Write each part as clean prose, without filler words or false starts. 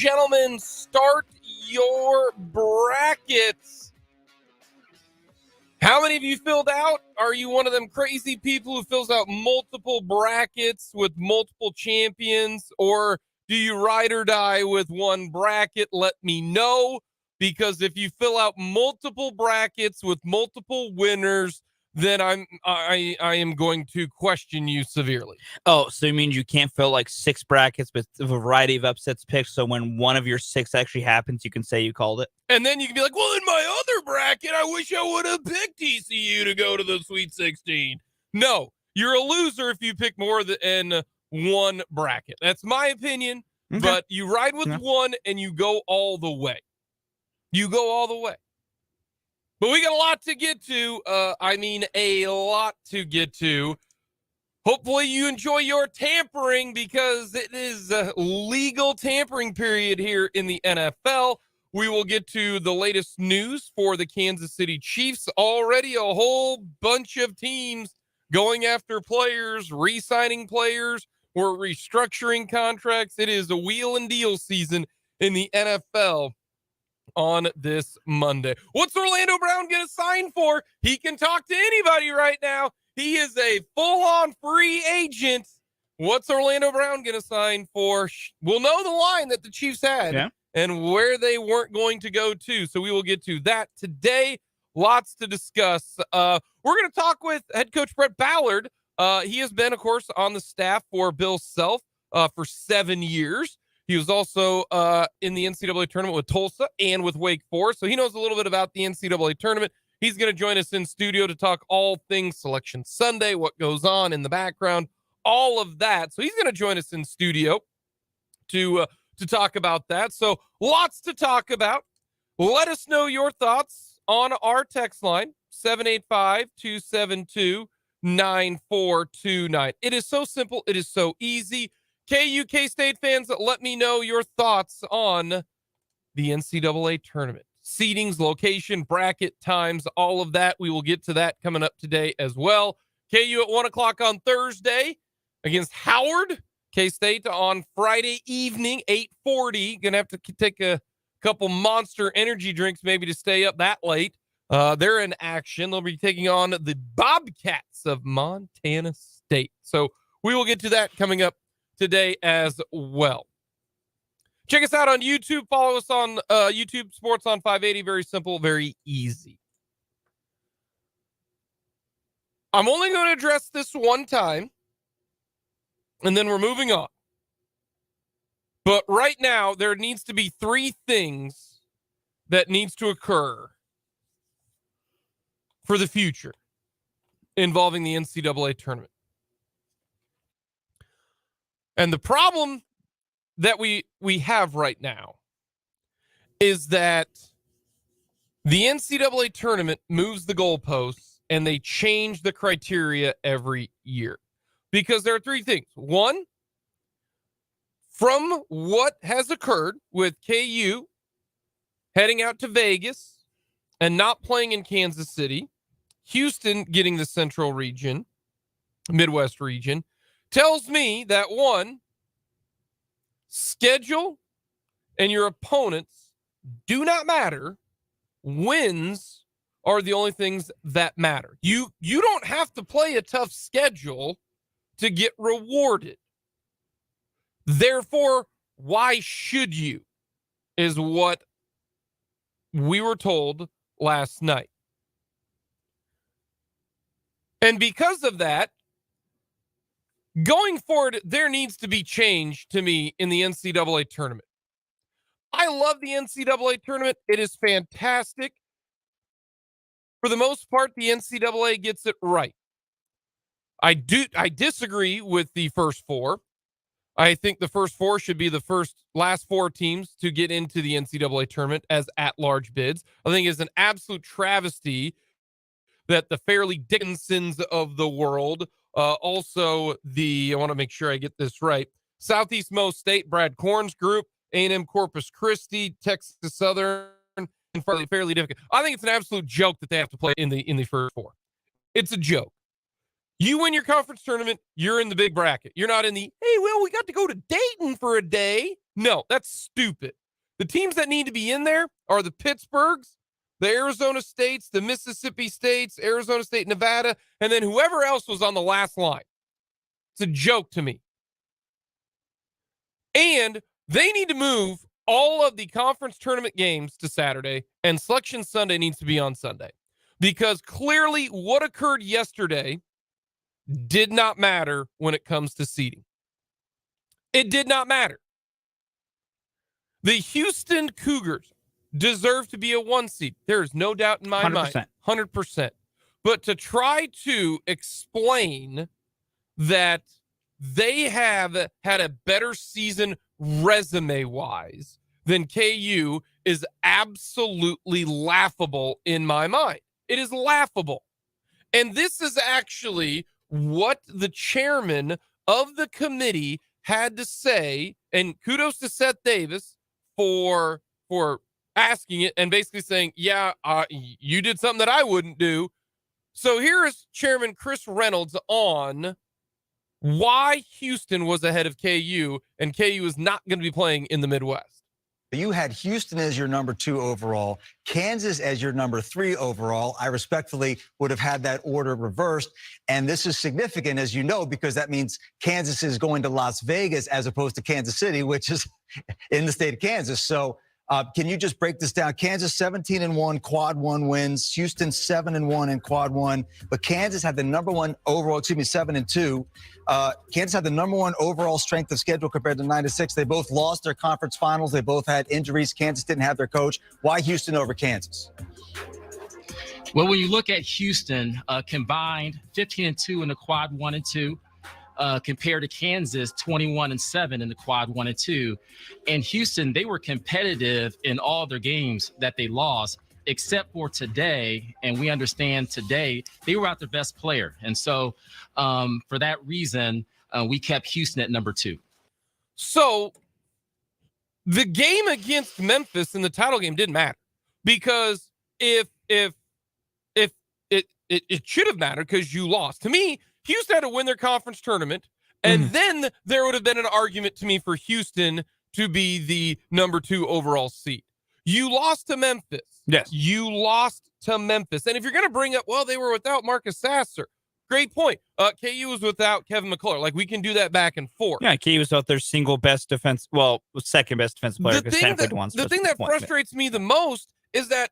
gentlemen, start your brackets. How many of you filled out? Are you one of them crazy people who fills out multiple brackets with multiple champions? Or do you ride or die with one bracket? Let me know, because if you fill out multiple brackets with multiple winners, then I am going to question you severely. Oh, so you mean you can't fill like 6 brackets with a variety of upsets picked, so when one of your 6 actually happens, you can say you called it? And then you can be like, well, in my other bracket, I wish I would have picked TCU to go to the Sweet 16. No, you're a loser if you pick more than one bracket. That's my opinion, but you ride with one and you go all the way. You go all the way. But we got a lot to get to. A lot to get to. Hopefully you enjoy your tampering, because it is a legal tampering period here in the NFL. We will get to the latest news for the Kansas City Chiefs. Already a whole bunch of teams going after players, re-signing players, or restructuring contracts. It is a wheel and deal season in the NFL on this Monday. What's Orlando Brown going to sign for? He can talk to anybody right now. He is a full-on free agent. What's Orlando Brown going to sign for? We'll know the line that the Chiefs had and where they weren't going to go to. So we will get to that today. Lots to discuss. We're going to talk with head coach Brett Ballard. He has been, of course, on the staff for Bill Self for 7 years. He was also in the NCAA tournament with Tulsa and with Wake Forest, so he knows a little bit about the NCAA tournament. He's going to join us in studio to talk all things Selection Sunday, what goes on in the background, all of that. So he's going to join us in studio to talk about that. So lots to talk about. Let us know your thoughts on our text line, 785-272-9429. It is so simple. It is so easy. KU K-State fans, let me know your thoughts on the NCAA tournament. Seedings, location, bracket, times, all of that. We will get to that coming up today as well. KU at 1 o'clock on Thursday against Howard. K-State on Friday evening, 8:40. Going to have to take a couple Monster energy drinks maybe to stay up that late. They're in action. They'll be taking on the Bobcats of Montana State. So we will get to that coming up today as well. Check us out on YouTube. Follow us on YouTube Sports on 580. Very simple, very easy. I'm only going to address this one time, and then we're moving on. But right now, there needs to be 3 things that needs to occur for the future involving the NCAA tournament. And the problem that we have right now is that the NCAA tournament moves the goalposts and they change the criteria every year. Because there are 3 things. One, from what has occurred with KU heading out to Vegas and not playing in Kansas City, Houston getting the Central region, Midwest region, tells me that, one, schedule and your opponents do not matter. Wins are the only things that matter. You don't have to play a tough schedule to get rewarded. Therefore, why should you, is what we were told last night. And because of that, going forward, there needs to be change to me in the NCAA tournament. I love the NCAA tournament. It is fantastic. For the most part, the NCAA gets it right. I disagree with the first 4. I think the first 4 should be the last 4 teams to get into the NCAA tournament as at-large bids. I think it's an absolute travesty that the Fairleigh Dickinsons of the world, also I want to make sure I get this right, Southeast Mo State, Brad Korn's group, A&M Corpus Christi, Texas Southern, and Fairleigh Dickinson. I think it's an absolute joke that they have to play in the first 4. It's a joke. You win your conference tournament, you're in the big bracket. You're not in the, hey, well, we got to go to Dayton for a day. No, that's stupid. The teams that need to be in there are the Pittsburghs, the Arizona States, the Mississippi States, Arizona State, Nevada, and then whoever else was on the last line. It's a joke to me. And they need to move all of the conference tournament games to Saturday, and Selection Sunday needs to be on Sunday. Because clearly what occurred yesterday did not matter when it comes to seeding. It did not matter. The Houston Cougars deserve to be a 1 seed. There is no doubt in my 100%. mind. 100%. But to try to explain that they have had a better season resume-wise than KU is absolutely laughable in my mind. It is laughable. And this is actually what the chairman of the committee had to say, and kudos to Seth Davis for asking it and basically saying, yeah, you did something that I wouldn't do. So here is Chairman Chris Reynolds on why Houston was ahead of KU, and KU is not going to be playing in the Midwest. You had Houston as your number 2 overall, Kansas as your number 3 overall. I respectfully would have had that order reversed. And this is significant, as you know, because that means Kansas is going to Las Vegas as opposed to Kansas City, which is in the state of Kansas. So can you just break this down? Kansas 17-1 quad 1 wins, Houston 7-1 in quad 1, but Kansas had the number 1 overall, 7-2. Kansas had the number 1 overall strength of schedule compared to 9-6. They both lost their conference finals. They both had injuries. Kansas didn't have their coach. Why Houston over Kansas? Well, when you look at Houston, combined 15-2 in the quad 1 and 2. Compared to Kansas, 21-7 in the quad 1 and 2. And Houston, they were competitive in all their games that they lost, except for today. And we understand today they were out their best player. And so for that reason, we kept Houston at number 2. So the game against Memphis in the title game didn't matter, because if it should have mattered because you lost. To me, Houston had to win their conference tournament, and then there would have been an argument to me for Houston to be the number 2 overall seed. You lost to Memphis. Yes. You lost to Memphis. And if you're going to bring up, well, they were without Marcus Sasser. Great point. KU was without Kevin McCullough. Like, we can do that back and forth. Yeah, KU was out their single best defense. Well, second best defensive player. The thing that frustrates me the most is that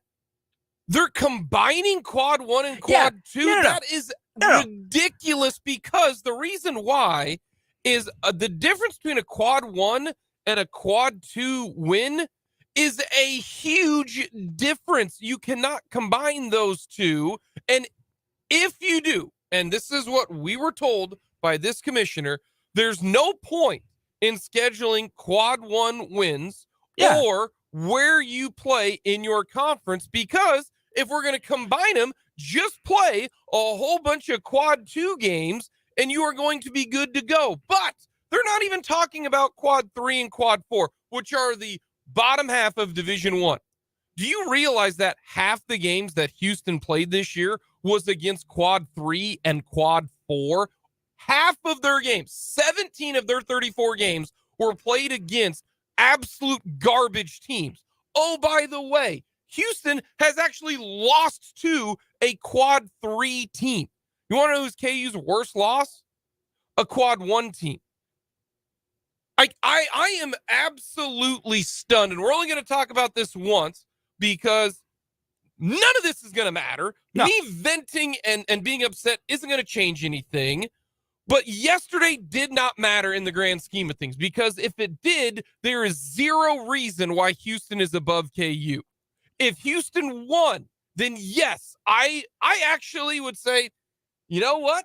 they're combining quad 1 and quad 2. That is ridiculous, because the reason why is the difference between a quad 1 and a quad 2 win is a huge difference. You cannot combine those two. And if you do, and this is what we were told by this commissioner, there's no point in scheduling quad 1 wins or where you play in your conference, because if we're going to combine them, just play a whole bunch of quad 2 games and you are going to be good to go. But they're not even talking about quad 3 and quad 4, which are the bottom half of Division 1. Do you realize that half the games that Houston played this year was against quad 3 and quad 4? Half of their games, 17 of their 34 games, were played against absolute garbage teams. Oh, by the way, Houston has actually lost to a quad 3 team. You want to know who's KU's worst loss? A quad 1 team. I am absolutely stunned, and we're only going to talk about this once because none of this is going to matter. No. Me venting and being upset isn't going to change anything. But yesterday did not matter in the grand scheme of things, because if it did, there is zero reason why Houston is above KU. If Houston won, then yes, I actually would say, you know what?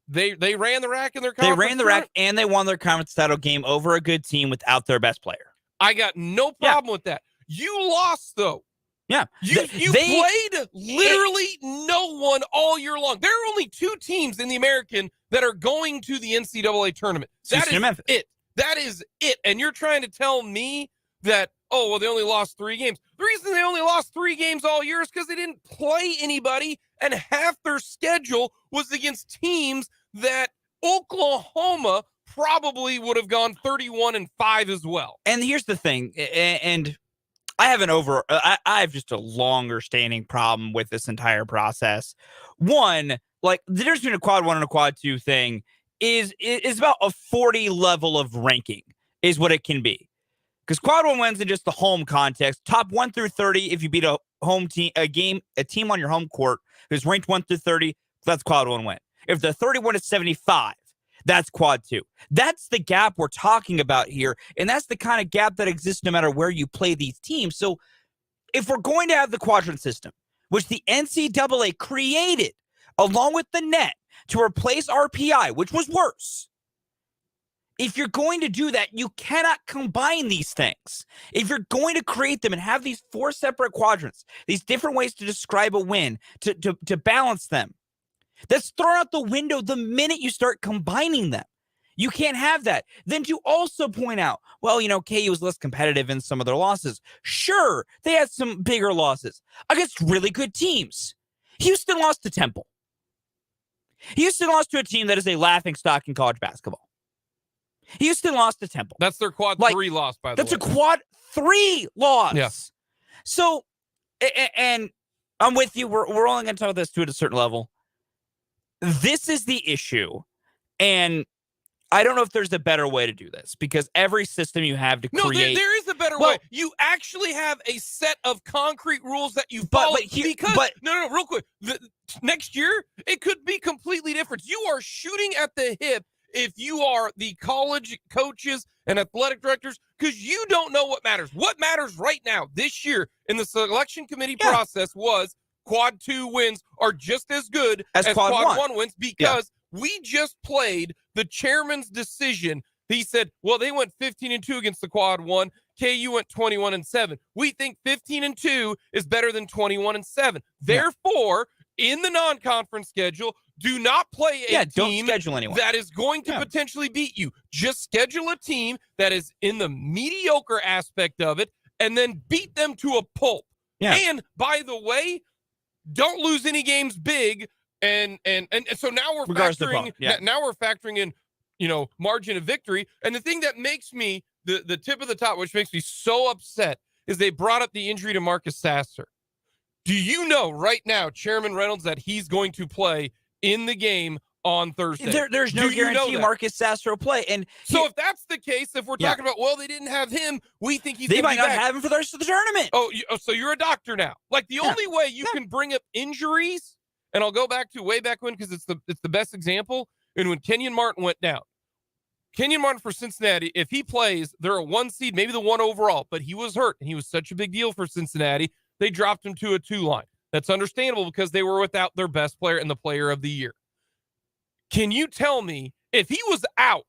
They ran the rack in their conference. They ran the rack, and they won their conference title game over a good team without their best player. I got no problem with that. You lost, though. Yeah. You played literally no one all year long. There are only 2 teams in the American that are going to the NCAA tournament. That is it. That is it. And you're trying to tell me that, oh, well, they only lost 3 games. The reason they only lost 3 games all year is because they didn't play anybody, and half their schedule was against teams that Oklahoma probably would have gone 31-5 as well. And here's the thing, and I have just a longer standing problem with this entire process. One, like the difference between a quad 1 and a quad 2 thing is about a 40 level of ranking is what it can be. Because quad 1 wins in just the home context. Top 1 through 30, if you beat a home team, a team on your home court who's ranked 1 through 30, that's quad 1 win. If the 31 is 75, that's quad 2. That's the gap we're talking about here. And that's the kind of gap that exists no matter where you play these teams. So if we're going to have the quadrant system, which the NCAA created along with the net to replace RPI, which was worse, if you're going to do that, you cannot combine these things. If you're going to create them and have these 4 separate quadrants, these different ways to describe a win, to balance them, that's thrown out the window the minute you start combining them. You can't have that. Then to also point out, well, KU was less competitive in some of their losses. Sure, they had some bigger losses against really good teams. Houston lost to Temple. Houston lost to a team that is a laughingstock in college basketball. Houston lost to Temple. That's their quad 3 loss, by the way. That's a quad 3 loss. Yeah. So, and I'm with you. We're only going to talk this to a certain level. This is the issue. And I don't know if there's a better way to do this because every system you have to create. No, there is a better way. You actually have a set of concrete rules that you follow. No, real quick. Next year, it could be completely different. You are shooting at the hip if you are the college coaches and athletic directors because you don't know what matters. What matters right now this year in the selection committee process was quad 2 wins are just as good as quad 1 wins because we just played the chairman's decision. He said, well, they went 15-2 against the quad 1. KU went 21-7. We think 15-2 is better than 21-7. Therefore, in the non-conference schedule, do not play a team that is going to potentially beat you. Just schedule a team that is in the mediocre aspect of it and then beat them to a pulp. Yeah. And by the way, don't lose any games big. And so now we're factoring in, margin of victory. And the thing that makes me the tip of the top, which makes me so upset, is they brought up the injury to Marcus Sasser. Do you know right now, Chairman Reynolds, that he's going to play in the game on Thursday? There's no guarantee Marcus Sasser will play. And so if that's the case, if we're talking about, well, they didn't have him, we think they might not have him for the rest of the tournament. So you're a doctor now. Like the only way you can bring up injuries, and I'll go back to way back when because it's the best example, and when Kenyon Martin went down. Kenyon Martin for Cincinnati, if he plays, they're a 1 seed, maybe the 1 overall, but he was hurt, and he was such a big deal for Cincinnati. They dropped him to a 2 line. That's understandable because they were without their best player and the player of the year. Can you tell me if he was out,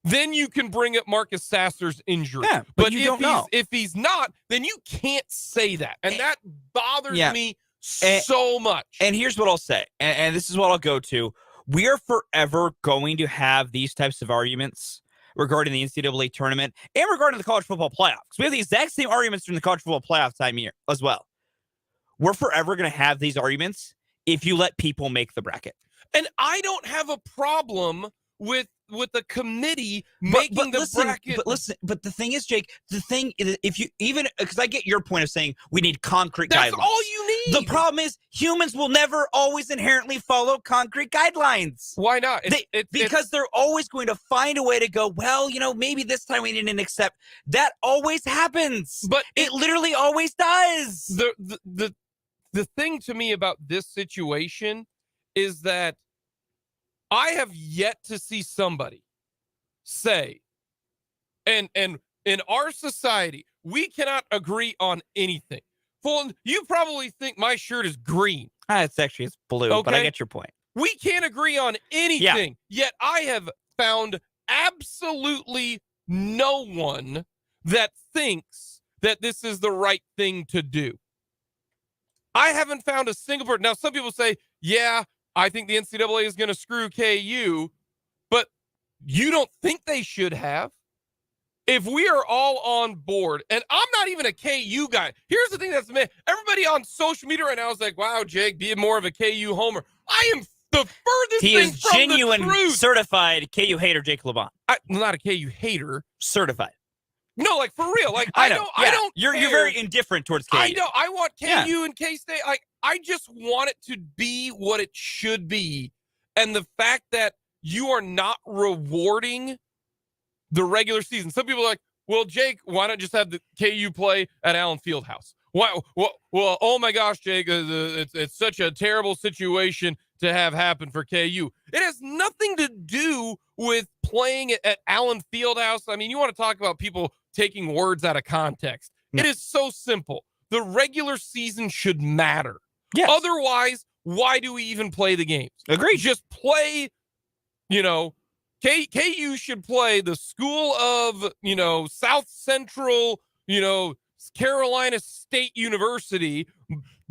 then you can bring up Marcus Sasser's injury. Yeah, but you don't know. If he's not, then you can't say that. And that bothers me so much. And here's what I'll say, and this is what I'll go to. We are forever going to have these types of arguments regarding the NCAA tournament and regarding the college football playoffs. We have the exact same arguments during the college football playoff time year as well. We're forever going to have these arguments if you let people make the bracket. And I don't have a problem with the committee making the bracket. But the thing is, Jake, if you even, because I get your point of saying we need concrete guidelines. That's all you need. The problem is humans will never always inherently follow concrete guidelines. Why not? Because they're always going to find a way to go, well, maybe this time we didn't accept. That always happens. But it literally always does. The thing to me about this situation is that I have yet to see somebody say, and in our society, we cannot agree on anything. Fulton, you probably think my shirt is green. It's blue, but I get your point. We can't agree on anything, yet I have found absolutely no one that thinks that this is the right thing to do. I haven't found a single person. Now, some people say, I think the NCAA is going to screw KU, but you don't think they should have? If we are all on board, and I'm not even a KU guy. Here's the thing everybody on social media right now is like, wow, Jake, be more of a KU homer. I am The furthest He thing is from genuine, the truth. certified KU hater, Jake LeBon. Not a KU hater. Certified. No, like for real. Like I know. I don't. You're care. very indifferent towards KU. I know. I want KU Yeah. and K-State. Like I just want it to be what it should be, and the fact that you are not rewarding the regular season. Some people are like, well, Jake, why not just have the KU play at Allen Fieldhouse? Why? Well, oh my gosh, Jake, it's such a terrible situation to have happen for KU. It has nothing to do with playing at Allen Fieldhouse. I mean, you want to talk about people taking words out of context. No. It is so simple. The regular season should matter. Yes. Otherwise, why do we even play the games? Agreed. Just play, KU should play the school of, South Central, Carolina State University,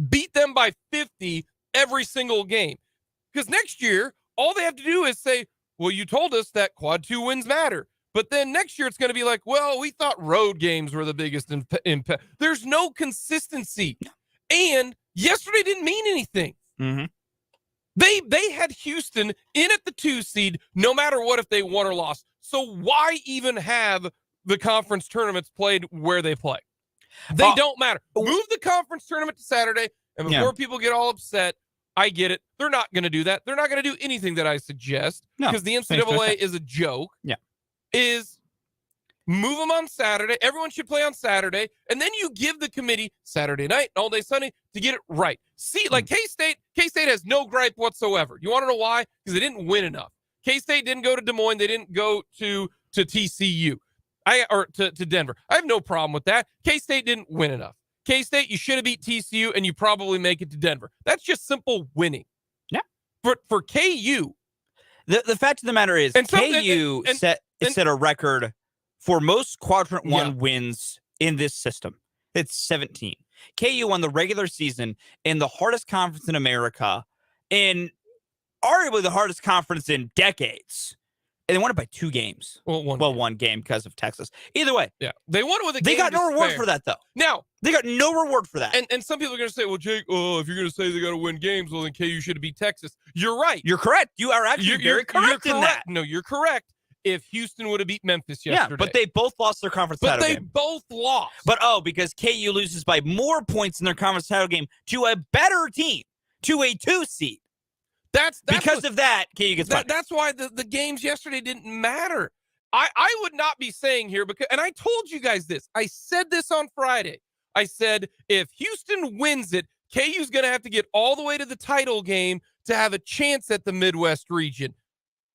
beat them by 50 every single game. Because next year, all they have to do is say, well, you told us that quad 2 wins matter. But then next year, it's going to be like, well, we thought road games were the biggest impact. There's no consistency. And yesterday didn't mean anything. Mm-hmm. They had Houston in at the 2 seed, no matter what if they won or lost. So why even have the conference tournaments played where they play? They don't matter. Move the conference tournament to Saturday, and before people get all upset, I get it. They're not going to do that. They're not going to do anything that I suggest because the NCAA is a joke. Yeah. Is move them on Saturday. Everyone should play on Saturday. And then you give the committee Saturday night, all day Sunday to get it right. See, like K-State has no gripe whatsoever. You want to know why? Because they didn't win enough. K-State didn't go to Des Moines. They didn't go to TCU. To Denver. I have no problem with that. K-State didn't win enough. K-State, you should have beat TCU, and you probably make it to Denver. That's just simple winning. Yeah. For KU. The fact of the matter is, KU set a record for most quadrant 1 wins in this system. It's 17. KU won the regular season in the hardest conference in America, in arguably the hardest conference in decades. And they won it by 2 games. Well, one game because of Texas. Either way. Yeah. They won it with a They game got no to reward spare. for that, though. Now, they got no reward for that. And some people are going to say, well, Jake, if you're going to say they got to win games, well, then KU should have beat Texas. You're right. You're correct. You are actually very correct in that. No, you're correct. If Houston would have beat Memphis yesterday. Yeah, but they both lost their conference title game. Both lost. But, because KU loses by more points in their conference title game to a better team, to a 2 seed. That's because of that, KU gets punished. That's why the games yesterday didn't matter. I would not be saying here, and I told you guys this. I said this on Friday. I said, if Houston wins it, KU's going to have to get all the way to the title game to have a chance at the Midwest region.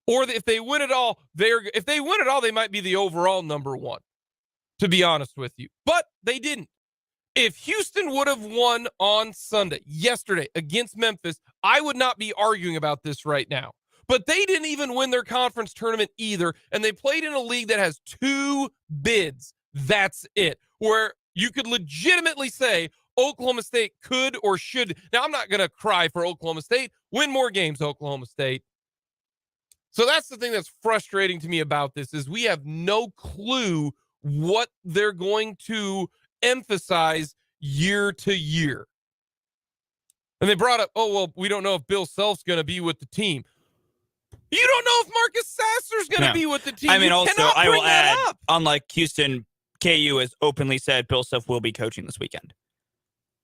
Or if they win it all, they might be the overall number 1, to be honest with you. But they didn't. If Houston would have won on Sunday, yesterday, against Memphis, I would not be arguing about this right now. But they didn't even win their conference tournament either, and they played in a league that has 2 bids. That's it. Where you could legitimately say Oklahoma State could or should. Now, I'm not going to cry for Oklahoma State. Win more games, Oklahoma State. So that's the thing that's frustrating to me about this is we have no clue what they're going to emphasize year to year. And they brought up, we don't know if Bill Self's going to be with the team. You don't know if Marcus Sasser's going to be with the team. I mean, also, I will add, up. unlike Houston, KU has openly said Bill Self will be coaching this weekend.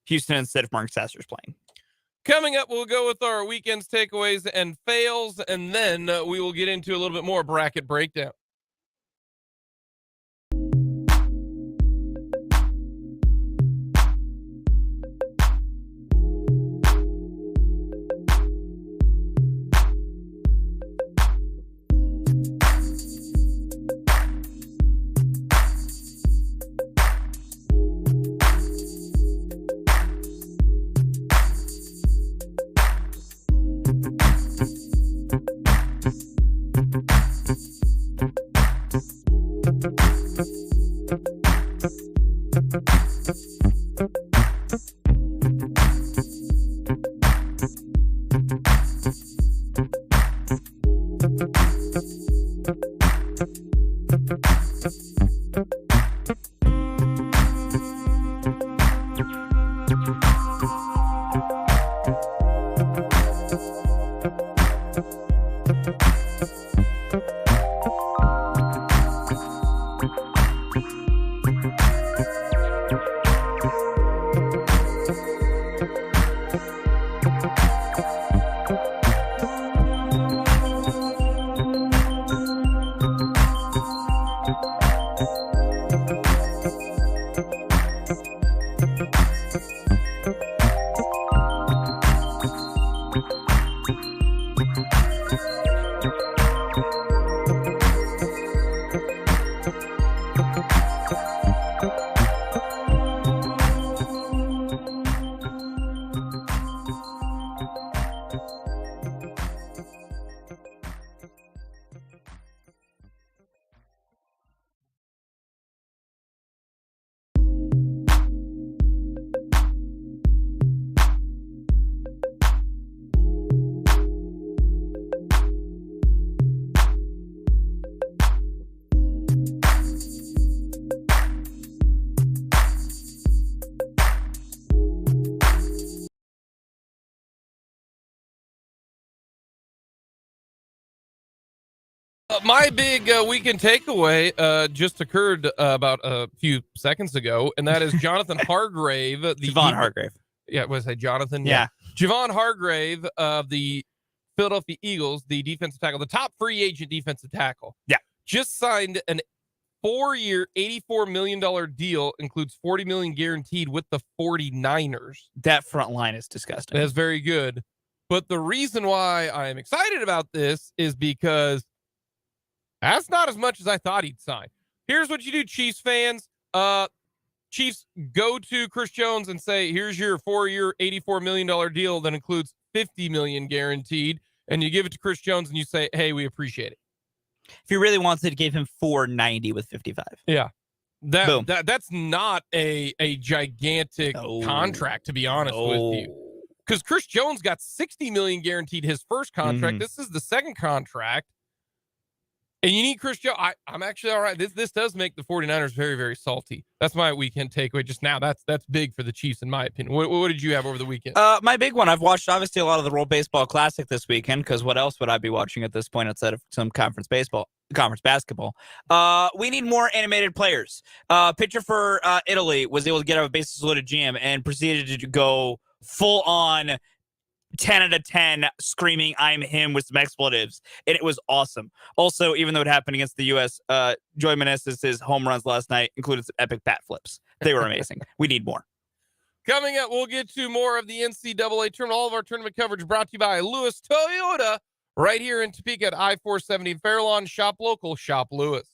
Houston instead of Marcus Sasser's playing. Coming up, we'll go with our weekend's takeaways and fails, and then we will get into a little bit more bracket breakdown. My big weekend takeaway just occurred about a few seconds ago, and that is Jonathan Hargrave. Javon Hargrave. Yeah, was I Jonathan? Yeah. Javon Hargrave of the Philadelphia Eagles, the defensive tackle, the top free agent defensive tackle. Yeah. Just signed an 4-year, $84 million deal, includes $40 million guaranteed with the 49ers. That front line is disgusting. That's very good. But the reason why I am excited about this is because that's not as much as I thought he'd sign. Here's what you do, Chiefs fans. Chiefs, go to Chris Jones and say, here's your 4-year, $84 million deal that includes $50 million guaranteed. And you give it to Chris Jones and you say, hey, we appreciate it. If he really wants it, give him $490 with 55. Yeah. Boom. That's not a gigantic contract, to be honest with you. Because Chris Jones got $60 million guaranteed his first contract. This is the second contract. And you need Chris Jones. I'm actually all right. This does make the 49ers very, very salty. That's my weekend takeaway just now. That's big for the Chiefs, in my opinion. What did you have over the weekend? My big one, I've watched obviously a lot of the World Baseball Classic this weekend, because what else would I be watching at this point outside of some conference basketball? We need more animated players. Pitcher for Italy was able to get out of a bases loaded jam and proceeded to go full on 10 out of 10 screaming I'm him with some expletives, and it was awesome. Also, even though it happened against the U.S., Joey Meneses' home runs last night included some epic bat flips. They were amazing. We need more. Coming up, we'll get to more of the NCAA tournament. All of our tournament coverage brought to you by Lewis Toyota right here in Topeka at I-470 Fairlawn. Shop local, shop Lewis.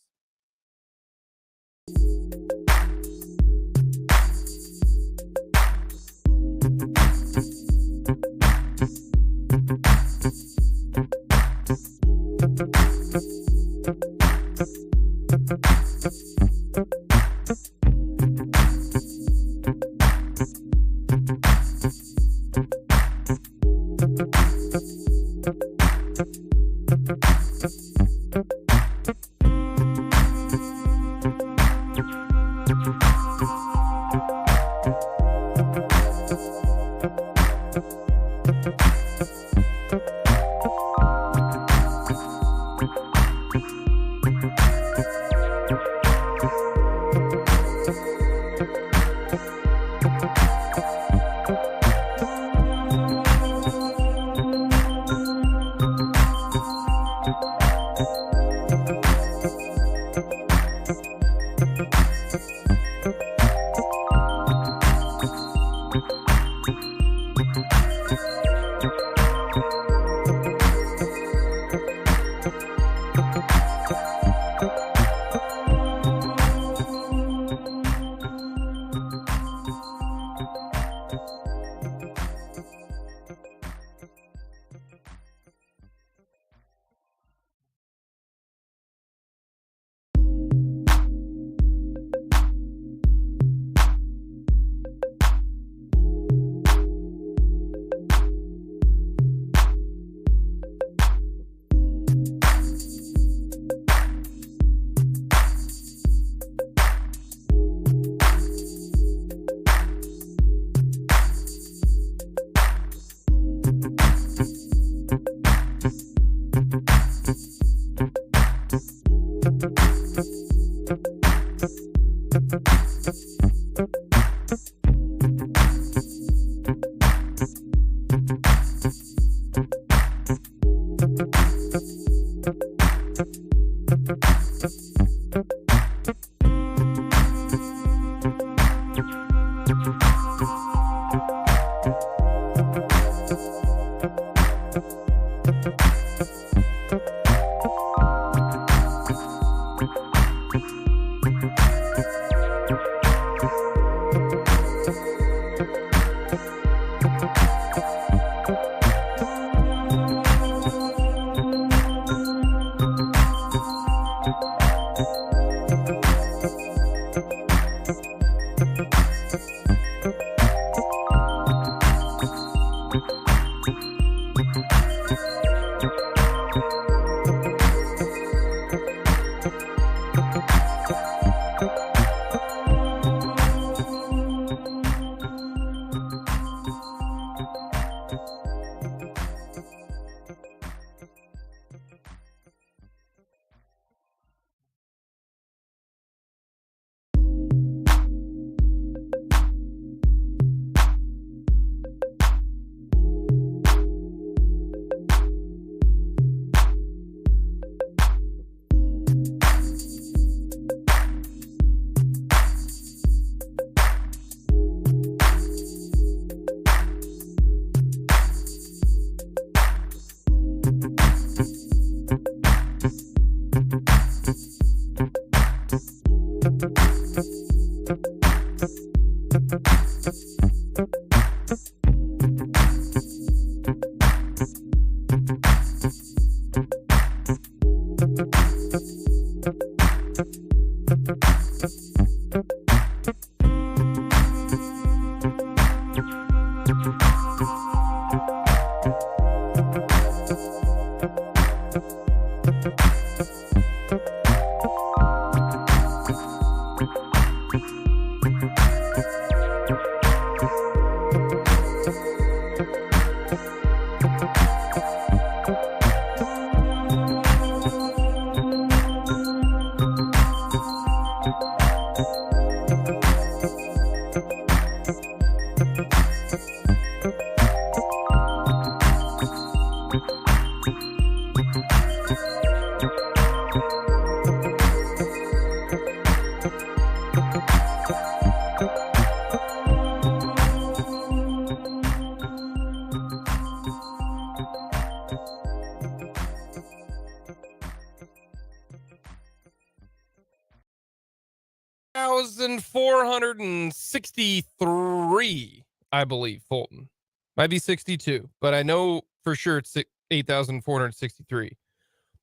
$8,463, I believe, Fulton. Might be 62, but I know for sure it's 8,463.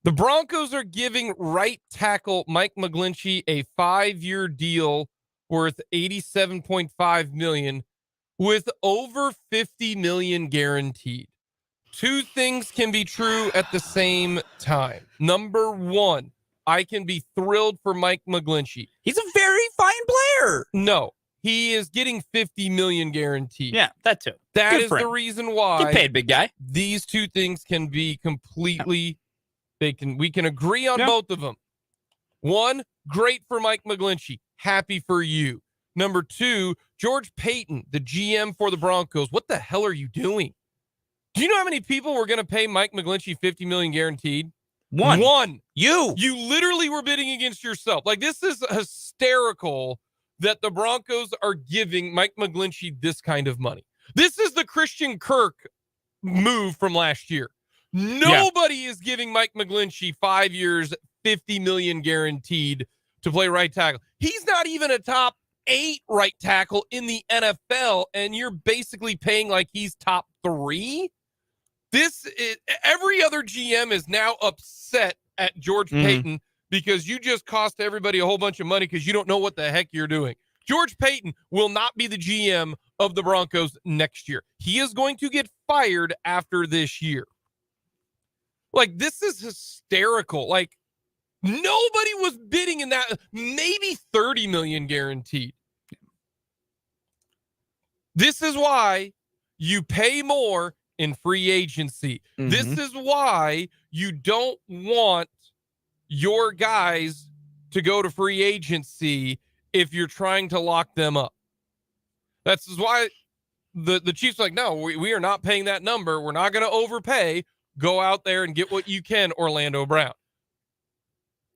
The Broncos are giving right tackle Mike McGlinchey a 5-year deal worth $87.5 million with over $50 million guaranteed. Two things can be true at the same time. Number one, I can be thrilled for Mike McGlinchey. He's a very fine player. No, he is getting $50 million guaranteed. Yeah, that too. That Good is for the him. reason why Get paid, big guy. these two things can be completely, we can agree on both of them. One, great for Mike McGlinchey. Happy for you. Number two, George Payton, the GM for the Broncos. What the hell are you doing? Do you know how many people were going to pay Mike McGlinchey $50 million guaranteed? One. You literally were bidding against yourself. Like, this is hysterical that the Broncos are giving Mike McGlinchey this kind of money. This is the Christian Kirk move from last year. Nobody is giving Mike McGlinchey 5 years, $50 million guaranteed to play right tackle. He's not even a top 8 right tackle in the NFL, and you're basically paying like he's top 3. Every other GM is now upset at George Payton because you just cost everybody a whole bunch of money because you don't know what the heck you're doing. George Payton will not be the GM of the Broncos next year. He is going to get fired after this year. Like, this is hysterical. Like, nobody was bidding in that. Maybe $30 million guaranteed. This is why you pay more in free agency. This is why you don't want your guys to go to free agency if you're trying to lock them up. That's why the Chiefs are like, no, we are not paying that number. We're not going to overpay. Go out there and get what you can, Orlando Brown.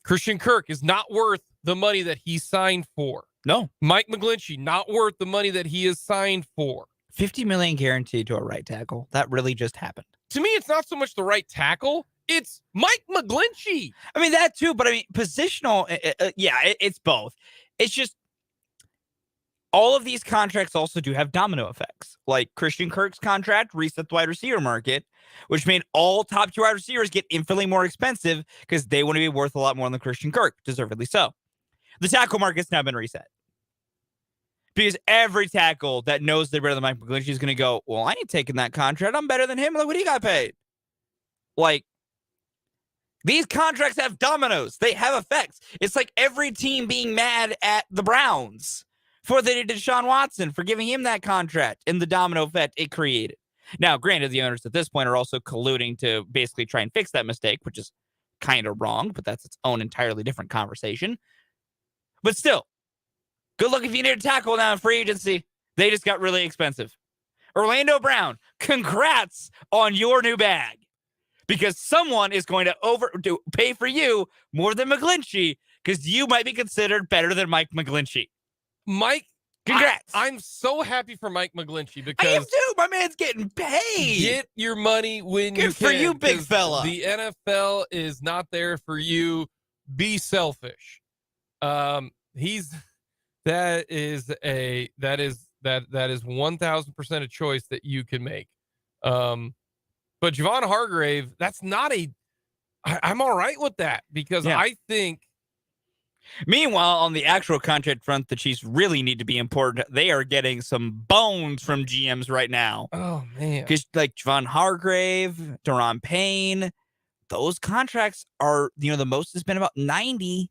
Christian Kirk is not worth the money that he signed for. No. Mike McGlinchey, not worth the money that he is signed for. $50 million guaranteed to a right tackle. That really just happened. to me, it's not so much the right tackle. It's Mike McGlinchey. I mean, that too, but I mean, positional, it's both. It's just all of these contracts also do have domino effects. Like Christian Kirk's contract reset the wide receiver market, which made all top 2 wide receivers get infinitely more expensive because they want to be worth a lot more than Christian Kirk, deservedly so. The tackle market's now been reset. Because every tackle that knows they're better than Mike McGlinchey is going to go, well, I ain't taking that contract. I'm better than him. Look what he got paid. Like, these contracts have dominoes. They have effects. It's like every team being mad at the Browns for they did Deshaun Watson for giving him that contract and the domino effect it created. Now, granted, the owners at this point are also colluding to basically try and fix that mistake, which is kind of wrong, but that's its own entirely different conversation. But still, good luck if you need a tackle now in free agency. They just got really expensive. Orlando Brown, congrats on your new bag. Because someone is going to pay for you more than McGlinchey because you might be considered better than Mike McGlinchey. Mike, congrats. I'm so happy for Mike McGlinchey because I am too. My man's getting paid. Get your money when you can. Good for you, big fella. The NFL is not there for you. Be selfish. That is 1,000% a choice that you can make. But Javon Hargrave, that's not I'm all right with that because I think. Meanwhile, on the actual contract front, the Chiefs really need to be important. They are getting some bones from GMs right now. Oh, man. Because like Javon Hargrave, Daron Payne, those contracts are, the most has been about 90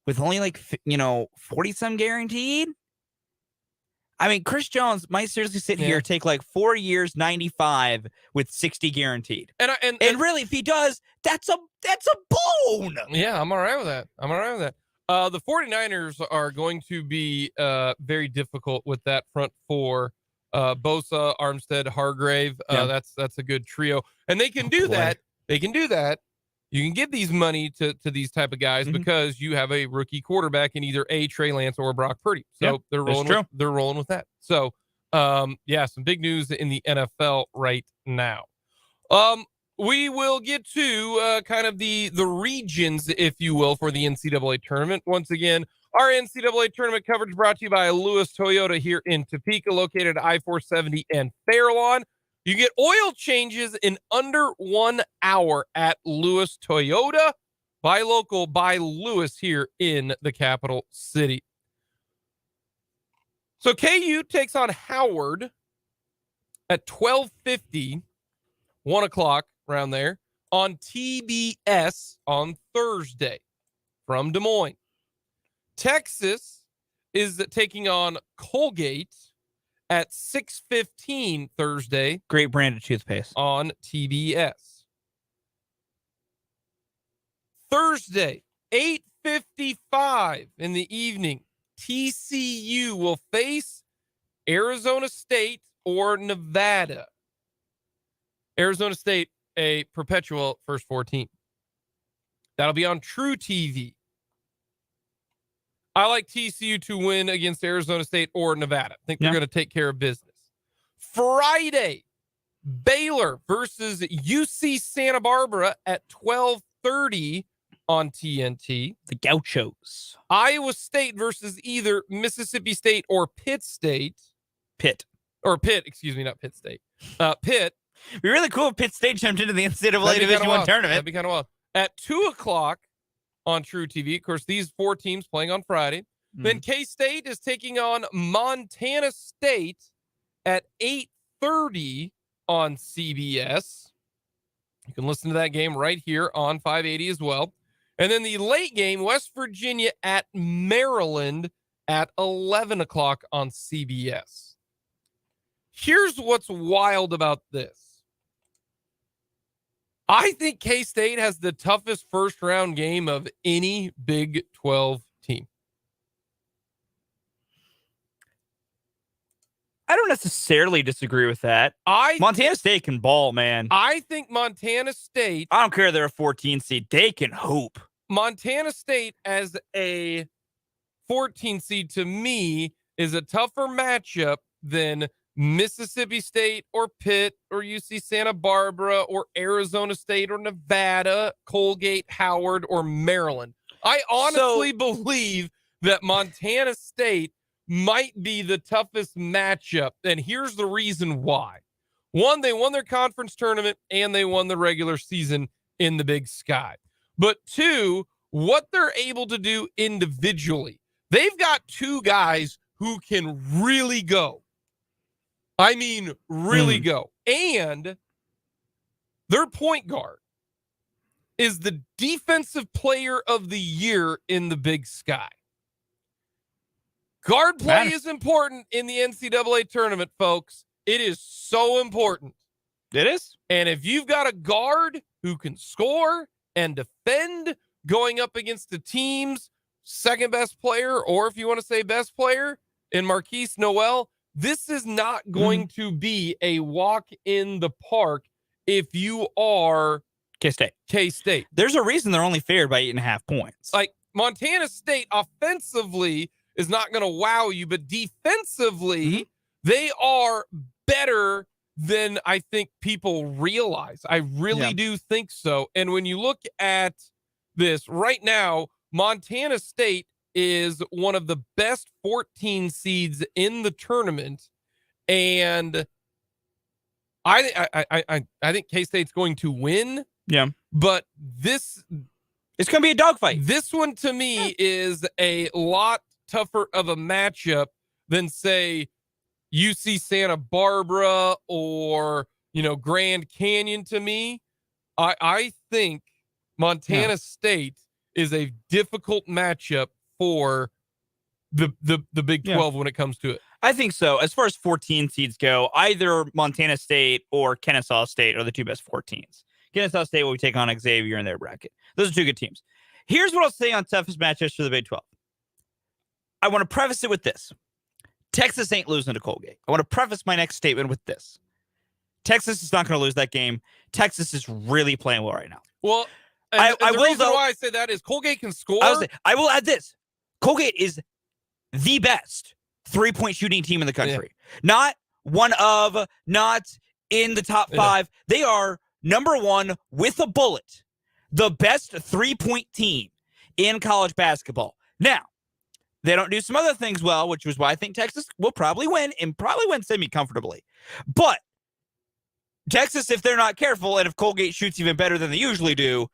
with only 40-some guaranteed. I mean, Chris Jones might seriously sit here, take 4 years, 95 with 60 guaranteed. And really, if he does, that's a boon. Yeah, I'm all right with that. The 49ers are going to be very difficult with that front four. Bosa, Armstead, Hargrave. That's a good trio. And they can do that. They can do that. You can give these money to these type of guys because you have a rookie quarterback in either Trey Lance or Brock Purdy. So they're rolling with that. So some big news in the NFL right now. We will get to kind of the regions, if you will, for the NCAA tournament. Once again, our NCAA tournament coverage brought to you by Lewis Toyota here in Topeka, located at I-470 and Fairlawn. You get oil changes in under 1 hour at Lewis Toyota. Buy local, buy Lewis here in the capital city. So KU takes on Howard at 12:50, 1 o'clock around there on TBS on Thursday from Des Moines. Texas is taking on Colgate at 6:15 Thursday. Great brand of toothpaste. On TBS. Thursday, 8:55 in the evening, TCU will face Arizona State or Nevada. Arizona State, a perpetual first 14. That'll be on True TV. I like TCU to win against Arizona State or Nevada. I think they're going to take care of business. Friday, Baylor versus UC Santa Barbara at 12:30 on TNT. The Gauchos. Iowa State versus either Mississippi State or Pitt State. Pitt, excuse me, not Pitt State. Pitt. It'd be really cool if Pitt State jumped into the NCAA Division I tournament. That'd be kind of wild. At 2 o'clock on True TV. Of course, these 4 teams playing on Friday. Then K-State is taking on Montana State at 8:30 on CBS. You can listen to that game right here on 580 as well. And then the late game, West Virginia at Maryland at 11 o'clock on CBS. Here's what's wild about this. I think K-State has the toughest first-round game of any Big 12 team. I don't necessarily disagree with that. Montana State can ball, man. I think Montana State... I don't care they're a 14 seed. They can hoop. Montana State as a 14 seed, to me, is a tougher matchup than Mississippi State or Pitt or UC Santa Barbara or Arizona State or Nevada, Colgate, Howard, or Maryland. I honestly believe that Montana State might be the toughest matchup, and here's the reason why. One, they won their conference tournament and they won the regular season in the Big Sky. But two, what they're able to do individually. They've got two guys who can really go. I mean, really go. And their point guard is the defensive player of the year in the Big Sky. Guard play is important in the NCAA tournament, folks. It is so important. It is. And if you've got a guard who can score and defend going up against the team's second best player, or if you want to say best player in Marquise Noel, this is not going to be a walk in the park if you are K-State. K-State. There's a reason they're only favored by 8.5 points. Like, Montana State offensively is not going to wow you, but defensively, they are better than I think people realize. I really do think so. And when you look at this right now, Montana State is one of the best 14 seeds in the tournament, and I think K-State's going to win. Yeah, but it's going to be a dogfight. This one to me is a lot tougher of a matchup than, say, UC Santa Barbara or Grand Canyon. To me, I think Montana State is a difficult matchup for the Big 12 when it comes to it. I think so. As far as 14 seeds go, either Montana State or Kennesaw State are the two best 14s. Kennesaw State will take on Xavier in their bracket. Those are two good teams. Here's what I'll say on toughest matchups for the Big 12. I want to preface it with this. Texas ain't losing to Colgate. I want to preface my next statement with this. Texas is not going to lose that game. Texas is really playing well right now. Well, and the reason why I say that is Colgate can score. I will add this. Colgate is the best three-point shooting team in the country. Not one of, not in the top five. They are number one with a bullet. The best three-point team in college basketball. Now, they don't do some other things well, which was why I think Texas will probably win and probably win semi-comfortably. But Texas, if they're not careful, and if Colgate shoots even better than they usually do,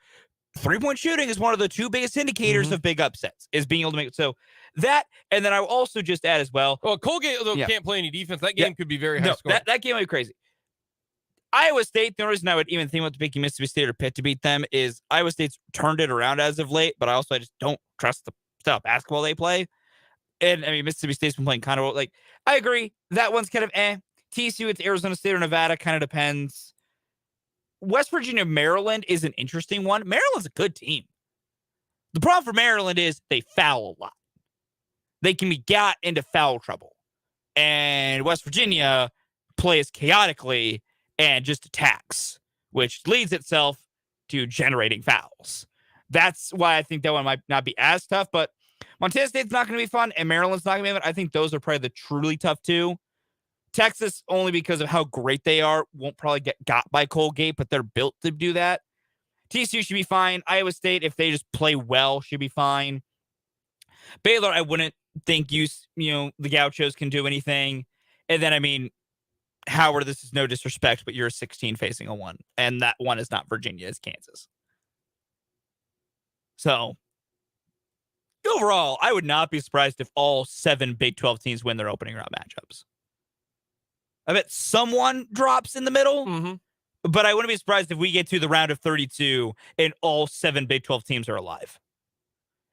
three-point shooting is one of the two biggest indicators of big upsets, is being able to make it. So that, and then I will also just add as well. Well, Colgate, though, can't play any defense. That game could be very high scoring. That game would be crazy. Iowa State, the only reason I would even think about picking Mississippi State or Pitt to beat them is Iowa State's turned it around as of late, but I just don't trust the style of basketball they play. And, I mean, Mississippi State's been playing kind of like, I agree. That one's kind of TCU, it's Arizona State or Nevada, kind of depends. West Virginia, Maryland is an interesting one. Maryland's a good team. The problem for Maryland is they foul a lot. They can be got into foul trouble. And West Virginia plays chaotically and just attacks, which leads itself to generating fouls. That's why I think that one might not be as tough, but Montana State's not going to be fun, and Maryland's not going to be fun. I think those are probably the truly tough two. Texas, only because of how great they are, won't probably get got by Colgate, but they're built to do that. TCU should be fine. Iowa State, if they just play well, should be fine. Baylor, I wouldn't think the Gauchos can do anything. And then, I mean, Howard, this is no disrespect, but you're a 16 facing a 1, and that one is not Virginia, it's Kansas. So, overall, I would not be surprised if all 7 Big 12 teams win their opening round matchups. I bet someone drops in the middle, but I wouldn't be surprised if we get to the round of 32 and all 7 Big 12 teams are alive.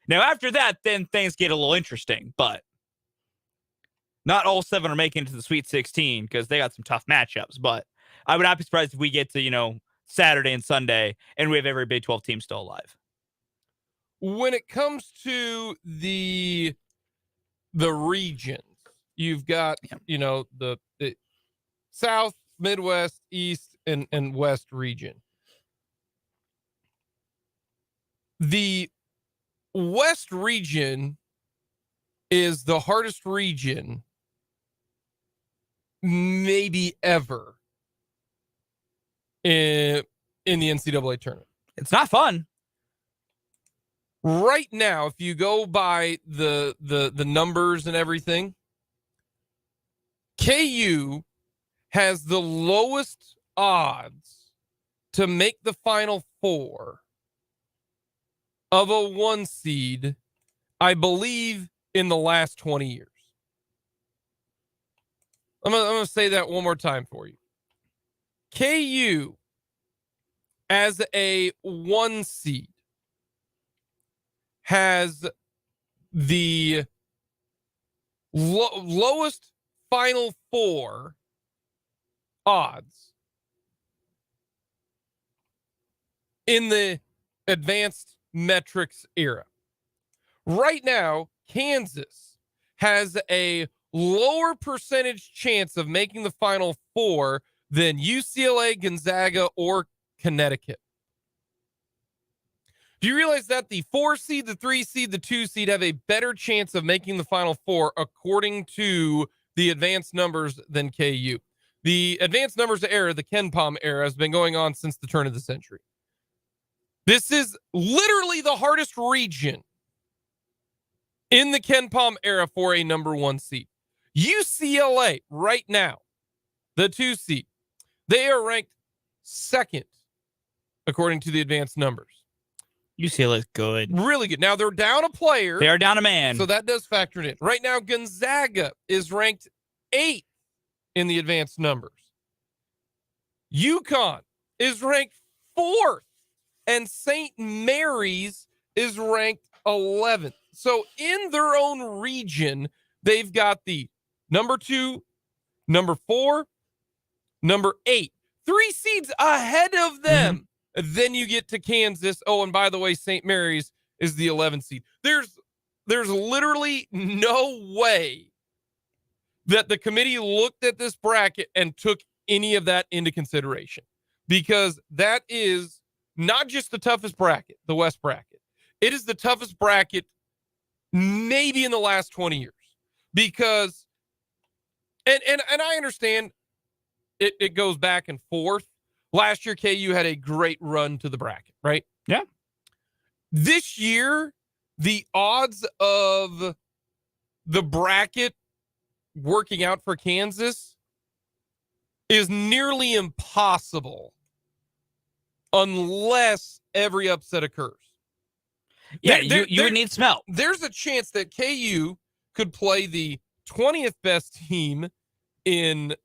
Now, after that, then things get a little interesting, but not all 7 are making it to the Sweet 16 because they got some tough matchups, but I would not be surprised if we get to, Saturday and Sunday and we have every Big 12 team still alive. When it comes to the regions, you've got, the South, Midwest, East, and West region. The West region is the hardest region maybe ever in the NCAA tournament. It's not fun. Right now, if you go by the numbers and everything, KU has the lowest odds to make the Final Four of a 1 seed, I believe, in the last 20 years. I'm gonna say that one more time for you. KU as a 1 seed has the lowest Final Four odds in the advanced metrics era. Right now, Kansas has a lower percentage chance of making the Final Four than UCLA, Gonzaga, or Connecticut. Do you realize that the 4 seed, the 3 seed, the 2 seed have a better chance of making the Final Four according to the advanced numbers than KU? The advanced numbers era, the KenPom era, has been going on since the turn of the century. This is literally the hardest region in the KenPom era for a number 1 seed. UCLA right now, the 2 seed, they are ranked 2nd according to the advanced numbers. UCLA is good. Really good. Now they're down a player. They are down a man. So that does factor in. Right now, Gonzaga is ranked 8th in the advanced numbers. UConn is ranked 4th. And St. Mary's is ranked 11th. So in their own region, they've got the number 2, number 4, number 8. 3 seeds ahead of them. Mm-hmm. Then you get to Kansas. Oh, and by the way, St. Mary's is the 11th seed. There's literally no way that the committee looked at this bracket and took any of that into consideration, because that is not just the toughest bracket, the West bracket. It is the toughest bracket maybe in the last 20 years, because, and I understand it goes back and forth. Last year, KU had a great run to the bracket, right? Yeah. This year, the odds of the bracket working out for Kansas is nearly impossible unless every upset occurs. Yeah, you would need smell. There's a chance that KU could play the 20th best team in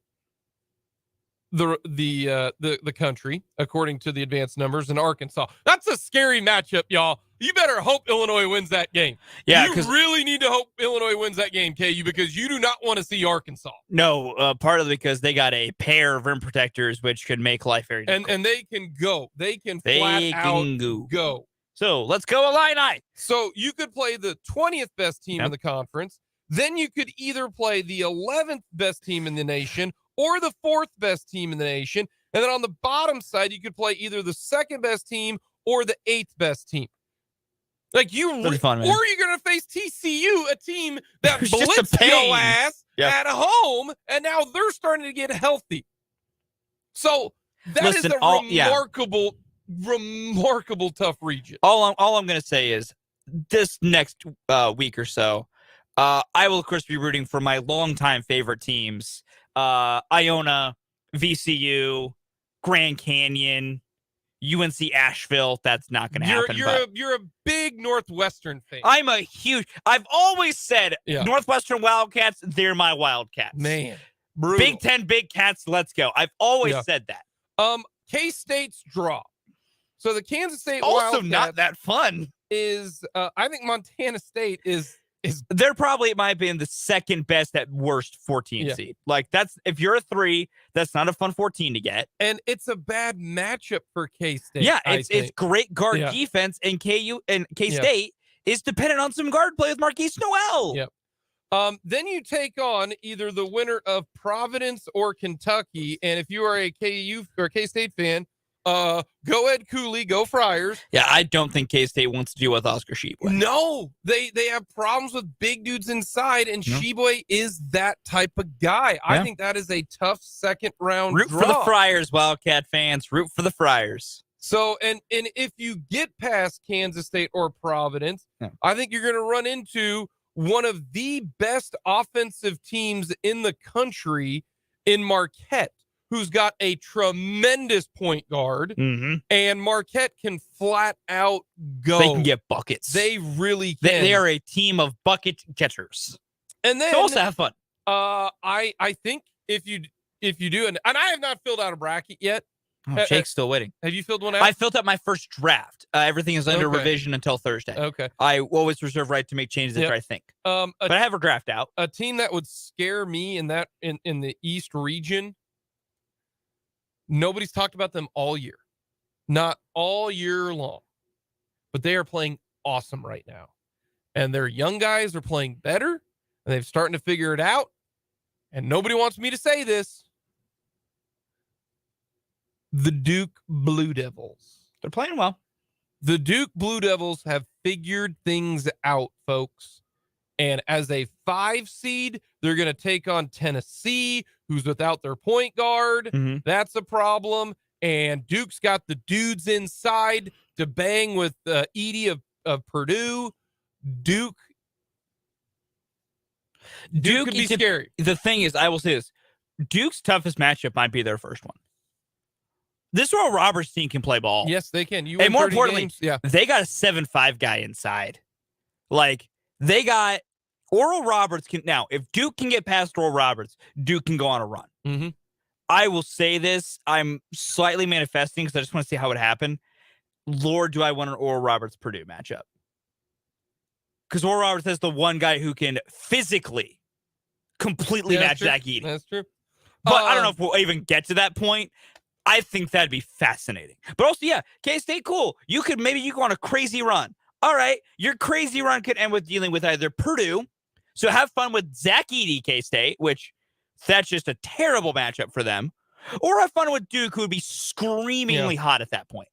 the country, according to the advanced numbers, in Arkansas. That's a scary matchup, y'all. You better hope Illinois wins that game. Yeah, you really need to hope Illinois wins that game, KU, because you do not want to see Arkansas. No, partly because they got a pair of rim protectors, which could make life very difficult. And they can go. They can flat out go. So let's go Illini. So you could play the 20th best team in the conference. Then you could either play the 11th best team in the nation or the 4th best team in the nation. And then on the bottom side, you could play either the 2nd best team or the 8th best team. Like fun, man. Or you're going to face TCU, a team that blitzed your ass at home, and now they're starting to get healthy. So that is a remarkable tough region. All I'm going to say is this next week or so, I will, of course, be rooting for my longtime favorite teams. Iona, VCU, Grand Canyon, UNC Asheville. That's not going to happen. You're a big Northwestern fan. I've always said Northwestern Wildcats, they're my Wildcats. Man. Brutal. Big Ten Big Cats, let's go. I've always said that. K-State's draw. So the Kansas State also Wildcats not that fun. Is I think Montana State is they're probably, in my opinion, the second best at worst 14 seed. Like, that's, if you're a 3, that's not a fun 14 to get. And it's a bad matchup for K-State. Yeah, it's great guard defense, and KU and K-State is dependent on some guard play with Marquise Noel. Yep. Then you take on either the winner of Providence or Kentucky, and if you are a KU or K-State fan, Go Ed Cooley, go Friars. Yeah, I don't think K-State wants to deal with Oscar Sheboy. No, they have problems with big dudes inside, and Sheboy is that type of guy. I think that is a tough second round Root draw. for the Friars, Wildcat fans. Root for the Friars. So, and if you get past Kansas State or Providence, I think you're going to run into one of the best offensive teams in the country in Marquette, who's got a tremendous point guard, and Marquette can flat out go. They can get buckets. They really can. They are a team of bucket catchers. And then so also have fun. I think if you do, and I have not filled out a bracket yet. Oh, Jake's still waiting. Have you filled one out? I filled out my first draft. Everything is under revision until Thursday. Okay. I always reserve right to make changes after I think. But I have a draft out. A team that would scare me in the East region. Nobody's talked about them all year. Not all year long. But they are playing awesome right now. And their young guys are playing better. And they're starting to figure it out. And nobody wants me to say this. The Duke Blue Devils. They're playing well. The Duke Blue Devils have figured things out, folks. And as a 5 seed, they're going to take on Tennessee, who's without their point guard. That's a problem. And Duke's got the dudes inside to bang with Edie of Purdue. Duke could be scary. The thing is, I will say this. Duke's toughest matchup might be their first one. This Oral Roberts team can play ball. Yes, they can. And more importantly, games. They got a 7'5" guy inside. Like, they got Oral Roberts can now, if Duke can get past Oral Roberts, Duke can go on a run. I will say this. I'm slightly manifesting because I just want to see how it happened. Lord, do I want an Oral Roberts Purdue matchup? Because Oral Roberts has the one guy who can physically completely match Zach Edey. That's true. But I don't know if we'll even get to that point. I think that'd be fascinating. But also, K-State, cool. You go on a crazy run. All right, your crazy run could end with dealing with either Purdue. So have fun with Zach Edey, K-State, which that's just a terrible matchup for them. Or have fun with Duke, who would be screamingly hot at that point.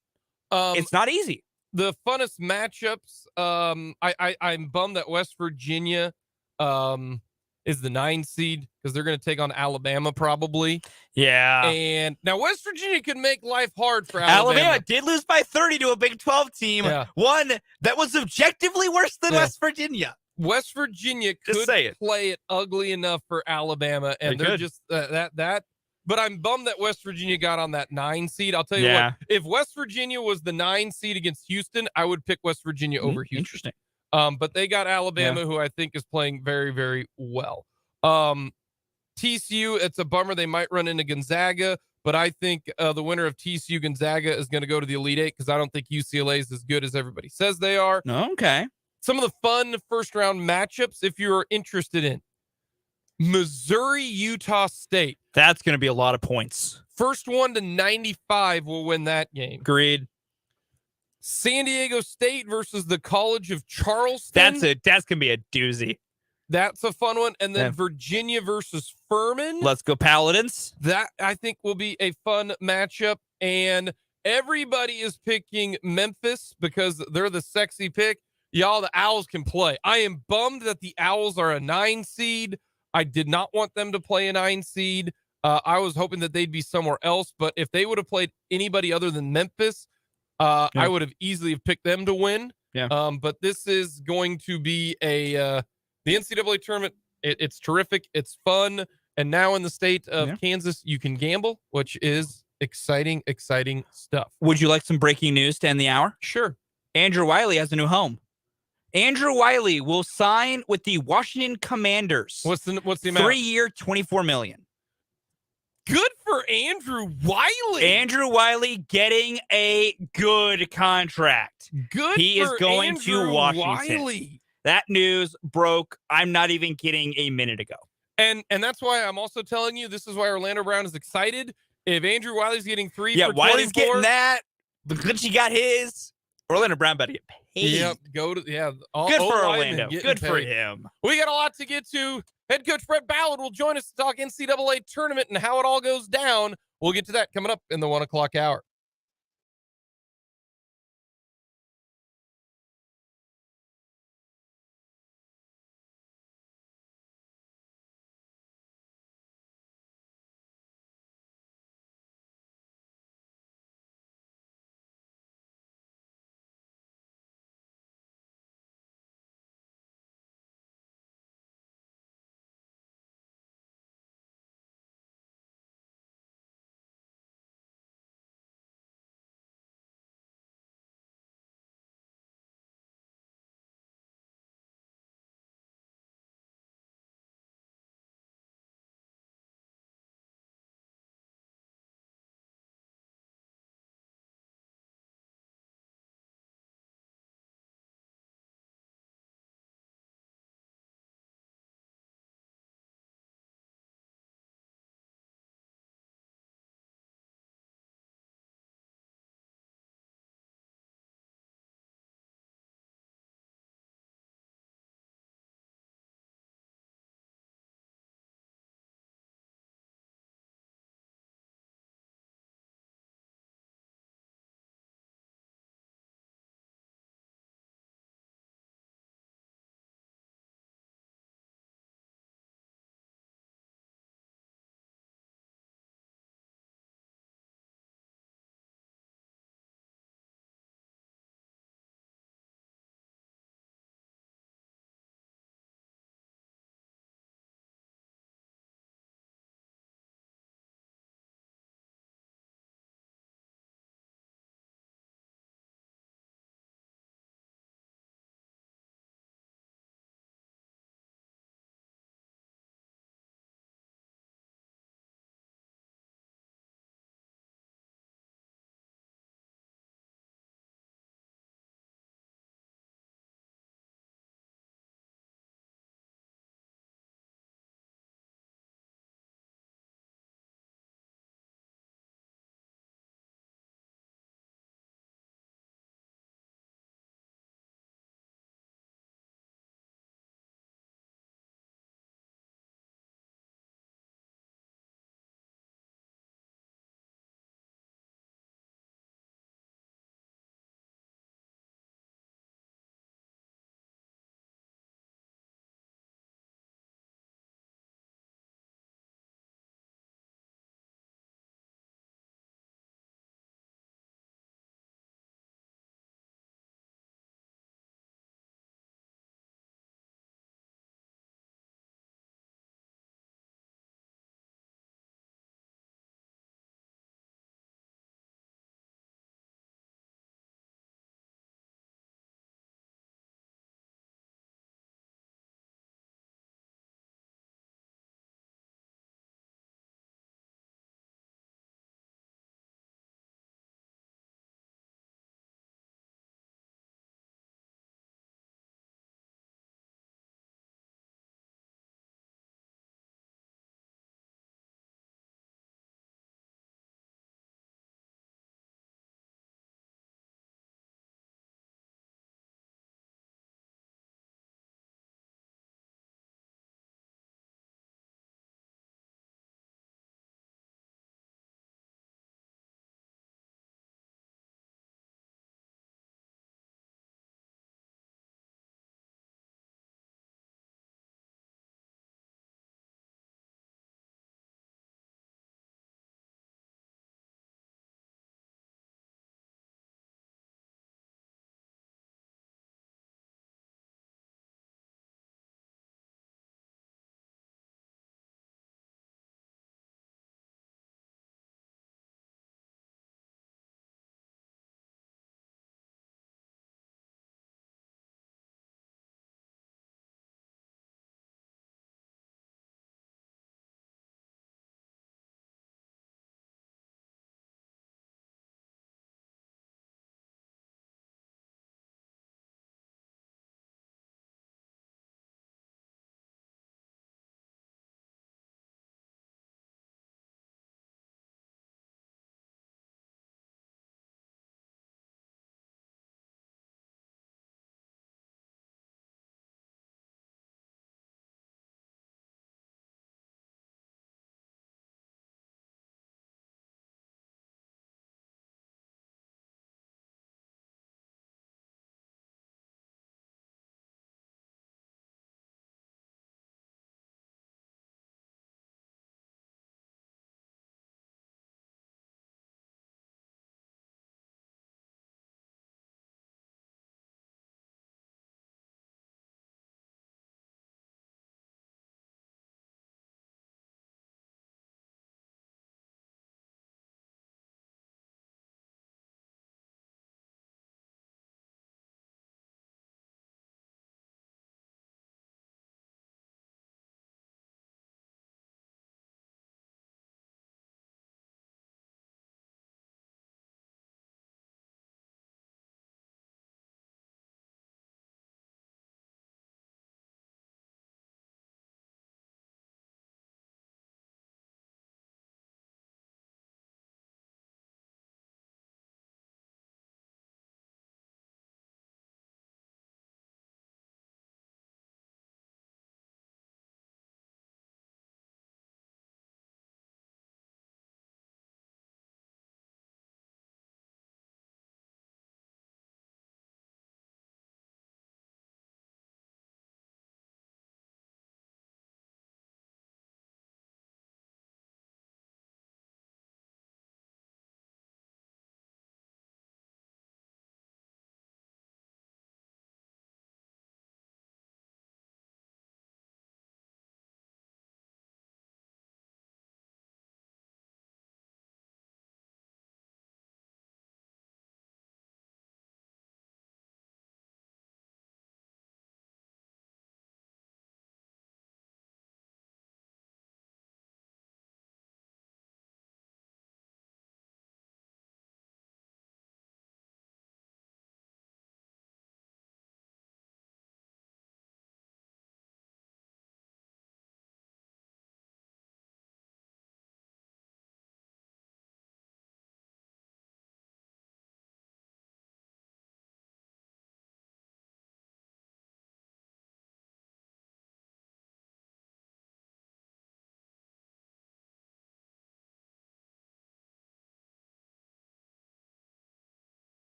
It's not easy. The funnest matchups, I'm bummed that West Virginia is the 9 seed because they're going to take on Alabama probably. Yeah. And now West Virginia could make life hard for Alabama. Alabama did lose by 30 to a Big 12 team. One that was objectively worse than West Virginia. West Virginia could play it ugly enough for Alabama, and they're just that. But I'm bummed that West Virginia got on that 9 seed. I'll tell you what, if West Virginia was the 9 seed against Houston, I would pick West Virginia over Houston. Interesting. But they got Alabama, who I think is playing very, very well. TCU, it's a bummer. They might run into Gonzaga, but I think the winner of TCU Gonzaga is going to go to the Elite Eight because I don't think UCLA is as good as everybody says they are. Okay. Some of the fun first round matchups, if you're interested in Missouri, Utah State. That's going to be a lot of points. First one to 95 will win that game. Agreed. San Diego State versus the College of Charleston. That's going to be a doozy. That's a fun one. And then Virginia versus Furman. Let's go Paladins. That, I think, will be a fun matchup. And everybody is picking Memphis because they're the sexy pick. Y'all, the Owls can play. I am bummed that the Owls are a 9 seed. I did not want them to play a 9 seed. I was hoping that they'd be somewhere else. But if they would have played anybody other than Memphis, I would have easily have picked them to win. But this is going to be the NCAA tournament. It's terrific. It's fun. And now in the state of Kansas, you can gamble, which is exciting stuff. Would you like some breaking news to end the hour? Sure. Andrew Wiley has a new home. Andrew Wiley will sign with the Washington Commanders. What's the amount? 3-year, $24 million. Good for Andrew Wiley. Andrew Wiley getting a good contract. Good. He is going Andrew to Washington. Wiley. That news broke. I'm not even kidding. A minute ago. And that's why I'm also telling you this is why Orlando Brown is excited. If Andrew Wiley's getting 3 for 24, Wiley's getting that. McGlinchey got his. Orlando Brown better get paid. Yep. Good for Orlando. Good for him. We got a lot to get to. Head coach Brett Ballard will join us to talk NCAA tournament and how it all goes down. We'll get to that coming up in the 1 o'clock hour.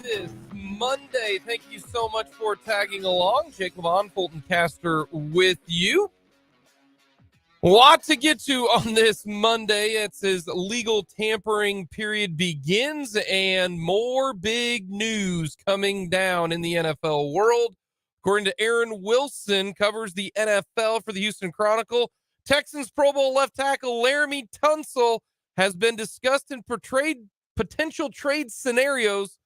this Monday. Thank you so much for tagging along. Jake and Fulton Caster with you. A lot to get to on this Monday. It says legal tampering period begins and more big news coming down in the NFL world. According to Aaron Wilson, covers the NFL for the Houston Chronicle, Texans Pro Bowl left tackle Laramie Tunsil has been discussed and portrayed potential trade scenarios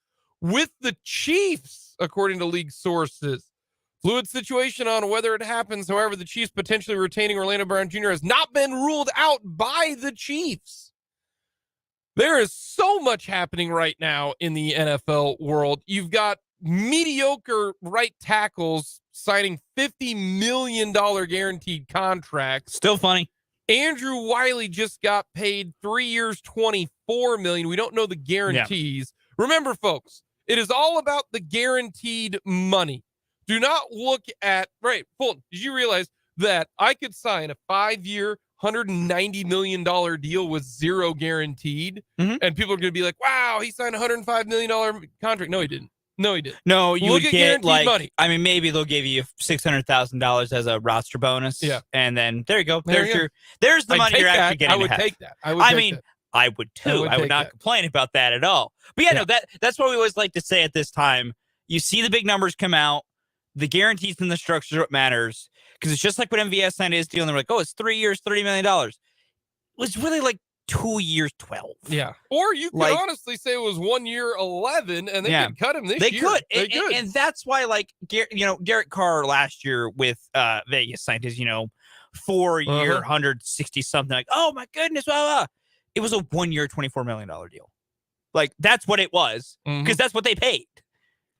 with the Chiefs, according to league sources. Fluid situation on whether it happens. However, the Chiefs potentially retaining Orlando Brown Jr. has not been ruled out by the Chiefs. There is so much happening right now in the NFL world. You've got mediocre right tackles signing $50 million guaranteed contracts. Still funny. Andrew Wiley just got paid 3 years, $24 million. We don't know the guarantees. Yeah. Remember, folks, it is all about the guaranteed money. Do not look at, right, Fulton, did you realize that I could sign a 5-year, $190 million deal with zero guaranteed? Mm-hmm. And people are going to be like, wow, he signed a $105 million contract. No, he didn't. No, he didn't. No, you look would at get like, money. I mean, maybe they'll give you $600,000 as a roster bonus. Yeah. And then there you go. There's the money you're actually getting. I would take that. I would too. I would not complain about that at all. But yeah, no, that's what we always like to say at this time. You see the big numbers come out. The guarantees and the structure is what matters. Because it's just like what MVS signed his deal, and they're like, oh, it's 3 years, $30 million. It was really like 2 years, 12. Yeah. Or you could honestly say it was 1 year, 11, and they could cut him this year. They could. And that's why, like, Derek Carr last year with Vegas signed his, 4 year, 160 something. Like, oh my goodness, blah, blah. It was a 1 year, $24 million deal. Like, that's what it was, because that's what they paid.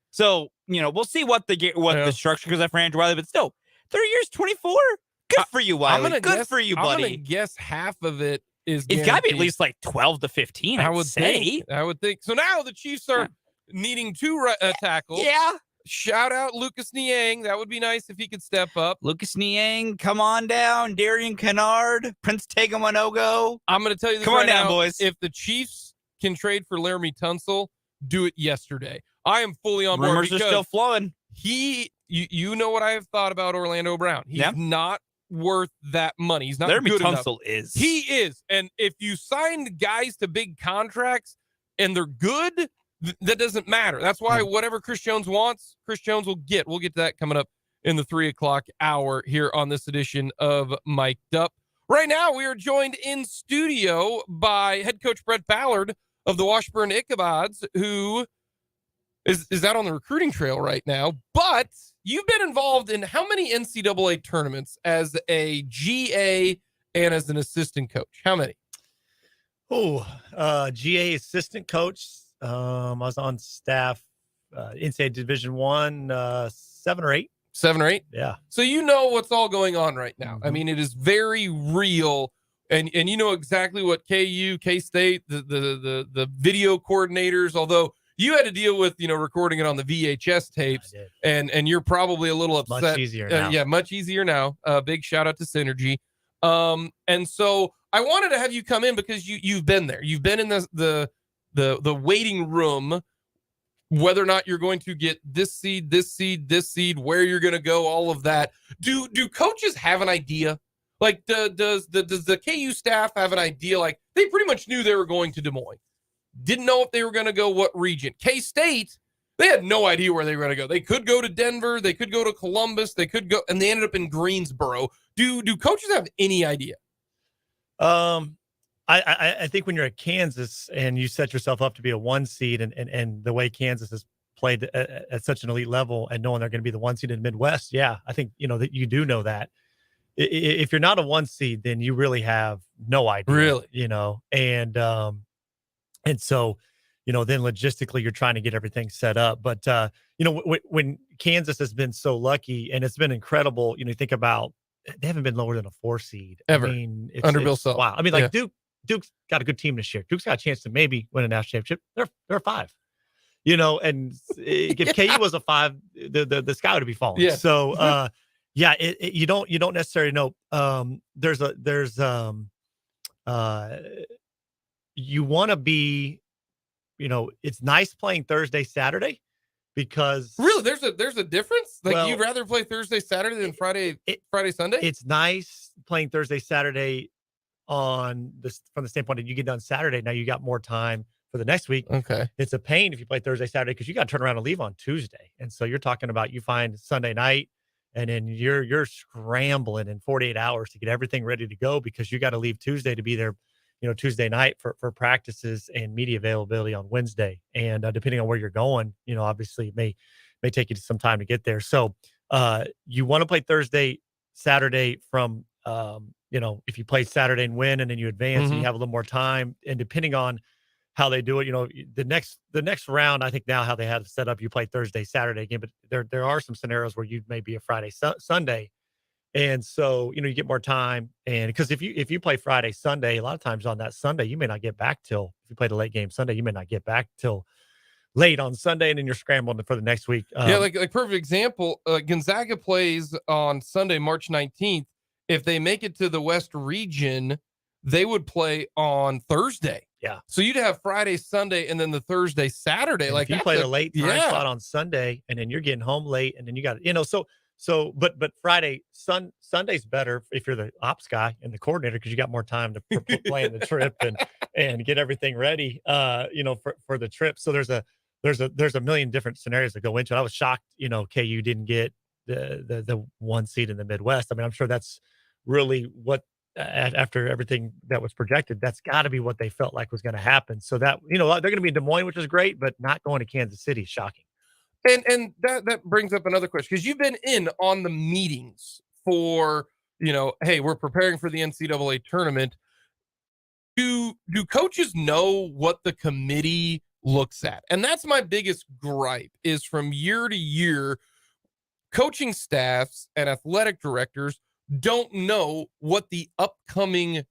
So, we'll see what the structure goes for Andrew Wiley, but still, 3 years, 24. Good for you, Wiley. Good for you, buddy. I'm gonna guess half of it is. It's got to be at least like 12 to 15. I would say. I would think. So now the Chiefs are needing two tackles. Yeah. Shout out Lucas Niang. That would be nice if he could step up. Lucas Niang, come on down. Darian Kennard, Prince Tagovailoa. I'm going to tell you this come on down, boys. If the Chiefs can trade for Laramie Tunsil, do it yesterday. I am fully on board. Rumors are still flowing. You know what I have thought about Orlando Brown. He's not worth that money. He's not Laramie good Tunsil enough. He is. And if you signed guys to big contracts and they're good, that doesn't matter. That's why whatever Chris Jones wants, Chris Jones will get. We'll get to that coming up in the 3 o'clock hour here on this edition of Mic'd Up. Right now, we are joined in studio by head coach Brett Ballard of the Washburn Ichabods, who is out on the recruiting trail right now. But you've been involved in how many NCAA tournaments as a GA and as an assistant coach? How many? GA assistant coach. I was on staff, NCAA Division I, 7 or 8. 7 or 8? Yeah. So you know what's all going on right now. I mean, it is very real. And you know exactly what KU, K-State, the video coordinators, although you had to deal with, recording it on the VHS tapes, and you're probably a little upset. Much easier now. Much easier now. Big shout out to Synergy. And so I wanted to have you come in because you've been there. You've been in the waiting room, whether or not you're going to get this seed, where you're going to go, all of that. Do coaches have an idea? Like, does the KU staff have an idea? Like, they pretty much knew they were going to Des Moines. Didn't know if they were going to go what region. K-State, they had no idea where they were going to go. They could go to Denver. They could go to Columbus. They could go, and they ended up in Greensboro. Do coaches have any idea? I think when you're at Kansas and you set yourself up to be a 1 seed and the way Kansas has played at such an elite level and knowing they're going to be the 1 seed in the Midwest, I think, that you do know that. If you're not a 1 seed, then you really have no idea. Really? And so, then logistically you're trying to get everything set up. But, when Kansas has been so lucky and it's been incredible, you think about, they haven't been lower than a 4 seed. Ever. I mean, under Bill Self. Wow. I mean, Duke's got a good team this year. Duke's got a chance to maybe win a national championship. They're 5, and if KU was a 5, the sky would be falling. Yeah. So, you don't necessarily know. You want to be it's nice playing Thursday, Saturday because Really, there's a difference. Like Well, you'd rather play Thursday, Saturday than Friday, Sunday. it's nice playing Thursday, Saturday on this from the standpoint that you get done Saturday. Now you got more time for the next week. Okay. It's a pain if you play Thursday, Saturday because you got to turn around and leave on Tuesday. And so you're talking about you find Sunday night and then you're scrambling in 48 hours to get everything ready to go because you got to leave Tuesday to be there, Tuesday night for practices and media availability on Wednesday. And depending on where you're going, obviously it may take you some time to get there. So you want to play Thursday, Saturday from, if you play Saturday and win and then you advance and you have a little more time. And depending on how they do it, the next round, I think now how they have it set up, you play Thursday, Saturday again, but there are some scenarios where you may be a Friday, Sunday. And so, you get more time. And because if you play Friday, Sunday, a lot of times on that Sunday, you may not get back till, if you played a late game Sunday, you may not get back till late on Sunday. And then you're scrambling for the next week. Like perfect example, Gonzaga plays on Sunday, March 19th. If they make it to the West region, they would play on Thursday. Yeah. So you'd have Friday, Sunday, and then the Thursday, Saturday. And like if you played a late time yeah. spot on Sunday and then you're getting home late and then you got, but Friday, Sunday's better if you're the ops guy and the coordinator because you got more time to plan the trip and get everything ready, for the trip. So there's a million different scenarios that go into it. I was shocked, KU didn't get the one seed in the Midwest. I mean, I'm sure that's really what after everything that was projected, that's got to be what they felt like was going to happen. So that they're going to be in Des Moines, which is great, but not going to Kansas City is shocking. And that brings up another question because you've been in on the meetings for hey, we're preparing for the NCAA tournament. Do coaches know what the committee looks at? And that's my biggest gripe is from year to year, coaching staffs and athletic directors don't know what the upcoming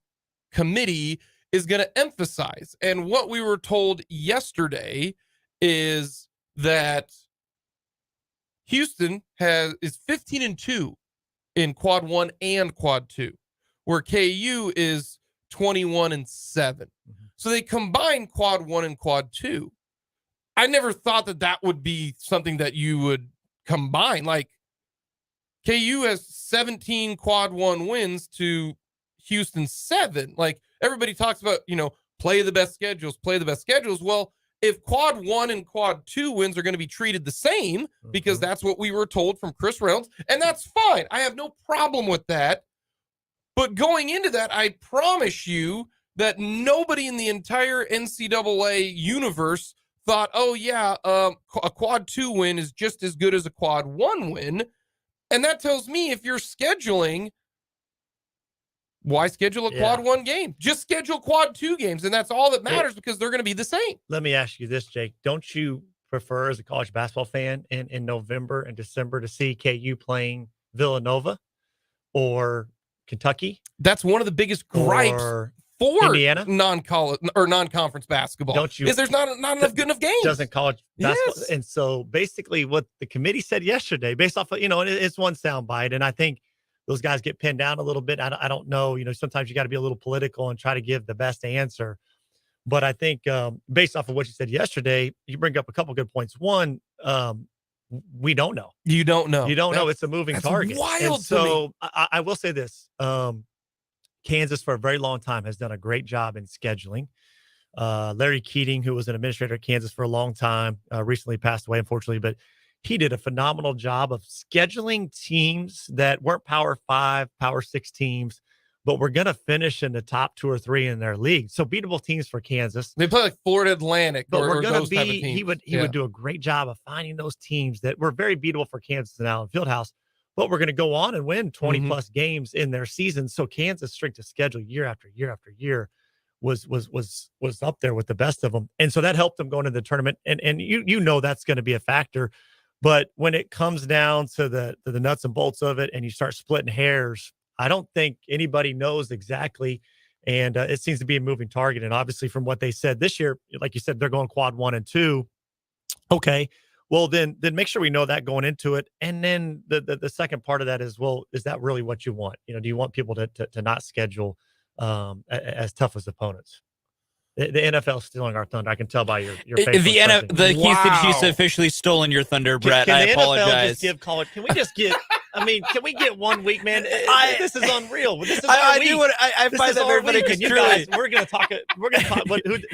committee is going to emphasize. And what we were told yesterday is that Houston is 15-2 in quad 1 and quad 2, where KU is 21-7. So they combine quad 1 and quad 2. I never thought that would be something that you would combine. Like KU has 17 quad 1 wins to Houston 7. Like everybody talks about, play the best schedules. Well, if quad 1 and quad 2 wins are going to be treated the same, because that's what we were told from Chris Reynolds, and that's fine. I have no problem with that. But going into that, I promise you that nobody in the entire NCAA universe thought, oh yeah, a quad 2 win is just as good as a quad 1 win. And that tells me if you're scheduling, why schedule a quad 1 game? Just schedule quad 2 games. And that's all that matters because they're going to be the same. Let me ask you this, Jake. Don't you prefer as a college basketball fan in November and December to see KU playing Villanova or Kentucky? That's one of the biggest gripes for Indiana non-college or non-conference basketball. Don't you? Is there's not enough good enough games? Doesn't college basketball? Yes. And so basically, what the committee said yesterday, based off of it's one soundbite, and I think those guys get pinned down a little bit. I don't know. Sometimes you got to be a little political and try to give the best answer. But I think based off of what you said yesterday, you bring up a couple good points. One, we don't know. You don't know. You don't know. It's a moving target. Wild. And so I will say this. Kansas for a very long time has done a great job in scheduling. Larry Keating, who was an administrator at Kansas for a long time, recently passed away, unfortunately, but he did a phenomenal job of scheduling teams that weren't Power 5, Power 6 teams, but were going to finish in the top 2 or 3 in their league. So beatable teams for Kansas. They play like Florida Atlantic, but we're going to type of teams. He would do a great job of finding those teams that were very beatable for Kansas and Allen Fieldhouse, but we're going to go on and win 20 plus games in their season. So Kansas' strength of schedule year after year after year was up there with the best of them. And so that helped them going into the tournament. And that's going to be a factor. But when it comes down to the nuts and bolts of it and you start splitting hairs, I don't think anybody knows exactly. And it seems to be a moving target. And obviously from what they said this year, like you said, they're going quad 1 and 2. Okay. Well, then make sure we know that going into it. And then the second part of that is, well, is that really what you want? Do you want people to not schedule as tough as opponents? The NFL is stealing our thunder. I can tell by your The facial the Kansas City Chiefs Wow. have officially stolen your thunder, Brett. I the apologize. NFL just give college? Can we just get? I mean, can we get 1 week, man? This is unreal. This is our I week. do what I This find is that our very funny week, because and you truly, guys, we're gonna talk. Who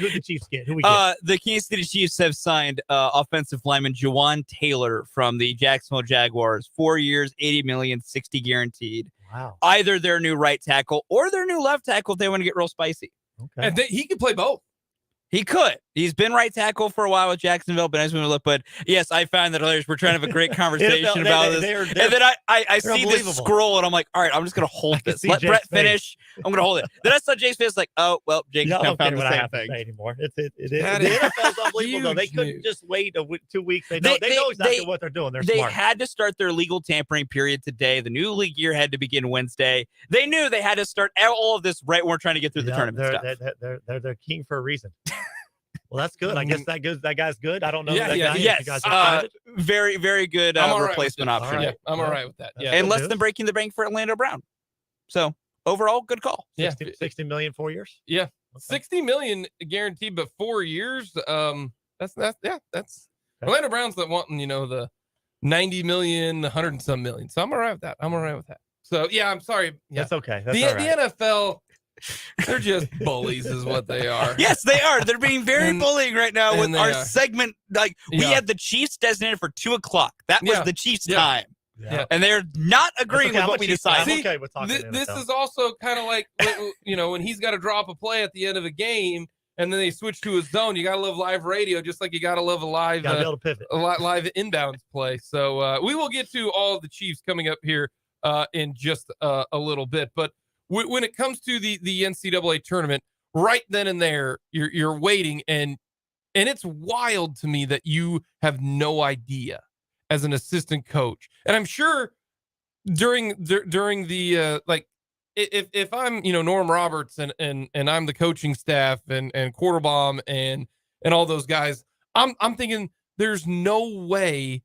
the Chiefs get? Who we get? the Kansas City Chiefs have signed offensive lineman Jawan Taylor from the Jacksonville Jaguars. 4 years, $80 million, $60 guaranteed. Wow. Either their new right tackle or their new left tackle if they want to get real spicy. Okay. And he could play both. He could. He's been right tackle for a while with Jacksonville, but as we look, but yes, I found that hilarious. We're trying to have a great conversation about this. They're And then I see this unbelievable. scroll and I'm like, all right, I'm just going to hold can this. see Let Jake's Brett face. finish. I'm going to hold it. Then I saw Jake's face like, oh, well, Jake's Yeah, I kind of don't care found what the I same have to thing. say anymore. It is. That The is NFL's unbelievable, though. They huge couldn't news. just wait 2 weeks. They They- know exactly they- what they're doing. They're They smart. had to start their legal tampering period today. The new league year had to begin Wednesday. They knew they had to start all of this right when we're trying to get through the Yeah, tournament stuff. they're king for a reason. Well, that's good. I guess that guy's good. I don't know. Yeah, that yeah, guy. yes. You guys excited? Very, very good I'm all right with replacement it. option. Yeah, Alright. I'm Yeah. all right with that. Yeah. That's And good less news. than breaking the bank for Orlando Brown. So overall, good call. Yeah. 60 million 4 years. Yeah. Okay. 60 million guaranteed, but 4 years. That's Okay. Orlando Brown's that wanting, the 90 million, 100 and some million. So I'm all right with that. So yeah, I'm sorry. Yeah. That's okay. That's The all right. NFL, they're just bullies, is what they are. Yes, they are. They're being very And- bullying right now with and they our are. segment. Like we Yeah. had the Chiefs designated for 2:00. That was Yeah. the Chiefs' Yeah. time, Yeah. and they're not That's agreeing okay. with I'm what a we Chiefs fan. decided. I'm See, okay with talking This NFL. is also kind of like, when he's got to drop a play at the end of a game and then they switch to a zone. You got to love live radio, just like you got to love a live Gotta be able to pivot. live inbounds play. So we will get to all of the Chiefs coming up here in just a little bit. But when it comes to the NCAA tournament, right then and there, you're waiting, and it's wild to me that you have no idea as an assistant coach. And I'm sure during the if I'm Norm Roberts and I'm the coaching staff and Quarterbomb and all those guys, I'm thinking there's no way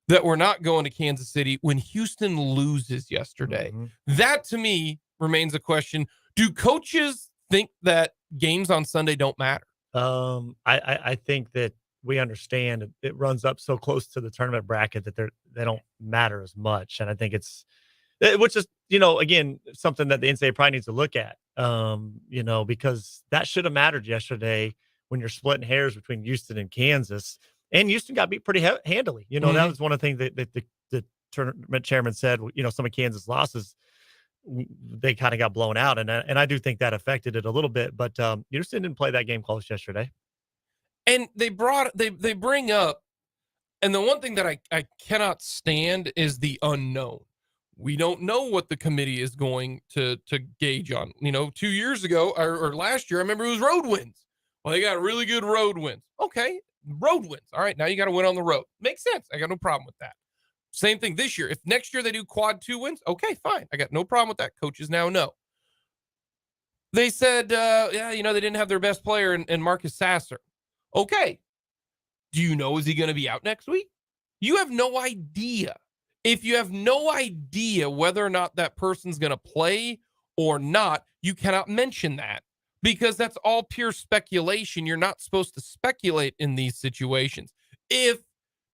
that we're not going to Kansas City when Houston loses yesterday. Mhm. That to me remains a question. Do coaches think that games on Sunday don't matter? I think that we understand it runs up so close to the tournament bracket that they don't matter as much, and I think which is again something that the NCAA probably needs to look at. Because that should have mattered yesterday when you're splitting hairs between Houston and Kansas, and Houston got beat pretty handily. That Mhm. was one of the things that the tournament chairman said. Some of Kansas losses, they kind of got blown out, and I do think that affected it a little bit. But Houston didn't play that game close yesterday. And they bring up, and the one thing that I cannot stand is the unknown. We don't know what the committee is going to gauge on. 2 years ago or last year, I remember it was road wins. Well, they got really good road wins. Okay, road wins. All right, now you got to win on the road. Makes sense. I got no problem with that. Same thing this year. If next year they do quad 2 wins, okay, fine. I got no problem with that. Coaches now know. They said, they didn't have their best player in Marcus Sasser. Okay. Do you know, is he going to be out next week? You have no idea. If you have no idea whether or not that person's going to play or not, you cannot mention that because that's all pure speculation. You're not supposed to speculate in these situations. And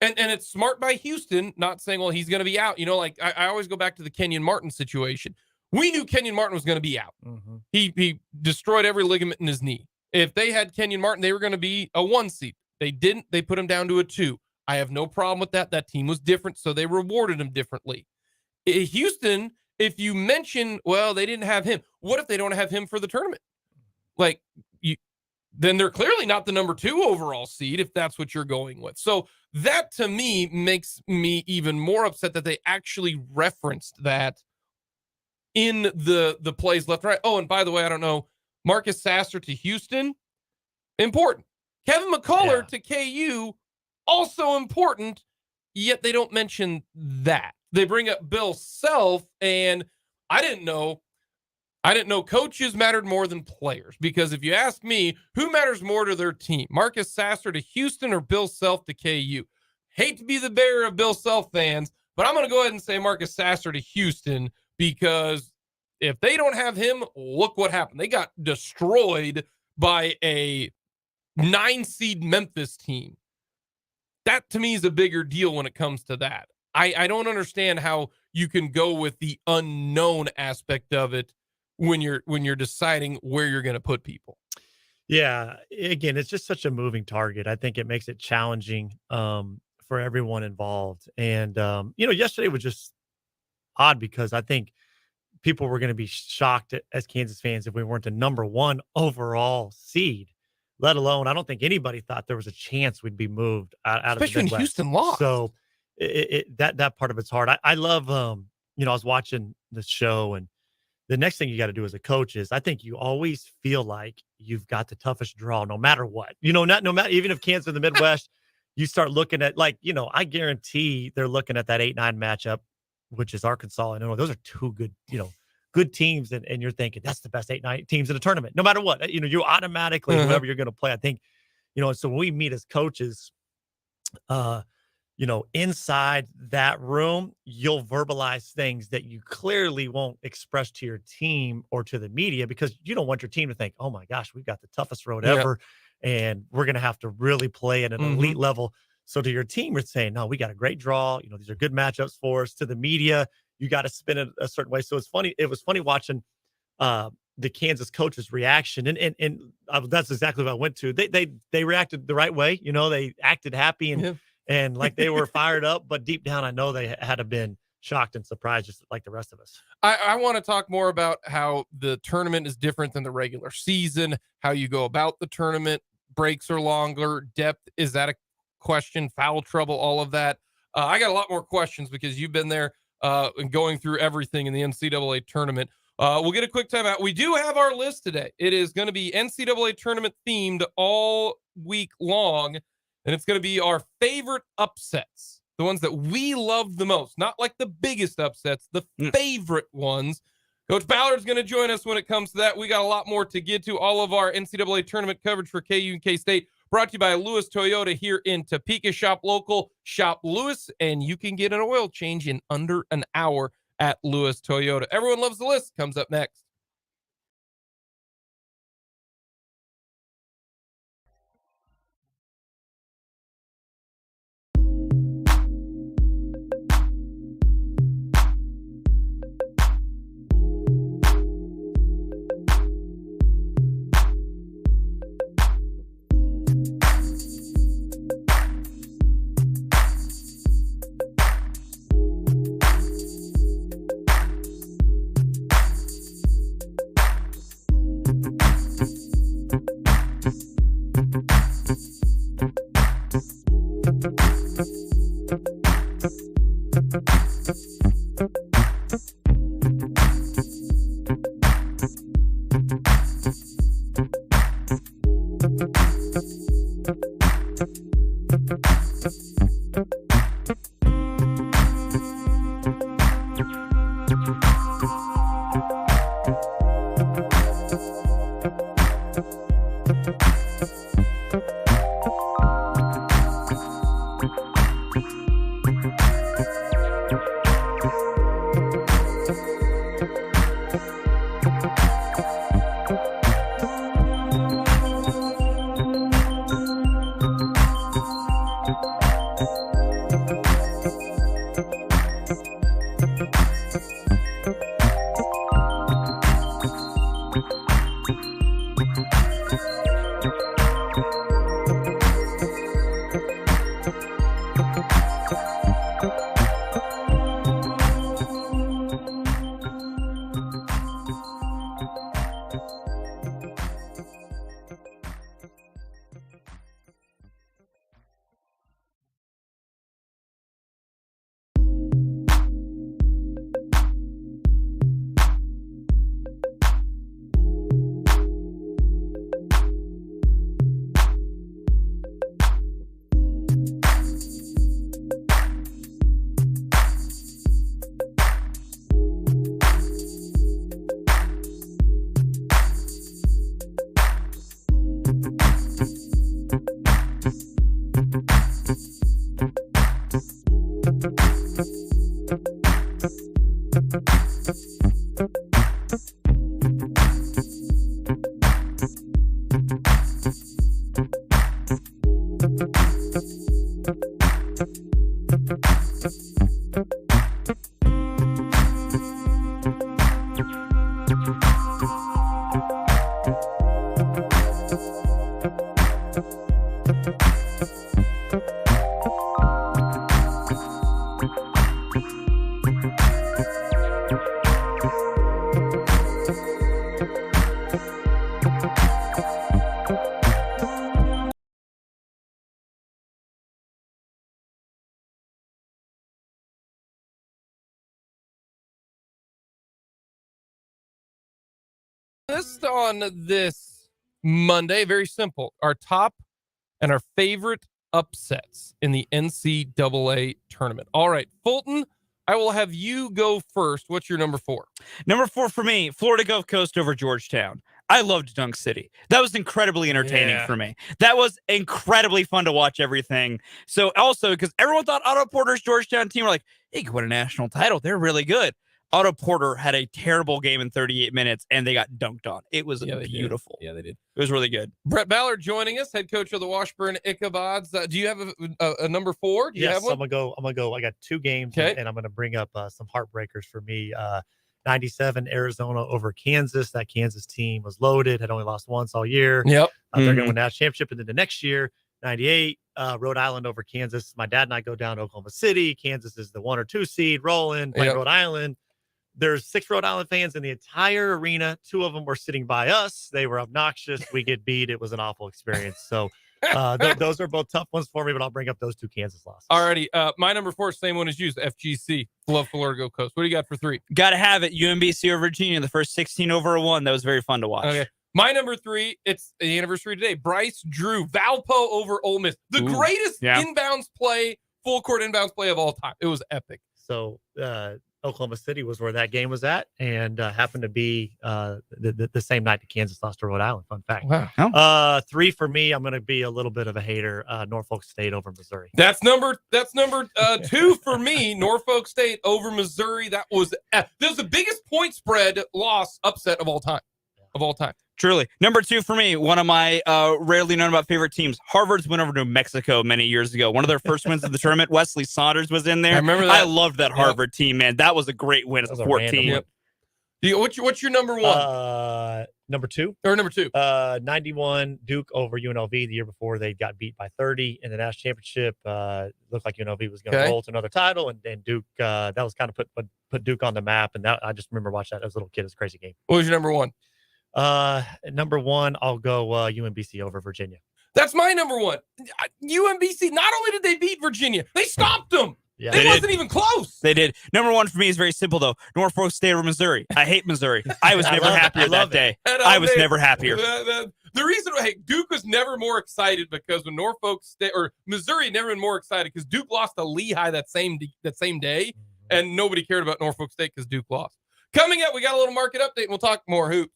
it's smart by Houston, not saying, well, he's going to be out. I always go back to the Kenyon Martin situation. We knew Kenyon Martin was going to be out. Mm-hmm. He destroyed every ligament in his knee. If they had Kenyon Martin, they were going to be a 1 seed. They didn't. They put him down to a 2. I have no problem with that. That team was different, so they rewarded him differently. Houston, if you mention, well, they didn't have him. What if they don't have him for the tournament? Then they're clearly not the number 2 overall seed if that's what you're going with. So that to me makes me even more upset that they actually referenced that in the plays left and right. Oh, and by the way, I don't know, Marcus Sasser to Houston, important. Kevin McCullough to KU, also important, yet they don't mention that. They bring up Bill Self, and I didn't know coaches mattered more than players, because if you ask me, who matters more to their team, Marcus Sasser to Houston or Bill Self to KU? Hate to be the bearer of Bill Self fans, but I'm going to go ahead and say Marcus Sasser to Houston, because if they don't have him, look what happened. They got destroyed by a 9-seed Memphis team. That to me is a bigger deal when it comes to that. I don't understand how you can go with the unknown aspect of it when you're deciding where you're going to put people. Yeah, again, it's just such a moving target. I think it makes it challenging for everyone involved. And yesterday was just odd because I think people were going to be shocked as Kansas fans if we weren't the number 1 overall seed. Let alone, I don't think anybody thought there was a chance we'd be moved out of the Especially when Midwest. Houston lost. So that part of it's hard. I love, I was watching the show, and the next thing you got to do as a coach is I think you always feel like you've got the toughest draw no matter what. No matter, even if Kansas in the Midwest, you start looking at I guarantee they're looking at that 8-9 matchup, which is Arkansas. And those are two good teams. And you're thinking that's the best 8-9 teams in the tournament, no matter what. You automatically, whoever you're going to play, I think, so when we meet as coaches, inside that room, you'll verbalize things that you clearly won't express to your team or to the media because you don't want your team to think, oh my gosh, we've got the toughest road ever. And we're going to have to really play at an elite level. So to your team, you're saying, no, we got a great draw. These are good matchups for us. To the media, you got to spin it a certain way. So it's funny. It was funny watching the Kansas coach's reaction. And that's exactly what I went to. They reacted the right way. They acted happy and like they were fired up, but deep down, I know they had to been shocked and surprised, just like the rest of us. I want to talk more about how the tournament is different than the regular season, how you go about the tournament. Breaks are longer. Depth, is that a question? Foul trouble, all of that. I got a lot more questions because you've been there and going through everything in the NCAA tournament. We'll get a quick timeout. We do have our list today. It is going to be NCAA tournament themed all week long. And it's going to be our favorite upsets, the ones that we love the most, not like the biggest upsets, the favorite ones. Coach Ballard's going to join us when it comes to that. We got a lot more to get to. All of our NCAA tournament coverage for KU and K-State brought to you by Lewis Toyota here in Topeka. Shop local, shop Lewis, and you can get an oil change in under an hour at Lewis Toyota. Everyone loves the list. Comes up next. List on this Monday, very simple. Our top and our favorite upsets in the NCAA tournament. All right, Fulton, I will have you go first. What's your number 4? Number 4 for me, Florida Gulf Coast over Georgetown. I loved Dunk City. That was incredibly entertaining for me. That was incredibly fun to watch everything. So also, because everyone thought Otto Porter's Georgetown team were like, hey, could win a national title. They're really good. Otto Porter had a terrible game in 38 minutes, and they got dunked on. It was beautiful. Yeah, they did. It was really good. Brett Ballard joining us, head coach of the Washburn Ichabods. Do you have a number 4? Do you have one? I'm gonna go. I got 2 games, and I'm gonna bring up some heartbreakers for me. 97 Arizona over Kansas. That Kansas team was loaded, had only lost once all year. Yep. They're gonna win that championship, and then the next year, 98 Rhode Island over Kansas. My dad and I go down to Oklahoma City. Kansas is the 1 or 2 seed, rolling, playing Rhode Island. There's 6 Rhode Island fans in the entire arena. 2 of them were sitting by us. They were obnoxious. We get beat. It was an awful experience. So those are both tough ones for me, but I'll bring up those 2 Kansas losses. Alrighty. My number 4, same one as you, FGC. Love Florida Gulf Coast. What do you got for 3? Got to have it. UMBC over Virginia, the first 16 over 1. That was very fun to watch. Okay. My number 3, it's the anniversary today. Bryce Drew, Valpo over Ole Miss. The greatest inbounds play, full court inbounds play of all time. It was epic. So Oklahoma City was where that game was at, and happened to be the same night that Kansas lost to Rhode Island. Fun fact. Wow. 3 for me. I'm going to be a little bit of a hater. Norfolk State over Missouri. That's number 2 for me. Norfolk State over Missouri. That was the biggest point spread loss upset of all time. Of all time. Truly. Number 2 for me, one of my rarely known about favorite teams. Harvard's went over to Mexico many years ago. One of their first wins of the tournament. Wesley Saunders was in there. I remember that. I loved that Harvard team, man. That was a great win as a 14. What's your number 1? Number 2? Or number 2? 91 Duke over UNLV the year before. They got beat by 30 in the national championship. Looked like UNLV was going to roll to another title, and Duke, that was kind of put Duke on the map. And that, I just remember watching that as a little kid. It was a crazy game. What was your number 1? Number 1, I'll go UMBC over Virginia. That's my number 1. UMBC, not only did they beat Virginia, they stopped them. Yeah, it wasn't even close. They did. Number 1 for me is very simple, though. Norfolk State over Missouri. I hate Missouri. I was never happier that day. I was never happier. The reason why Duke was never more excited because when Norfolk State or Missouri never been more excited because Duke lost to Lehigh that same day, and nobody cared about Norfolk State because Duke lost. Coming up, we got a little market update, and we'll talk more hoops.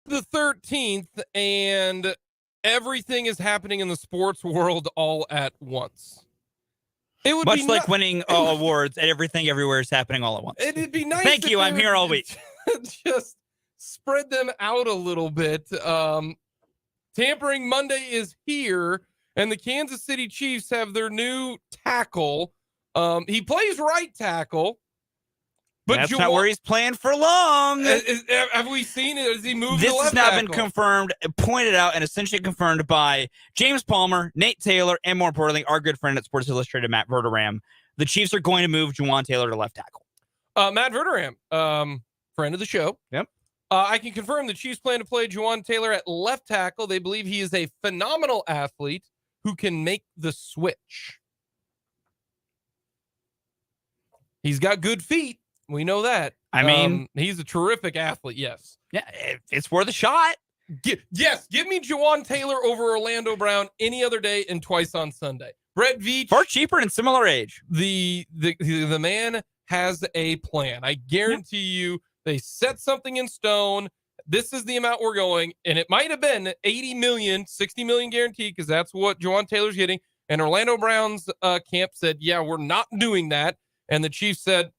The 13th, and everything is happening in the sports world all at once. It would Much be like winning awards, and everything everywhere is happening all at once. It'd be nice. Thank if you. they I'm here would all week. Just spread them out a little bit. Tampering Monday is here, and the Kansas City Chiefs have their new tackle. He plays right tackle. But that's not where he's playing for long. Have we seen it? Has he moved This to left has now tackle? been confirmed, pointed out, and essentially confirmed by James Palmer, Nate Taylor, and more importantly, our good friend at Sports Illustrated, Matt Verderam. The Chiefs are going to move Juwan Taylor to left tackle. Matt Verderam, friend of the show. Yep. I can confirm the Chiefs plan to play Juwan Taylor at left tackle. They believe he is a phenomenal athlete who can make the switch. He's got good feet. We know that. I mean, he's a terrific athlete. Yes. Yeah, it's worth a shot. Yes. Give me Juwan Taylor over Orlando Brown any other day and twice on Sunday. Brett Veach. Far cheaper and similar age. The man has a plan. I guarantee you they set something in stone. This is the amount we're going. And it might have been 80 million, 60 million guaranteed because that's what Juwan Taylor's getting. And Orlando Brown's camp said, yeah, we're not doing that. And the Chiefs said,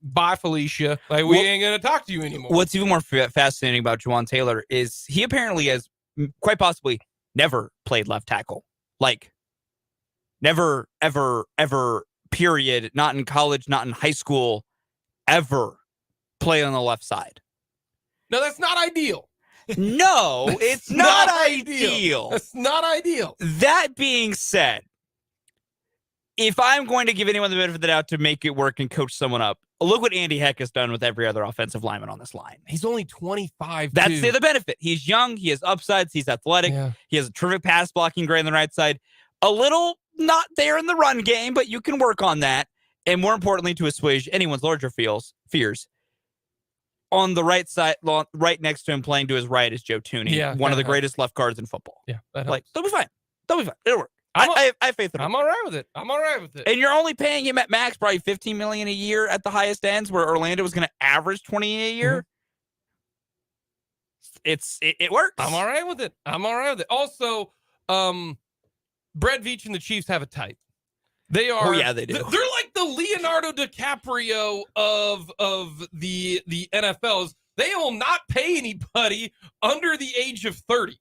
bye, Felicia. Like, we ain't going to talk to you anymore. What's even more fascinating about Juwan Taylor is he apparently has quite possibly never played left tackle. Like, never, ever, ever, period. Not in college, not in high school, ever play on the left side. No, that's not ideal. No, it's not ideal. That's not ideal. That being said, if I'm going to give anyone the benefit of the doubt to make it work and coach someone up, look what Andy Heck has done with every other offensive lineman on this line. He's only 25. That's the other benefit. He's young. He has upsides. He's athletic. Yeah. He has a terrific pass blocking grade on the right side. A little not there in the run game, but you can work on that. And more importantly, to assuage anyone's larger fears, on the right side, right next to him, playing to his right is Joe Tooney, one of the greatest left guards in football. Yeah, that like they'll be fine. They'll be fine. It'll work. I have faith in him. I'm all right with it. And you're only paying him at max probably $15 million a year at the highest ends, where Orlando was going to average 20 a year. Mm-hmm. It works. I'm all right with it. Also, Brett Veach and the Chiefs have a type. They are. Oh yeah, they do. They're like the Leonardo DiCaprio of the NFLs. They will not pay anybody under the age of 30.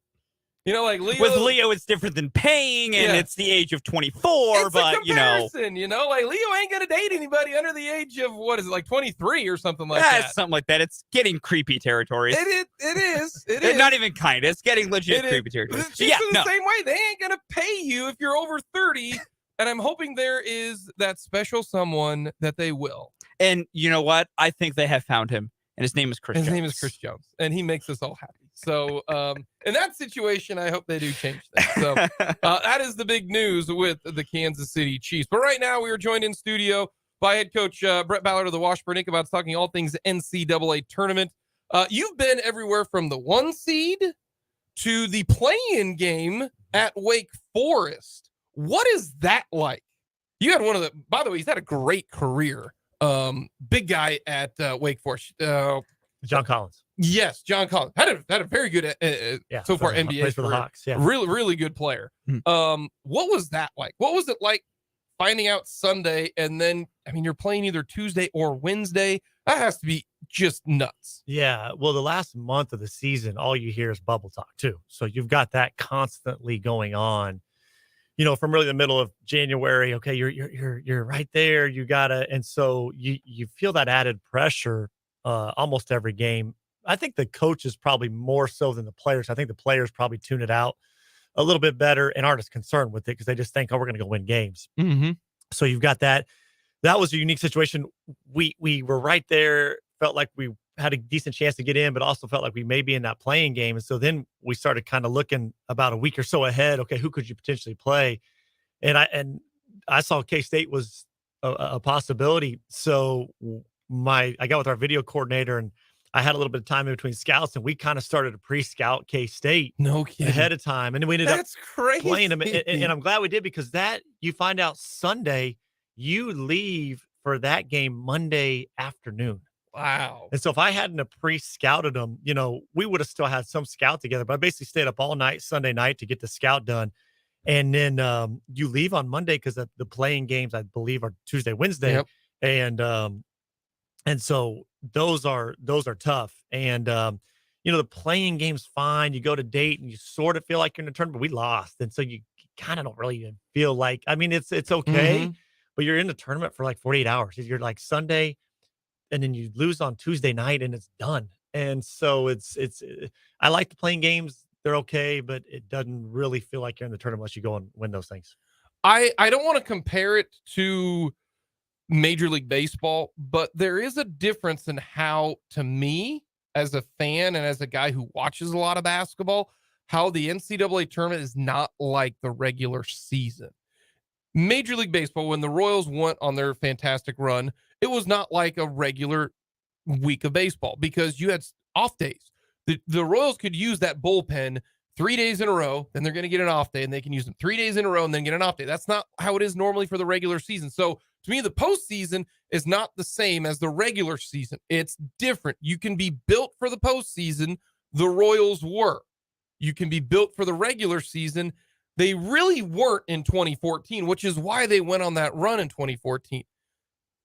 You know, like Leo. With Leo, it's different than paying, and it's the age of 24. It's but a comparison, like Leo ain't gonna date anybody under the age of what is it, like 23 or something like that. Something like that. It's getting creepy territory. It is. Not even kind. It's getting legit creepy territory. The Chiefs are the same way. They ain't gonna pay you if you're over 30. And I'm hoping there is that special someone that they will. And you know what? I think they have found him. And his name is Chris Jones. His name is Chris Jones. And he makes us all happy. So in that situation, I hope they do change that. So that is the big news with the Kansas City Chiefs. But right now, we are joined in studio by head coach Brett Ballard of the Washburn Ichabod's talking all things NCAA tournament. You've been everywhere from the 1 seed to the play-in game at Wake Forest. What is that like? You had by the way, he's had a great career. Big guy at Wake Forest. John Collins. Yes, John Collins. Had a very good so far NBA plays for the Hawks. Yeah. Really, really good player. Mm-hmm. What was that like? What was it like finding out Sunday and then, you're playing either Tuesday or Wednesday? That has to be just nuts. Yeah. Well, the last month of the season, all you hear is bubble talk too. So you've got that constantly going on. From really the middle of January, okay, you're right there. You gotta, and so you feel that added pressure almost every game. I think the coaches probably more so than the players. I think the players probably tune it out a little bit better and aren't as concerned with it because they just think, oh, we're going to go win games. Mm-hmm. So you've got that. That was a unique situation. We were right there. Felt like we had a decent chance to get in, but also felt like we may be in that playing game. And so then we started kind of looking about a week or so ahead. Okay, who could you potentially play? And I saw K-State was a possibility. So I got with our video coordinator and I had a little bit of time in between scouts, and we kind of started to pre-scout K-State ahead of time. And then we ended up playing them. And I'm glad we did, because that you find out Sunday, you leave for that game Monday afternoon. Wow. And so if I hadn't have pre-scouted them, we would have still had some scout together, but I basically stayed up all night Sunday night to get the scout done. And then you leave on Monday because the playing games, I believe, are Tuesday, Wednesday. Yep. And so those are tough. And, the playing game's fine. You go to Dayton, you sort of feel like you're in a tournament, but we lost. And so you kind of don't really even feel like, it's okay, but you're in the tournament for like 48 hours. You're like Sunday, and then you lose on Tuesday night and it's done. And so I like the playing games. They're okay, but it doesn't really feel like you're in the tournament unless you go and win those things. I don't want to compare it to Major League Baseball, but there is a difference in how, to me, as a fan and as a guy who watches a lot of basketball, how the NCAA tournament is not like the regular season. Major League Baseball, when the Royals went on their fantastic run, it was not like a regular week of baseball because you had off days. The Royals could use that bullpen 3 days in a row, then they're going to get an off day, and they can use them 3 days in a row and then get an off day. That's not how it is normally for the regular season. So to me, the postseason is not the same as the regular season. It's different. You can be built for the postseason. The Royals were. You can be built for the regular season. They really weren't in 2014, which is why they went on that run in 2014.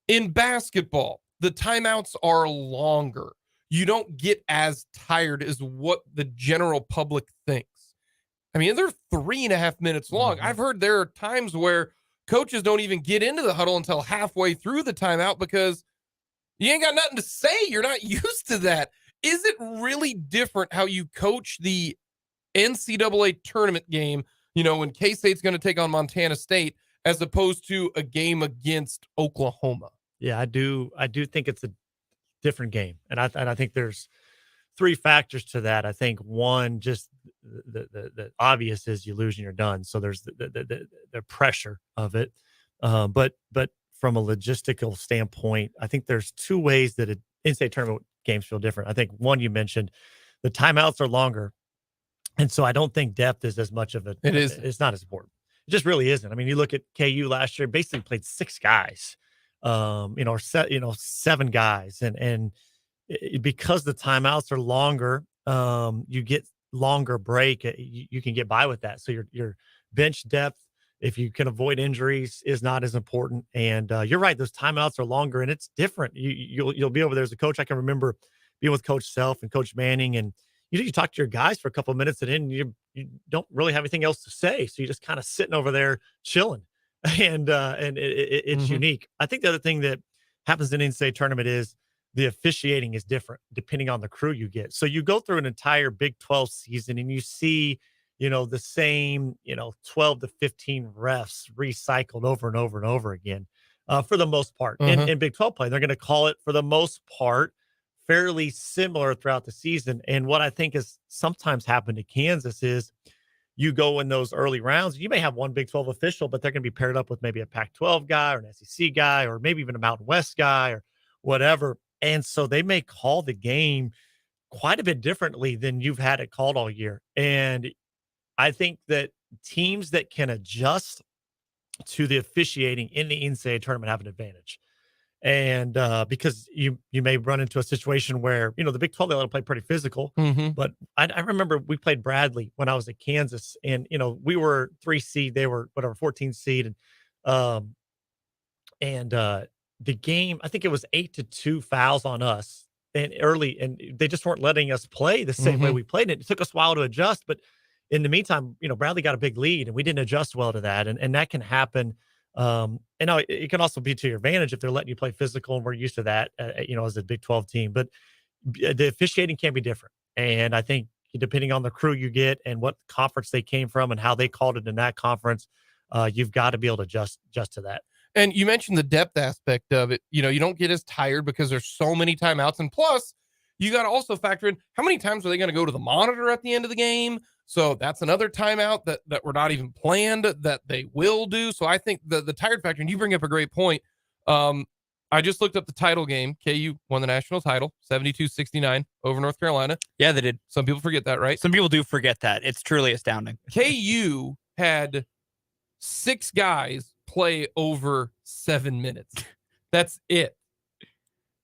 In basketball, the timeouts are longer. You don't get as tired as what the general public thinks. They're 3.5 minutes long. I've heard there are times where coaches don't even get into the huddle until halfway through the timeout because you ain't got nothing to say. You're not used to that. Is it really different how you coach the NCAA tournament game, when K-State's going to take on Montana State, as opposed to a game against Oklahoma. Yeah, I do think it's a different game, and I think there's three factors to that. I think one, just the obvious is you lose and you're done. So there's the pressure of it. But from a logistical standpoint, I think there's two ways that an NCAA tournament games feel different. I think one, you mentioned the timeouts are longer, and so I don't think depth is as much of a. It is. It's not as important. It just really isn't. I mean, you look at KU last year, basically played 6 guys, or 7 guys, and because the timeouts are longer, you get longer break. You can get by with that. So your bench depth, if you can avoid injuries, is not as important. And you're right; those timeouts are longer, and it's different. You'll be over there as a coach. I can remember being with Coach Self and Coach Manning, and you talk to your guys for a couple of minutes, and then you don't really have anything else to say, so you're just kind of sitting over there chilling, and it's unique. I think the other thing that happens in an NCAA tournament is the officiating is different depending on the crew you get. So you go through an entire Big 12 season and you see, the same, 12 to 15 refs recycled over and over and over again, for the most part. In Big 12 play, they're going to call it, for the most part, fairly similar throughout the season. And what I think is sometimes happened to Kansas is you go in those early rounds, you may have one Big 12 official, but they're going to be paired up with maybe a Pac-12 guy or an SEC guy, or maybe even a Mountain West guy or whatever. And so they may call the game quite a bit differently than you've had it called all year. And I think that teams that can adjust to the officiating in the NCAA tournament have an advantage. And because you may run into a situation where, the Big 12, they let them play pretty physical. But I remember we played Bradley when I was at Kansas, and, we were 3 seed, they were 14 seed. And the game, I think it was 8-2 fouls on us and early, and they just weren't letting us play the same way we played it. It took us a while to adjust, but in the meantime, Bradley got a big lead and we didn't adjust well to that. And that can happen. And now it can also be to your advantage if they're letting you play physical, and we're used to that, as a Big 12 team, but the officiating can be different. And I think depending on the crew you get and what conference they came from and how they called it in that conference, you've got to be able to adjust to that. And you mentioned the depth aspect of it. You don't get as tired because there's so many timeouts. And plus, you got to also factor in how many times are they going to go to the monitor at the end of the game. So that's another timeout that we're not even planned that they will do. So I think the tired factor, and you bring up a great point. I just looked up the title game. KU won the national title, 72-69 over North Carolina. Yeah, they did. Some people forget that, right? Some people do forget that. It's truly astounding. KU had 6 guys play over 7 minutes. That's it.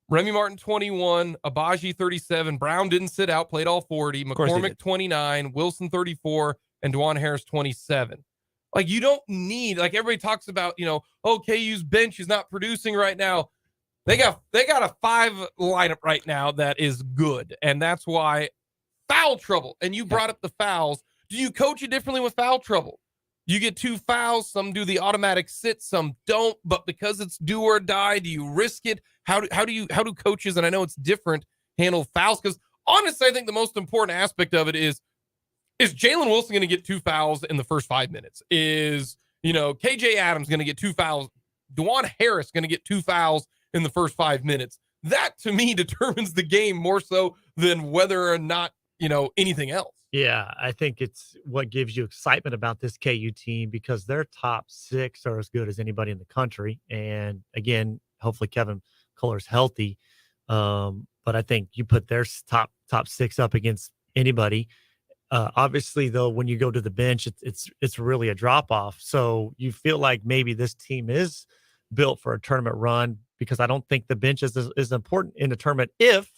Remy Martin, 21, Abaji, 37. Brown didn't sit out, played all 40. McCormick, 29. Wilson, 34. And DeJuan Harris, 27. Like, you don't need, like everybody talks about, KU's bench is not producing right now. They got a 5 lineup right now that is good. And that's why foul trouble. And you brought up the fouls. Do you coach it differently with foul trouble? You get 2 fouls. Some do the automatic sit, some don't. But because it's do or die, do you risk it? How do coaches, and I know it's different, handle fouls? Because honestly, I think the most important aspect of it is Jalen Wilson going to get 2 fouls in the first 5 minutes? Is KJ Adams going to get 2 fouls? DeJuan Harris going to get 2 fouls in the first 5 minutes? That to me determines the game more so than whether or not anything else. Yeah, I think it's what gives you excitement about this KU team, because their top 6 are as good as anybody in the country. And again, hopefully Kevin Culler's healthy. But I think you put their top 6 up against anybody. Obviously, though, when you go to the bench, it's really a drop off. So you feel like maybe this team is built for a tournament run, because I don't think the bench is important in a tournament if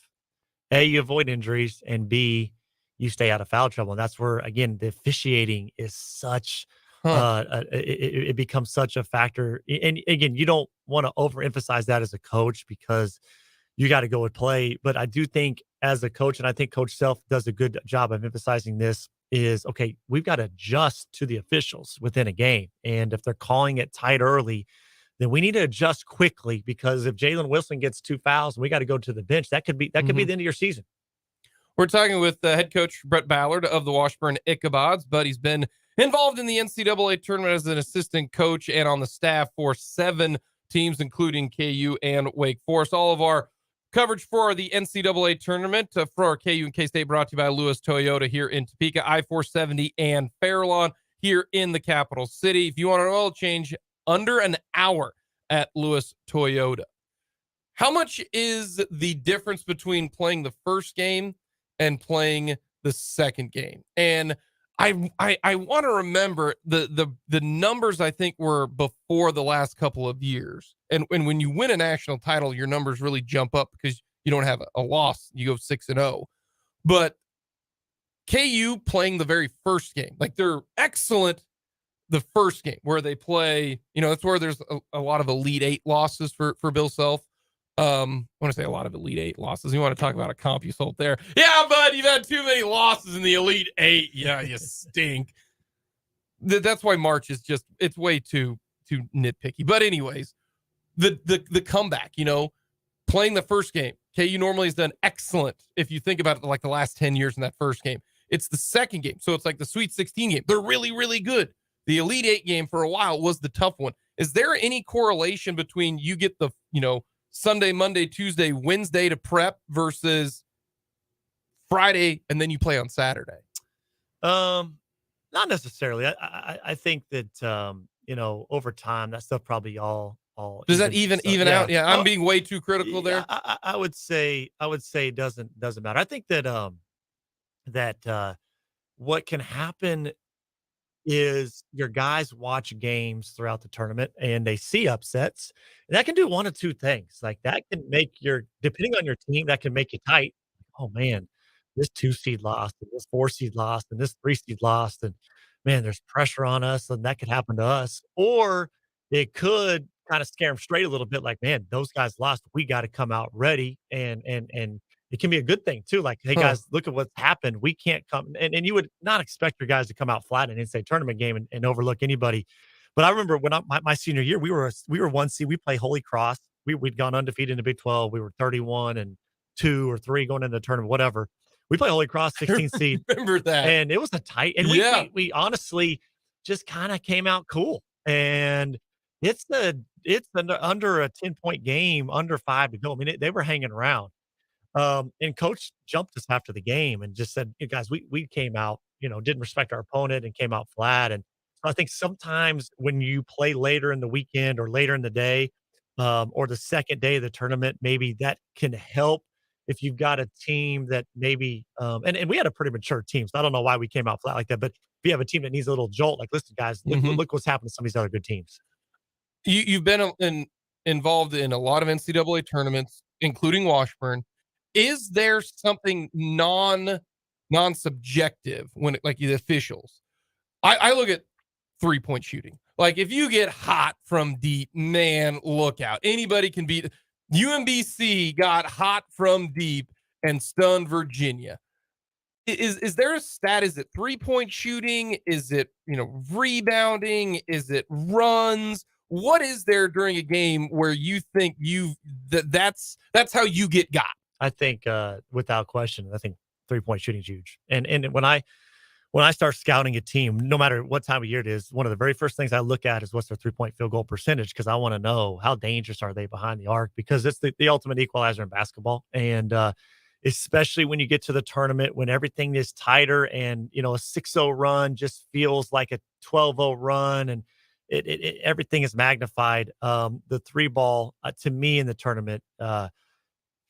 A, you avoid injuries, and B, you stay out of foul trouble. And that's where, again, the officiating is such, it becomes such a factor. And again, you don't want to overemphasize that as a coach, because you got to go and play. But I do think as a coach, and I think Coach Self does a good job of emphasizing this, is, okay, we've got to adjust to the officials within a game. And if they're calling it tight early, then we need to adjust quickly, because if Jalen Wilson gets 2 fouls and we got to go to the bench, that could be the end of your season. We're talking with head coach Brett Ballard of the Washburn Ichabods, but he's been involved in the NCAA tournament as an assistant coach and on the staff for 7 teams, including KU and Wake Forest. All of our coverage for the NCAA tournament for our KU and K-State brought to you by Lewis Toyota here in Topeka, I-470 and Fairlawn here in the capital city. If you want an oil change, under an hour at Lewis Toyota. How much is the difference between playing the first game and playing the second game? And I want to remember the numbers I think were before the last couple of years. And when you win a national title, your numbers really jump up because you don't have a loss. You go 6-0. But KU playing the very first game, like they're excellent the first game where they play, that's where there's a lot of Elite Eight losses for Bill Self. I want to say a lot of Elite Eight losses. You want to talk about a comp you sold there? Yeah, bud, you've had too many losses in the Elite Eight. Yeah, you stink. That's why March is it's way too nitpicky. But anyways, the comeback, playing the first game, KU normally has done excellent. If you think about it, like the last 10 years in that first game, it's the second game. So it's like the Sweet 16 game. They're really, really good. The Elite Eight game for a while was the tough one. Is there any correlation between you get the, Sunday, Monday, Tuesday, Wednesday to prep versus Friday, and then you play on Saturday? Not necessarily. I think that over time that stuff probably all does that even out? Yeah, I'm being way too critical there. I would say it doesn't matter. I think that what can happen is your guys watch games throughout the tournament and they see upsets. And that can do one of two things. Like that can make depending on your team, that can make you tight. Oh man, this 2 seed lost and this 4 seed lost and this 3 seed lost. And man, there's pressure on us and that could happen to us. Or it could kind of scare them straight a little bit. Like, man, those guys lost. We got to come out ready. And it can be a good thing too. Like, hey guys, look at what's happened. We can't come and you would not expect your guys to come out flat in an NCAA tournament game and overlook anybody. But I remember when my senior year, we were 1 seed. We played Holy Cross. We'd gone undefeated in the Big 12. We were 31-2 or 3 going into the tournament, whatever. We played Holy Cross, 16 seed. Remember that? And it was a tight. And we honestly just kind of came out cool. And it's under a 10-point game, under 5 to go. I mean, they were hanging around. And coach jumped us after the game and just said, hey guys, we came out, didn't respect our opponent and came out flat. And so I think sometimes when you play later in the weekend or later in the day, or the second day of the tournament, maybe that can help if you've got a team that maybe, and we had a pretty mature team. So I don't know why we came out flat like that, but if you have a team that needs a little jolt, like, listen guys, look what's happened to some of these other good teams. You've been involved in a lot of NCAA tournaments, including Washburn. Is there something non-subjective when like the officials? I look at 3-point shooting. Like if you get hot from deep, man, look out. Anybody can beat. UMBC got hot from deep and stunned Virginia. Is there a stat? Is it 3-point shooting? Is it rebounding? Is it runs? What is there during a game where you think that's how you get got? I think without question, I think 3-point shooting is huge. And when I start scouting a team, no matter what time of year it is, one of the very first things I look at is what's their 3-point field goal percentage, because I want to know how dangerous are they behind the arc, because it's the ultimate equalizer in basketball. And especially when you get to the tournament, when everything is tighter and, a 6-0 run just feels like a 12-0 run and everything is magnified. The 3-ball to me in the tournament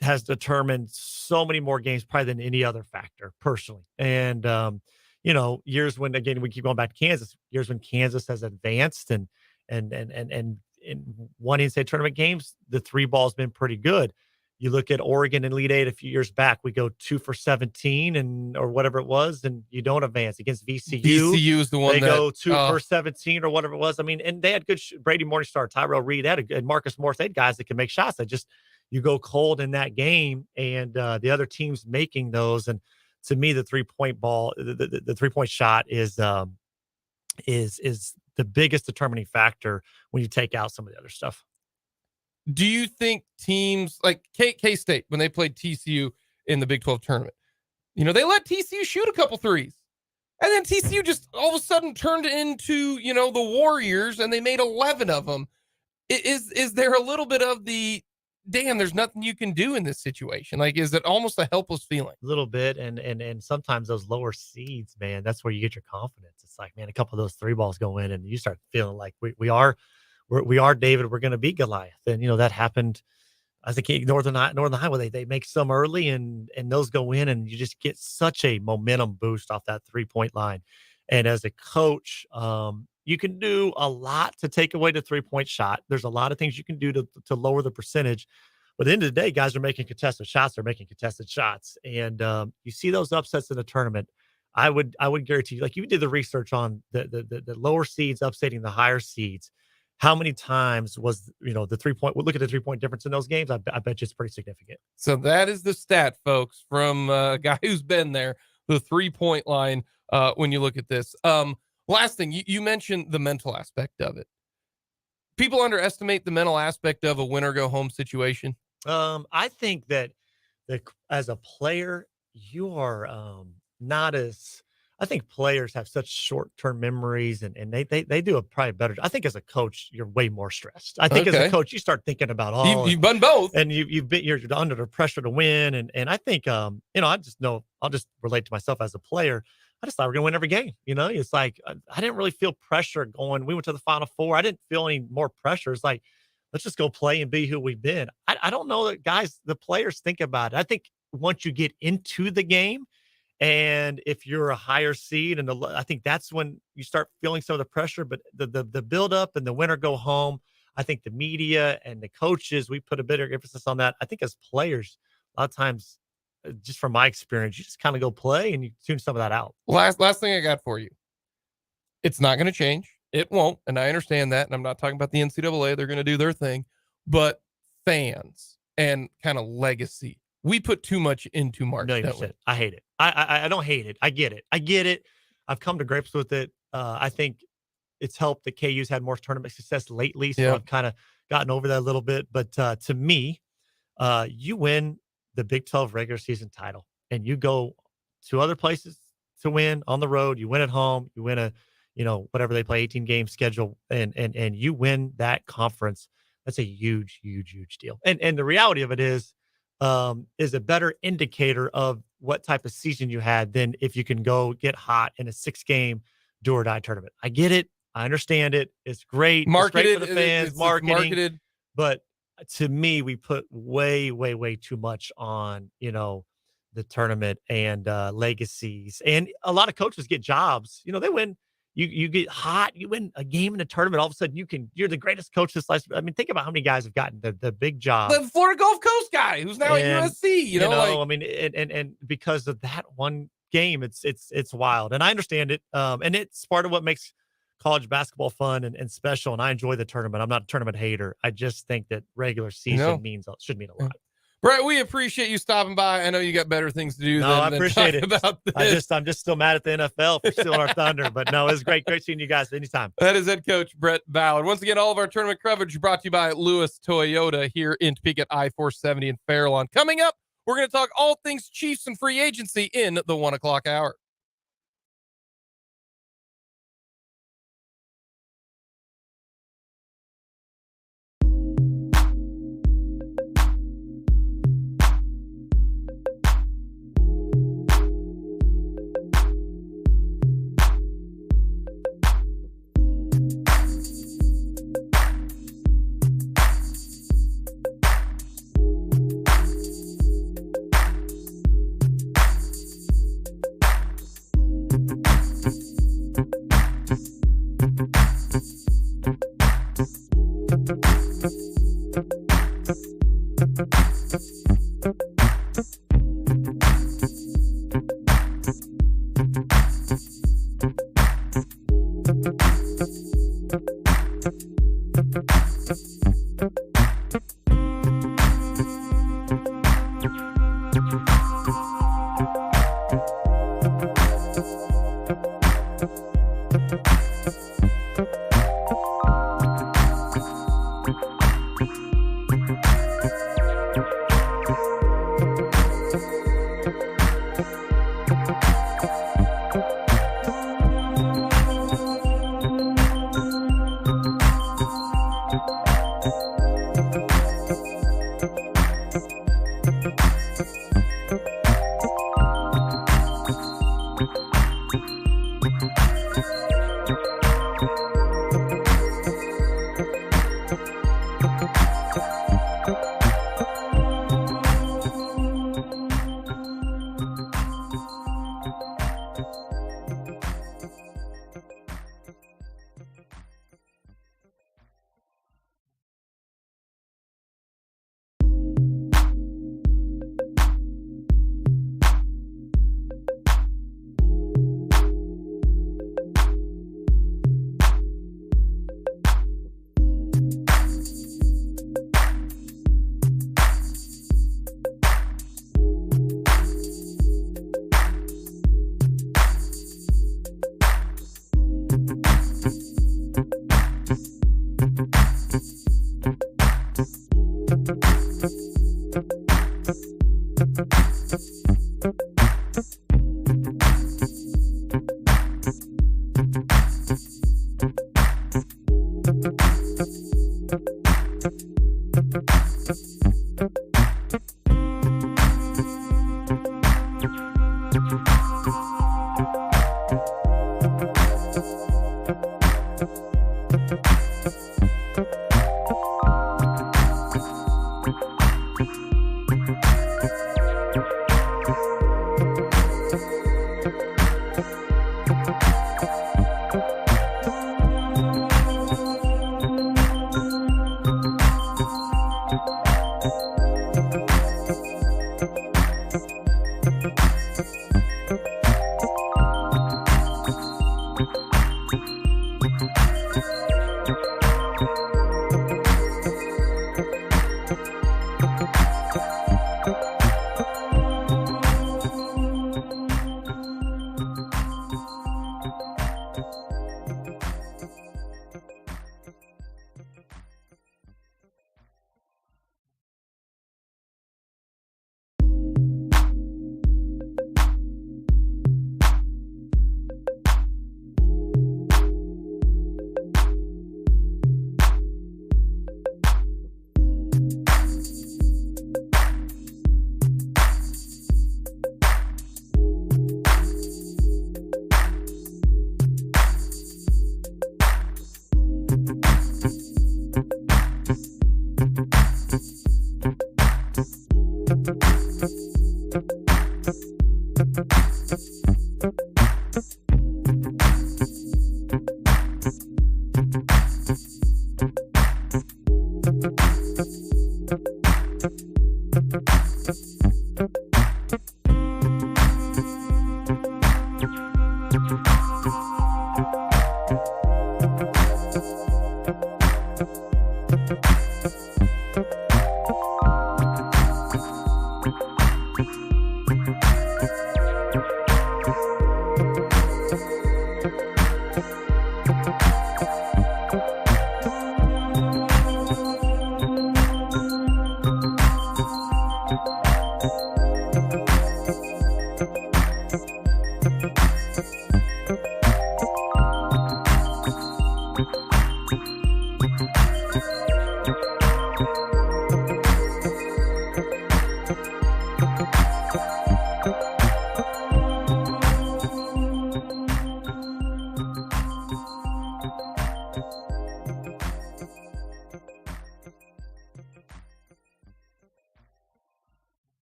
has determined so many more games probably than any other factor personally. And, years when, again, we keep going back to Kansas, years when Kansas has advanced and in one NCAA tournament games, the 3-ball has been pretty good. You look at Oregon and Elite Eight a few years back, we go 2 for 17 or whatever it was, and you don't advance against VCU. VCU is the one they go 2 for 17 or whatever it was. I mean, and they had good Brady Morningstar, Tyrell Reed, and Marcus Morris. They had guys that can make shots. You go cold in that game, and the other team's making those. And to me, the 3-point ball, the 3-point shot is the biggest determining factor when you take out some of the other stuff. Do you think teams like K-State, when they played TCU in the Big 12 tournament, they let TCU shoot a couple threes? And then TCU just all of a sudden turned into, the Warriors, and they made 11 of them. Is there a little bit of the, damn, there's nothing you can do in this situation? Like, is it almost a helpless feeling? A little bit, and sometimes those lower seeds, man, that's where you get your confidence. It's like, man, a couple of those 3 balls go in, and you start feeling like we are David. We're going to beat Goliath, and that happened. I think Northern Iowa, they make some early, and those go in, and you just get such a momentum boost off that 3-point line. And as a coach, you can do a lot to take away the 3-point shot. There's a lot of things you can do to lower the percentage. But at the end of the day, guys are making contested shots. They're making contested shots. And you see those upsets in the tournament. I would guarantee you, like you did the research on the lower seeds upsetting the higher seeds. How many times was, the 3-point, look at the 3-point difference in those games. I bet you it's pretty significant. So that is the stat, folks, from a guy who's been there, the 3-point line, when you look at this. Last thing, you mentioned the mental aspect of it. People underestimate the mental aspect of a win or go home situation. I think that as a player, you are not as. I think players have such short-term memories, and they do a probably better. I think as a coach, you're way more stressed. I think as a coach, you start thinking about all. You've done both, and you're under the pressure to win, and I think I'll just relate to myself as a player. I just thought we're gonna win every game. It's like I didn't really feel pressure going. We went to the Final Four. I didn't feel any more pressure. It's like, let's just go play and be who we've been. I don't know that the players think about it. I think once you get into the game, and if you're a higher seed, I think that's when you start feeling some of the pressure. But the build up and the win or go home, I think the media and the coaches, we put a bit of emphasis on that. I think as players, a lot of times, just from my experience, you just kind of go play and you tune some of that out. Last thing I got for you. It's not going to change. It won't. And I understand that. And I'm not talking about the NCAA. They're going to do their thing. But fans and kind of legacy. We put too much into March. I hate it. I don't hate it. I get it. I've come to grips with it. I think it's helped that KU's had more tournament success lately. So I've kind of gotten over that a little bit. But to me, you win the Big 12 regular season title and you go to other places to win on the road. You win at home. You win whatever they play, 18 game schedule, and you win that conference. That's a huge, huge, huge deal. And the reality of it is a better indicator of what type of season you had than if you can go get hot in a 6-game do or die tournament. I get it. I understand it. It's great. Marketed, it's great for the fans, it's marketed. But to me, we put way, way, way too much on, the tournament and legacies. And a lot of coaches get jobs. They win. You get hot, you win a game in a tournament, all of a sudden you're the greatest coach this last. I mean, think about how many guys have gotten the big job. The Florida Gulf Coast guy who's now at USC, I mean, and because of that one game, it's wild. And I understand it. And it's part of what makes college basketball fun and special. And I enjoy the tournament. I'm not a tournament hater. I just think that regular season should mean a lot. Brett, we appreciate you stopping by. I know you got better things to do I appreciate it. About this. I'm just still mad at the NFL for stealing our thunder. But no, it's great seeing you guys anytime. That is head coach Brett Ballard. Once again, all of our tournament coverage brought to you by Lewis Toyota here in Topeka at I-470 in Fairlawn. Coming up, we're going to talk all things Chiefs and free agency in the 1 o'clock hour.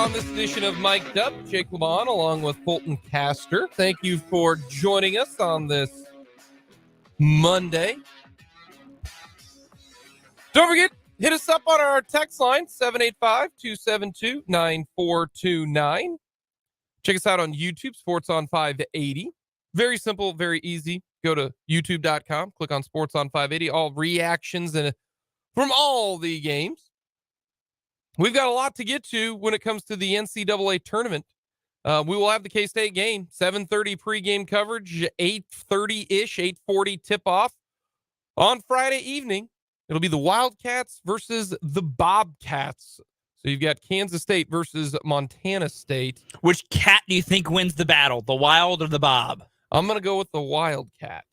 on this edition of Mic'd Up. Jake LeBon along with Fulton Caster. Thank you for joining us on this Monday. Don't forget, hit us up on our text line, 785-272-9429. Check us out on YouTube, Sports on 580. Very simple, very easy. Go to youtube.com, click on Sports on 580, all reactions and from all the games. We've got a lot to get to when it comes to the NCAA tournament. We will have the K-State game, 7:30 pregame coverage, 8:30-ish, 8:40 tip-off. On Friday evening, it'll be the Wildcats versus the Bobcats. So you've got Kansas State versus Montana State. Which cat do you think wins the battle, the Wild or the Bob? I'm going to go with the Wildcat.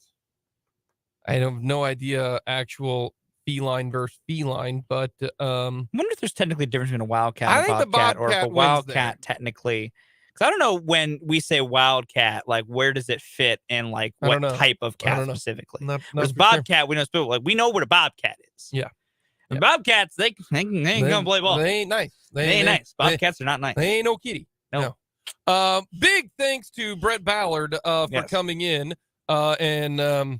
I have no idea actual feline versus feline, but I wonder if there's technically a difference between a Wildcat I and a think the Bobcat, or if a Bobcat wins Wildcat technically. Because I don't know when we say Wildcat, like where does it fit in like I what don't know. type of I don't cat know. specifically? Not Whereas for Bobcat, we know like we know what a Bobcat is. Yeah. And Yeah. Bobcats, they ain't gonna play ball. They ain't nice. They ain't nice. Bobcats are not nice. They ain't no kitty. No. Big thanks to Brett Ballard for Yes. coming in and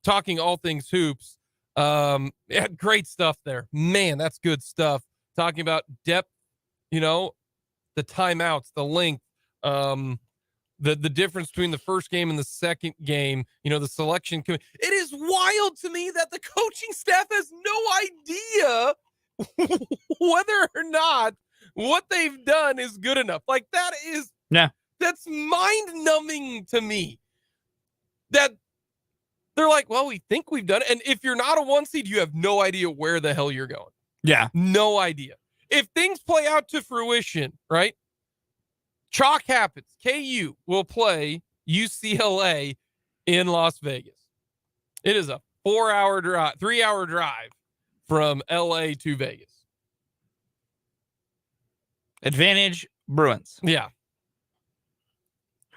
talking all things hoops. Yeah, great stuff there. Man, that's good stuff. Talking about depth, the timeouts, the length, the difference between the first game and the second game, the selection. It is wild to me that the coaching staff has no idea whether or not what they've done is good enough. Like that's mind-numbing to me. That they're like, well, we think we've done it. And if you're not a 1 seed, you have no idea where the hell you're going. Yeah. No idea. If things play out to fruition, right? Chalk happens. KU will play UCLA in Las Vegas. It is a 4-hour drive, 3-hour drive from LA to Vegas. Advantage Bruins. Yeah.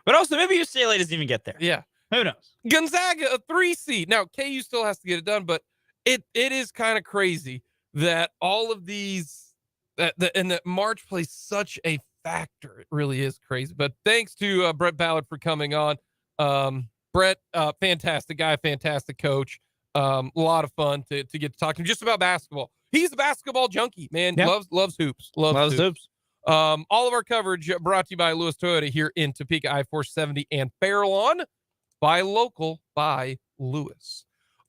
But also maybe UCLA doesn't even get there. Yeah. Who knows? Gonzaga, a 3 seed. Now, KU still has to get it done, but it is kind of crazy that all of these, and that March plays such a factor. It really is crazy. But thanks to Brett Ballard for coming on. Brett, fantastic guy, fantastic coach. A lot of fun to get to talk to him just about basketball. He's a basketball junkie, man. Yep. Loves hoops. Loves hoops. All of our coverage brought to you by Lewis Toyota here in Topeka, I-470 and Fairlawn. Buy local, buy Lewis.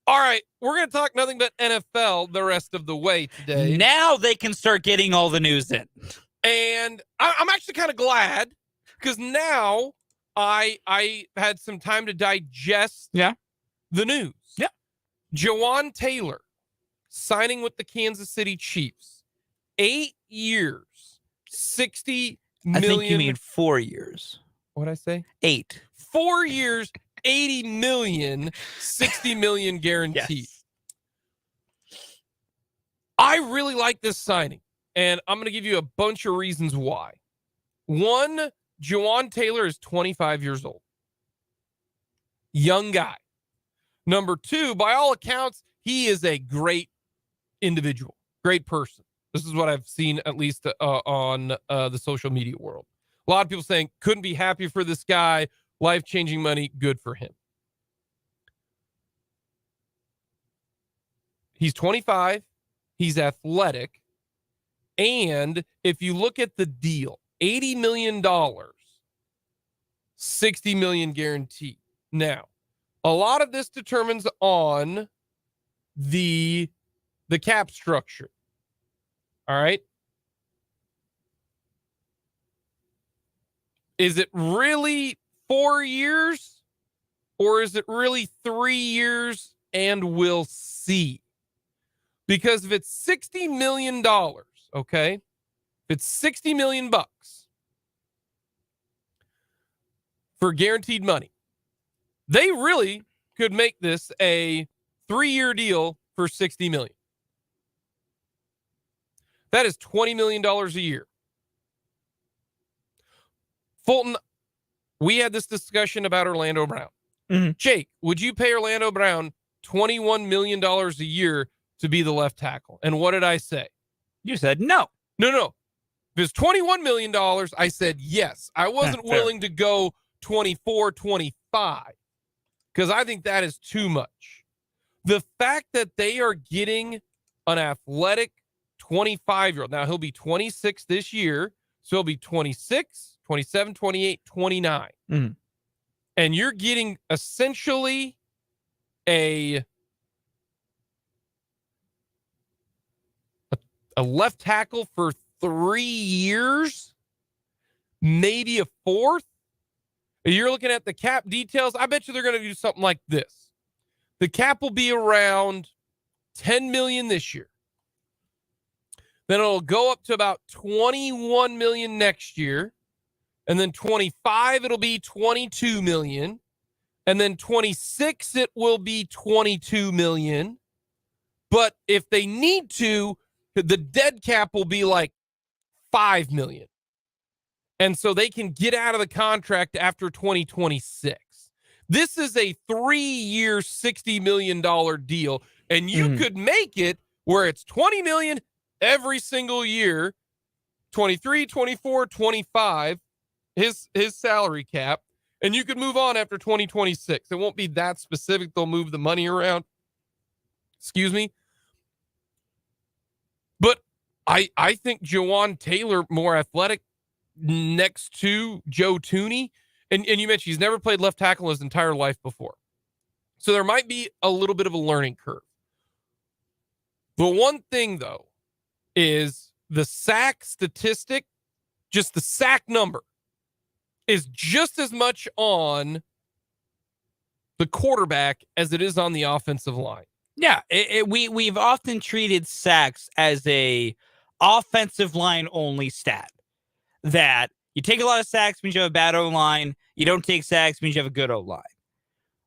All right, we're going to talk nothing but NFL the rest of the way today. Now they can start getting all the news in. And I'm actually kind of glad because now I had some time to digest the news. Yeah. Jawan Taylor signing with the Kansas City Chiefs. 8 years, $60 million. I think you mean 4 years. What'd I say? 8. 4 years, $80 million, $60 million guaranteed. Yes. I really like this signing, and I'm going to give you a bunch of reasons why. One, Jawan Taylor is 25 years old. Young guy. Number two, by all accounts, he is a great individual, great person. This is what I've seen, at least on the social media world. A lot of people saying, couldn't be happier for this guy. Life-changing money, good for him. He's 25. He's athletic. And if you look at the deal, $80 million, $60 million guaranteed. Now, a lot of this determines on the cap structure. All right. Is it really 4 years or is it really 3 years? And we'll see. Because if it's $60 million, okay, if it's $60 million bucks for guaranteed money, they really could make this a 3-year deal for $60 million. That is $20 million a year. Fulton, we had this discussion about Orlando Brown. Mm-hmm. Jake, would you pay Orlando Brown $21 million a year to be the left tackle? And what did I say? You said no. No. If it's $21 million, I said yes. I wasn't fair. willing to go 24, 25 because I think that is too much. The fact that they are getting an athletic 25-year-old, now he'll be 26 this year, so he'll be 26, 27, 28, 29. Mhm. And you're getting essentially a left tackle for 3 years, maybe a fourth. You're looking at the cap details. I bet you they're going to do something like this. The cap will be around $10 million this year. Then it'll go up to about $21 million next year. And then 25, it'll be $22 million. And then 26, it will be $22 million. But if they need to, the dead cap will be like $5 million. And so they can get out of the contract after 2026. This is a 3-year, $60 million deal. And you could make it where it's $20 million every single year, 23, 24, 25, his salary cap. And you could move on after 2026. It won't be that specific. They'll move the money around. Excuse me. But I think Jawan Taylor more athletic next to Joe Thuney. And you mentioned he's never played left tackle his entire life before. So there might be a little bit of a learning curve. The one thing, though, is the sack statistic, just the sack number, is just as much on the quarterback as it is on the offensive line. Yeah, we've often treated sacks as a offensive line only stat. That you take a lot of sacks means you have a bad O-line. You don't take sacks means you have a good O-line.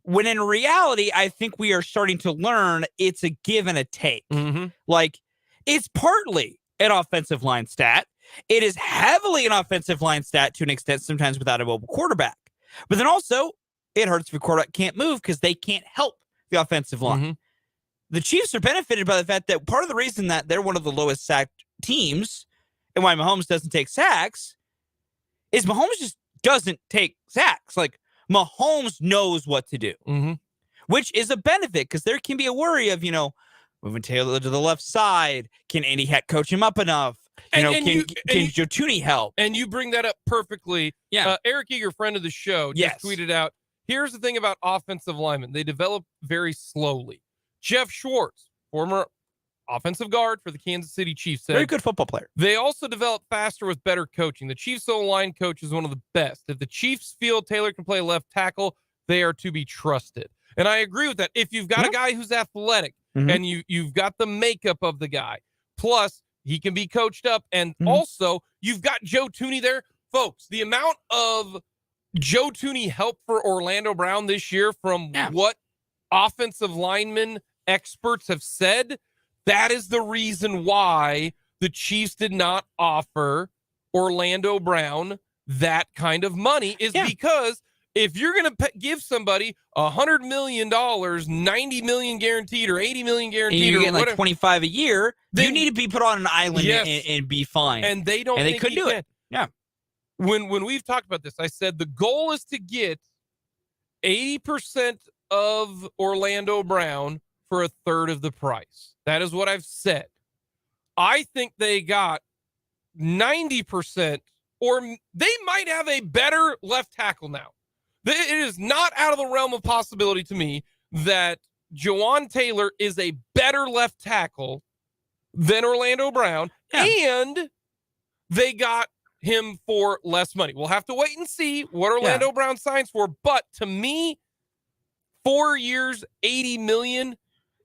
When in reality, I think we are starting to learn it's a give and a take. Like, it's partly an offensive line stat. It is heavily an offensive line stat to an extent, sometimes without a mobile quarterback. But then also, it hurts if your quarterback can't move because they can't help the offensive line. The Chiefs are benefited by the fact that part of the reason that they're one of the lowest sacked teams and why Mahomes doesn't take sacks is Mahomes just doesn't take sacks. Like, Mahomes knows what to do, which is a benefit because there can be a worry of, moving Taylor to the left side. Can Andy Heck coach him up enough? Can Joe Thuney help? And you bring that up perfectly. Yeah. Eric Eager, friend of the show, just tweeted out, here's the thing about offensive linemen. They develop very slowly. Jeff Schwartz, former offensive guard for the Kansas City Chiefs, said, very good football player. They also develop faster with better coaching. The Chiefs O-line coach is one of the best. If the Chiefs feel Taylor can play left tackle, they are to be trusted. And I agree with that. If you've got a guy who's athletic and you've got the makeup of the guy, plus he can be coached up, and also you've got Joe Thuney there. Folks, the amount of Joe Thuney help for Orlando Brown this year from what offensive linemen experts have said, that is the reason why the Chiefs did not offer Orlando Brown that kind of money is because if you're going to give somebody $100 million, $90 million guaranteed or $80 million guaranteed, and you're or getting whatever, like 25 a year, then you need to be put on an island and be fine. And they don't. And they couldn't do it. Yeah. When we've talked about this, I said the goal is to get 80% of Orlando Brown for a third of the price. That is what I've said. I think they got 90%, or they might have a better left tackle now. It is not out of the realm of possibility to me that Jawan Taylor is a better left tackle than Orlando Brown, and they got him for less money. We'll have to wait and see what Orlando Brown signs for, but to me, 4 years, $80 million,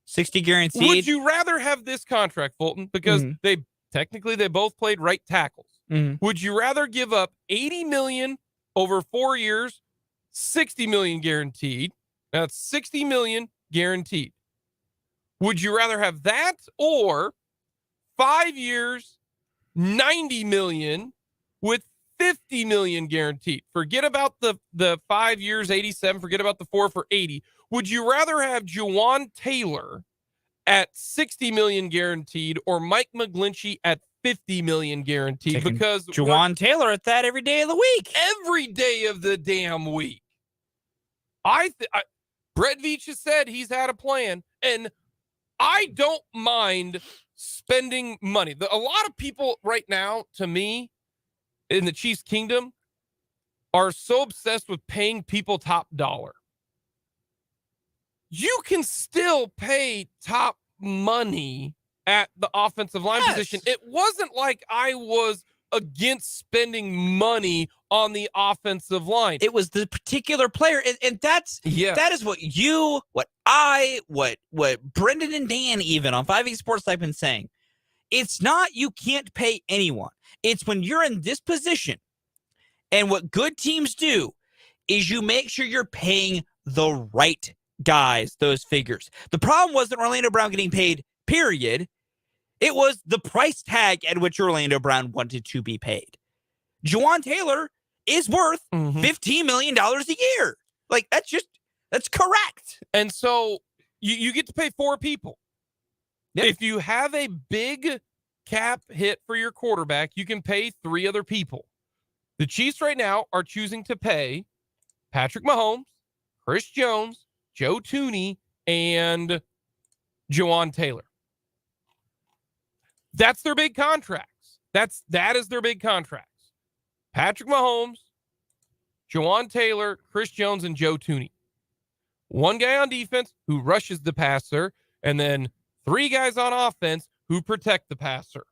60 guaranteed. Would you rather have this contract, Fulton? Because they both played right tackles. Would you rather give up $80 million over 4 years, $60 million guaranteed? That's $60 million guaranteed. Would you rather have that or 5 years, $90 million with $50 million guaranteed? Forget about the 5 years, 87. Forget about the 4 for 80. Would you rather have Jawan Taylor at $60 million guaranteed or Mike McGlinchey at $50 million guaranteed Taking because Juwan Taylor at that every day of the week. every day of the damn week. Brett Veach has said he's had a plan, and I don't mind spending money. A lot of people right now, to me, in the Chiefs kingdom, are so obsessed with paying people top dollar. You can still pay top money at the offensive line position. It wasn't like I was against spending money on the offensive line. It was the particular player, and that is what Brendan and Dan even on 5E Sports have been saying. It's not you can't pay anyone. It's when you're in this position, and what good teams do is you make sure you're paying the right guys those figures. The problem wasn't Orlando Brown getting paid, period. It was the price tag at which Orlando Brown wanted to be paid. Juwan Taylor is worth $15 million a year. Like, that's correct. And so you get to pay 4 people. Yep. If you have a big cap hit for your quarterback, you can pay 3 other people. The Chiefs right now are choosing to pay Patrick Mahomes, Chris Jones, Joe Thuney, and Juwan Taylor. That's their big contracts. That is their big contracts. Patrick Mahomes, Juwan Taylor, Chris Jones, and Joe Thuney. 1 guy on defense who rushes the passer, and then 3 guys on offense who protect the passer.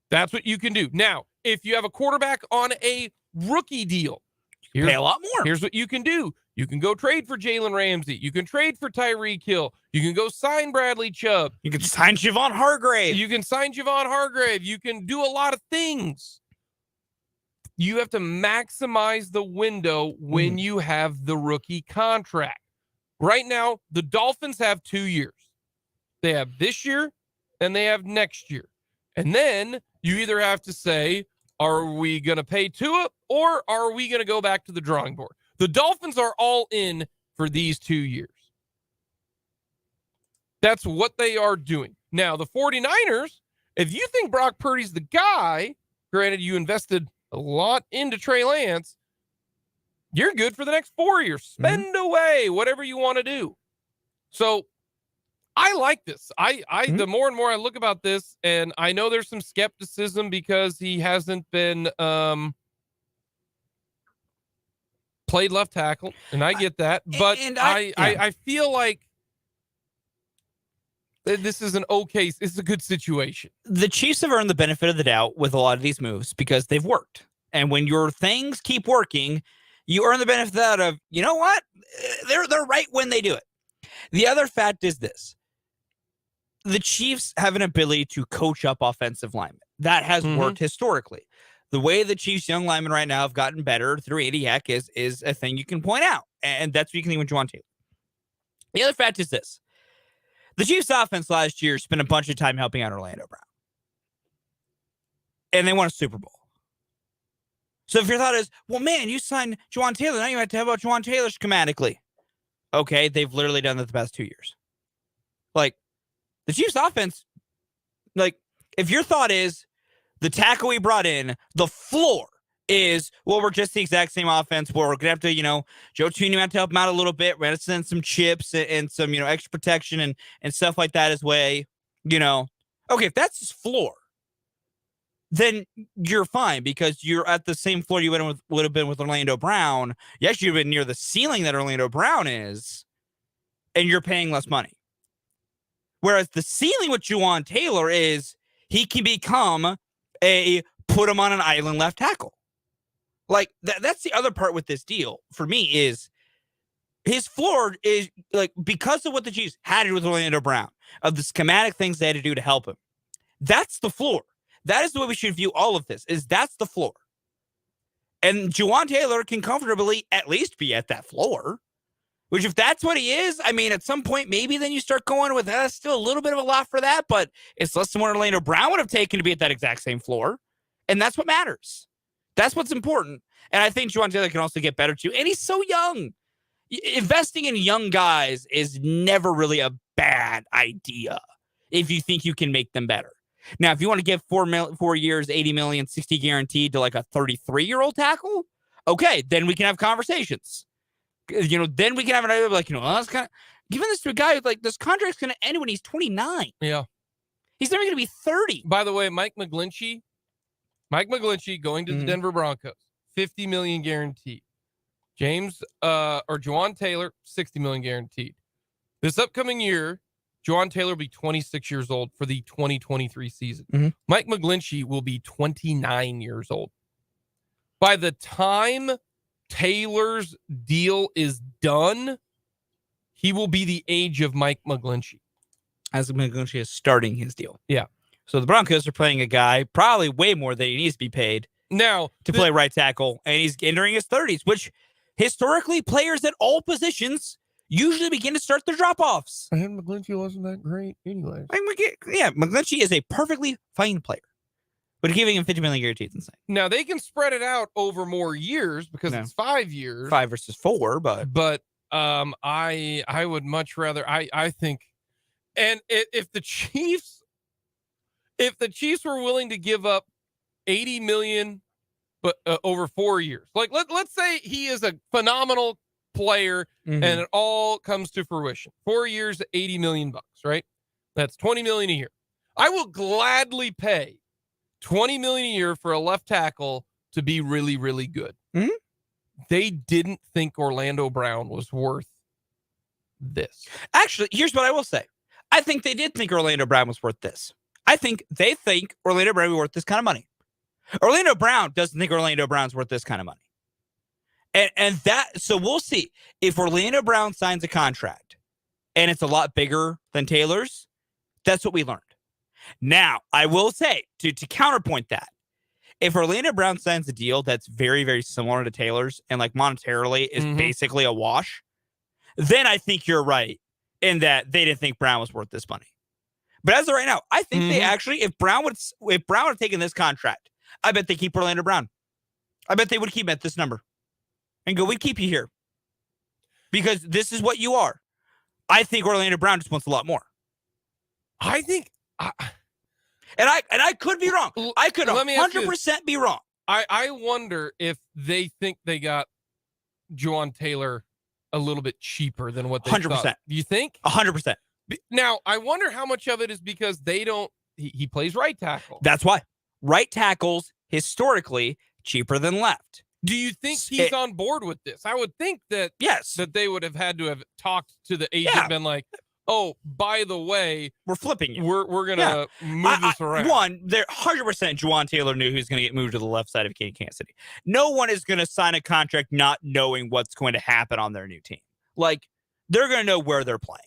That's what you can do. Now, if you have a quarterback on a rookie deal, pay a lot more. Here's what you can do. You can go trade for Jalen Ramsey. You can trade for Tyreek Hill. You can go sign Bradley Chubb. You can sign Javon Hargrave. You can do a lot of things. You have to maximize the window when you have the rookie contract. Right now, the Dolphins have 2 years. They have this year and they have next year. And then you either have to say, are we going to pay Tua or are we going to go back to the drawing board? The Dolphins are all in for these 2 years. That's what they are doing. Now, the 49ers, if you think Brock Purdy's the guy, granted you invested a lot into Trey Lance, you're good for the next 4 years. Spend away whatever you want to do. So I like this. The more and more I look about this, and I know there's some skepticism because he hasn't been played left tackle, and I get that. But I feel like this is this is a good situation. The Chiefs have earned the benefit of the doubt with a lot of these moves because they've worked. And when your things keep working, you earn the benefit of the doubt of, you know what? They're right when they do it. The other fact is this. The Chiefs have an ability to coach up offensive linemen. That has worked historically. The way the Chiefs' young linemen right now have gotten better through Adiak is a thing you can point out. And that's what you can think with Juwan Taylor. The other fact is this. The Chiefs' offense last year spent a bunch of time helping out Orlando Brown. And they won a Super Bowl. So if your thought is, well, man, you signed Juwan Taylor, now you have to have about Juwan Taylor schematically. Okay, they've literally done that the past 2 years. Like, the Chiefs' offense, like, if your thought is the tackle we brought in, the floor is, well, we're just the exact same offense where we're going to have to, Joe Thuney had to help him out a little bit. We're going to send some chips and some, extra protection and stuff like that his way, Okay, if that's his floor, then you're fine because you're at the same floor you would have been with Orlando Brown. Yes, you've been near the ceiling that Orlando Brown is, and you're paying less money. Whereas the ceiling with Juwan Taylor is he can become put him on an island left tackle. Like, that's the other part with this deal for me is his floor is, like, because of what the Chiefs had to do with Orlando Brown, of the schematic things they had to do to help him. That's the floor. That is the way we should view all of this, is that's the floor. And Juwan Taylor can comfortably at least be at that floor. Which, if that's what he is, I mean, at some point, maybe then you start going with, still a little bit of a lot for that, but it's less than what Orlando Brown would have taken to be at that exact same floor. And that's what matters. That's what's important. And I think Juwan Taylor can also get better, too. And he's so young. Investing in young guys is never really a bad idea if you think you can make them better. Now, if you want to give 4 years, 80 million, 60 guaranteed to like a 33-year-old tackle, okay, then we can have conversations. Then we can have an idea like, that's kind of giving this to a guy who's like, this contract's going to end when he's 29. Yeah. He's never going to be 30. By the way, Mike McGlinchey going to the Denver Broncos, $50 million guaranteed. Juwan Taylor, $60 million guaranteed. This upcoming year, Juwan Taylor will be 26 years old for the 2023 season. Mike McGlinchey will be 29 years old. By the time Taylor's deal is done, he will be the age of Mike McGlinchey. As McGlinchey is starting his deal. Yeah. So the Broncos are playing a guy probably way more than he needs to be paid now to play right tackle, and he's entering his 30s, which historically players at all positions usually begin to start their drop-offs. And McGlinchey wasn't that great anyway. McGlinchey is a perfectly fine player. But giving him $50 million guaranteed is insane. Now, they can spread it out over more years because it's 5 years. 5 versus 4, but I would much rather, I think, and if the Chiefs were willing to give up $80 million but over 4 years, like let's say he is a phenomenal player and it all comes to fruition. 4 years, $80 million, right? That's $20 million a year. I will gladly pay $20 million a year for a left tackle to be really, really good. They didn't think Orlando Brown was worth this. Actually, here's what I will say. I think they did think Orlando Brown was worth this. I think they think Orlando Brown was worth this kind of money. Orlando Brown doesn't think Orlando Brown's worth this kind of money. So we'll see. If Orlando Brown signs a contract and it's a lot bigger than Taylor's, that's what we learned. Now, I will say, to counterpoint that, if Orlando Brown signs a deal that's very, very similar to Taylor's and like monetarily is basically a wash, then I think you're right in that they didn't think Brown was worth this money. But as of right now, I think they actually, if Brown would have taken this contract, I bet they keep Orlando Brown. I bet they would keep him at this number and go, we keep you here because this is what you are. I think Orlando Brown just wants a lot more. I think, and I could be wrong. I could 100% be wrong. I wonder if they think they got Juwan Taylor a little bit cheaper than what they 100%. thought. Do you think? 100%. Now, I wonder how much of it is because they don't. He plays right tackle. That's why. Right tackles historically cheaper than left. Do you think he's on board with this? I would think that yes, that they would have had to have talked to the agent and been like, oh, by the way, we're flipping you. We're gonna move this around. One, they're 100% Juwan Taylor knew he was gonna get moved to the left side of Kansas City. No one is gonna sign a contract not knowing what's going to happen on their new team. Like, they're gonna know where they're playing.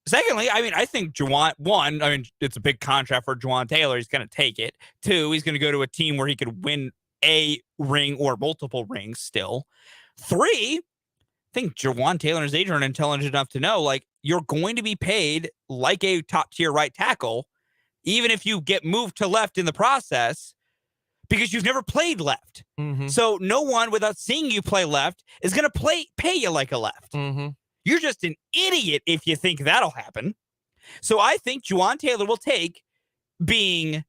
Secondly, I think it's a big contract for Juwan Taylor. He's going to take it. 2, he's going to go to a team where he could win a ring or multiple rings still. 3, I think Juwan Taylor and his agent are intelligent enough to know, like, you're going to be paid like a top-tier right tackle, even if you get moved to left in the process, because you've never played left. So no one, without seeing you play left, is going to pay you like a left. You're just an idiot if you think that'll happen. So I think Juwan Taylor will take being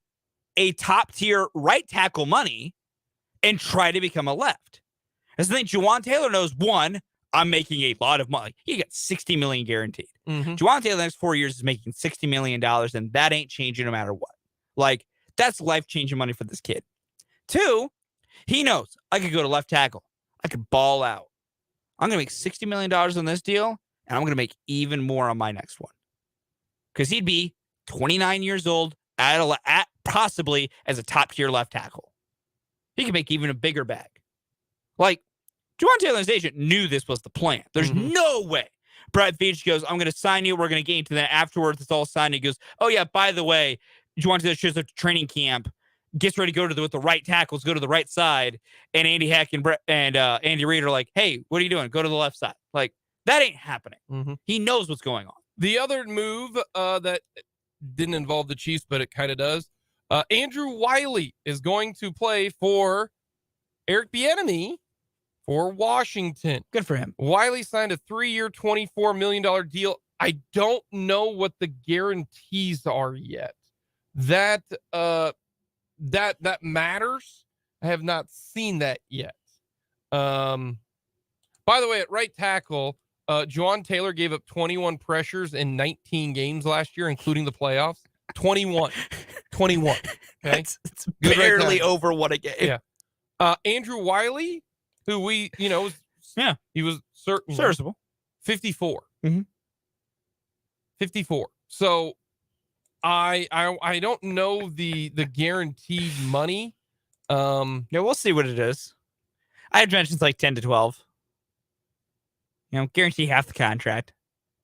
a top-tier right tackle money and try to become a left. I think Juwan Taylor knows, 1, I'm making a lot of money. He got $60 million guaranteed. Juwan Taylor the next 4 years is making $60 million, and that ain't changing no matter what. Like, that's life-changing money for this kid. 2, he knows I could go to left tackle. I could ball out. I'm going to make $60 million on this deal, and I'm going to make even more on my next one. Because he'd be 29 years old, at possibly as a top-tier left tackle. He could make even a bigger bag. Like, Juwan Taylor's agent knew this was the plan. There's no way. Brad Veach goes, I'm going to sign you. We're going to get into that afterwards. It's all signed. He goes, oh, yeah, by the way, Juwan Taylor shows up to training camp, gets ready to go with the right tackles, go to the right side, and Andy Heck and Andy Reid are like, hey, what are you doing? Go to the left side. Like, that ain't happening. He knows what's going on. The other move that didn't involve the Chiefs, but it kind of does, Andrew Wiley is going to play for Eric Bieniemy for Washington. Good for him. Wiley signed a 3-year, $24 million deal. I don't know what the guarantees are yet. that matters. I have not seen that yet. By the way, at right tackle, Juwan Taylor gave up 21 pressures in 19 games last year, including the playoffs. 21. Okay, It's Good right barely tackle. over what a game. Yeah. Andrew Wiley, who he was certainly Serviceable. 54. Mhm. 54. So I don't know the guaranteed money. Yeah, we'll see what it is. I had mentions like 10 to 12. Guarantee half the contract.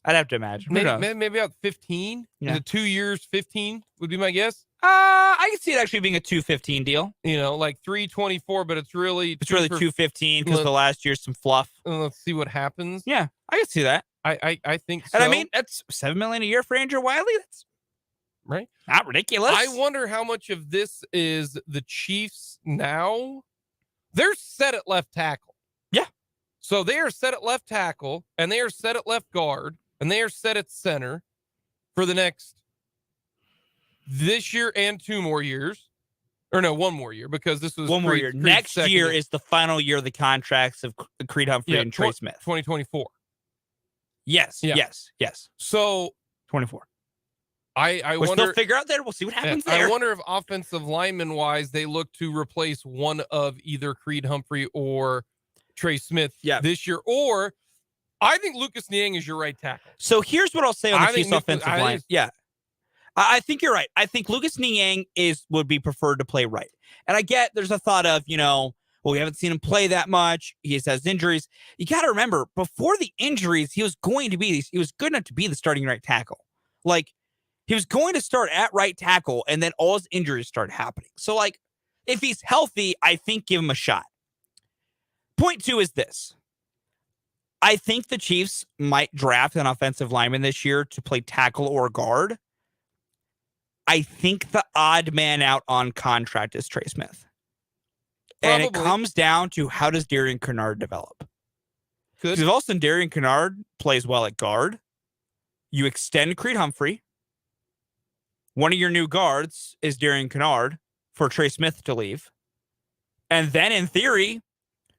I'd have to imagine. Who knows? Maybe about 15. Yeah. Is it 2 years, 15 would be my guess. I can see it actually being a 215 deal. Like 324, but it's really 215 because the last year's some fluff. Let's see what happens. Yeah, I can see that. I think so. And I mean, that's $7 million a year for Andrew Wiley. That's right. not ridiculous. I wonder how much of this is the Chiefs now. They're set at left tackle. Yeah. So they are set at left tackle, and they are set at left guard, and they are set at center for the next this year and 2 more years. Or no, 1 more year, because this was 1 more year. Creed's Next second year is the final year of the contracts of Creed Humphrey and Trey Smith. 2024. Yes. Yeah. Yes. So 24. I We'll wonder. still figure out there. We'll see what happens I there. wonder if offensive lineman wise, they look to replace one of either Creed Humphrey or Trey Smith this year, or I think Lucas Niang is your right tackle. So here's what I'll say on the Chiefs think offensive line. Yeah. I think you're right. I think Lucas Niang would be preferred to play right. And I get there's a thought of, well, we haven't seen him play that much. He has injuries. You got to remember, before the injuries, he was good enough to be the starting right tackle. Like, he was going to start at right tackle, and then all his injuries started happening. So, like, if he's healthy, I think give him a shot. Point 2 is this. I think the Chiefs might draft an offensive lineman this year to play tackle or guard. I think the odd man out on contract is Trey Smith. Probably. And it comes down to how does Darian Kennard develop? Good. Because all of a sudden Darian Kennard plays well at guard. You extend Creed Humphrey. One of your new guards is Darian Kennard for Trey Smith to leave. And then in theory,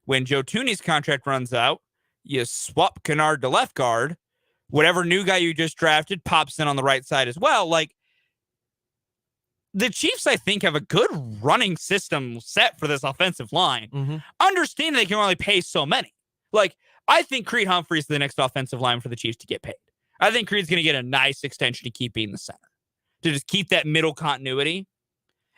when Joe Thuney's contract runs out, you swap Kennard to left guard. Whatever new guy you just drafted pops in on the right side as well. Like, the Chiefs, I think, have a good running system set for this offensive line. Mm-hmm. Understanding they can only pay so many. Like, I think Creed Humphrey is the next offensive line for the Chiefs to get paid. I think Creed's going to get a nice extension to keep being the center, to just keep that middle continuity.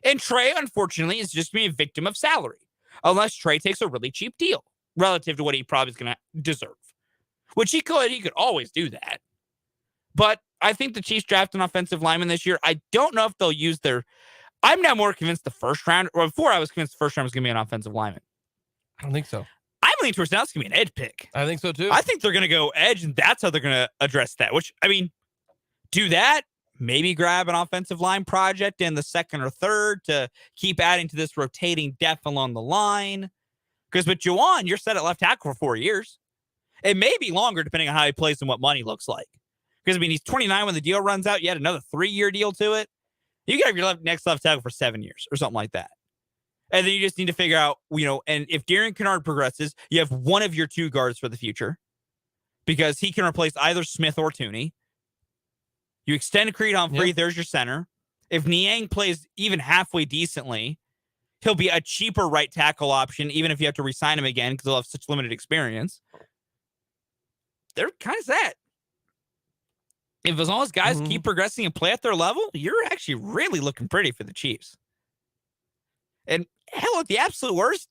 And Trey, unfortunately, is just being a victim of salary, unless Trey takes a really cheap deal relative to what he probably is going to deserve, which he could always do that. But I think the Chiefs draft an offensive lineman this year. I don't know if they'll use I'm now more convinced the first round, or before I was convinced the first round was going to be an offensive lineman. I don't think so. I'm leaning towards now it's going to be an edge pick. I think so too. I think they're going to go edge, and that's how they're going to address that, which, I mean, do that. Maybe grab an offensive line project in the second or third to keep adding to this rotating depth along the line. Because with Juwan, you're set at left tackle for 4 years. It may be longer depending on how he plays and what money looks like. Because, I mean, he's 29 when the deal runs out. You add another 3-year deal to it. You got your next left tackle for 7 years or something like that. And then you just need to figure out, and if Darian Kennard progresses, you have one of your 2 guards for the future. Because he can replace either Smith or Thuney. You extend Creed Humphrey, there's your center. If Niang plays even halfway decently, he'll be a cheaper right tackle option, even if you have to re-sign him again because he'll have such limited experience. They're kind of set. If as long as guys keep progressing and play at their level, you're actually really looking pretty for the Chiefs. And hell, at the absolute worst,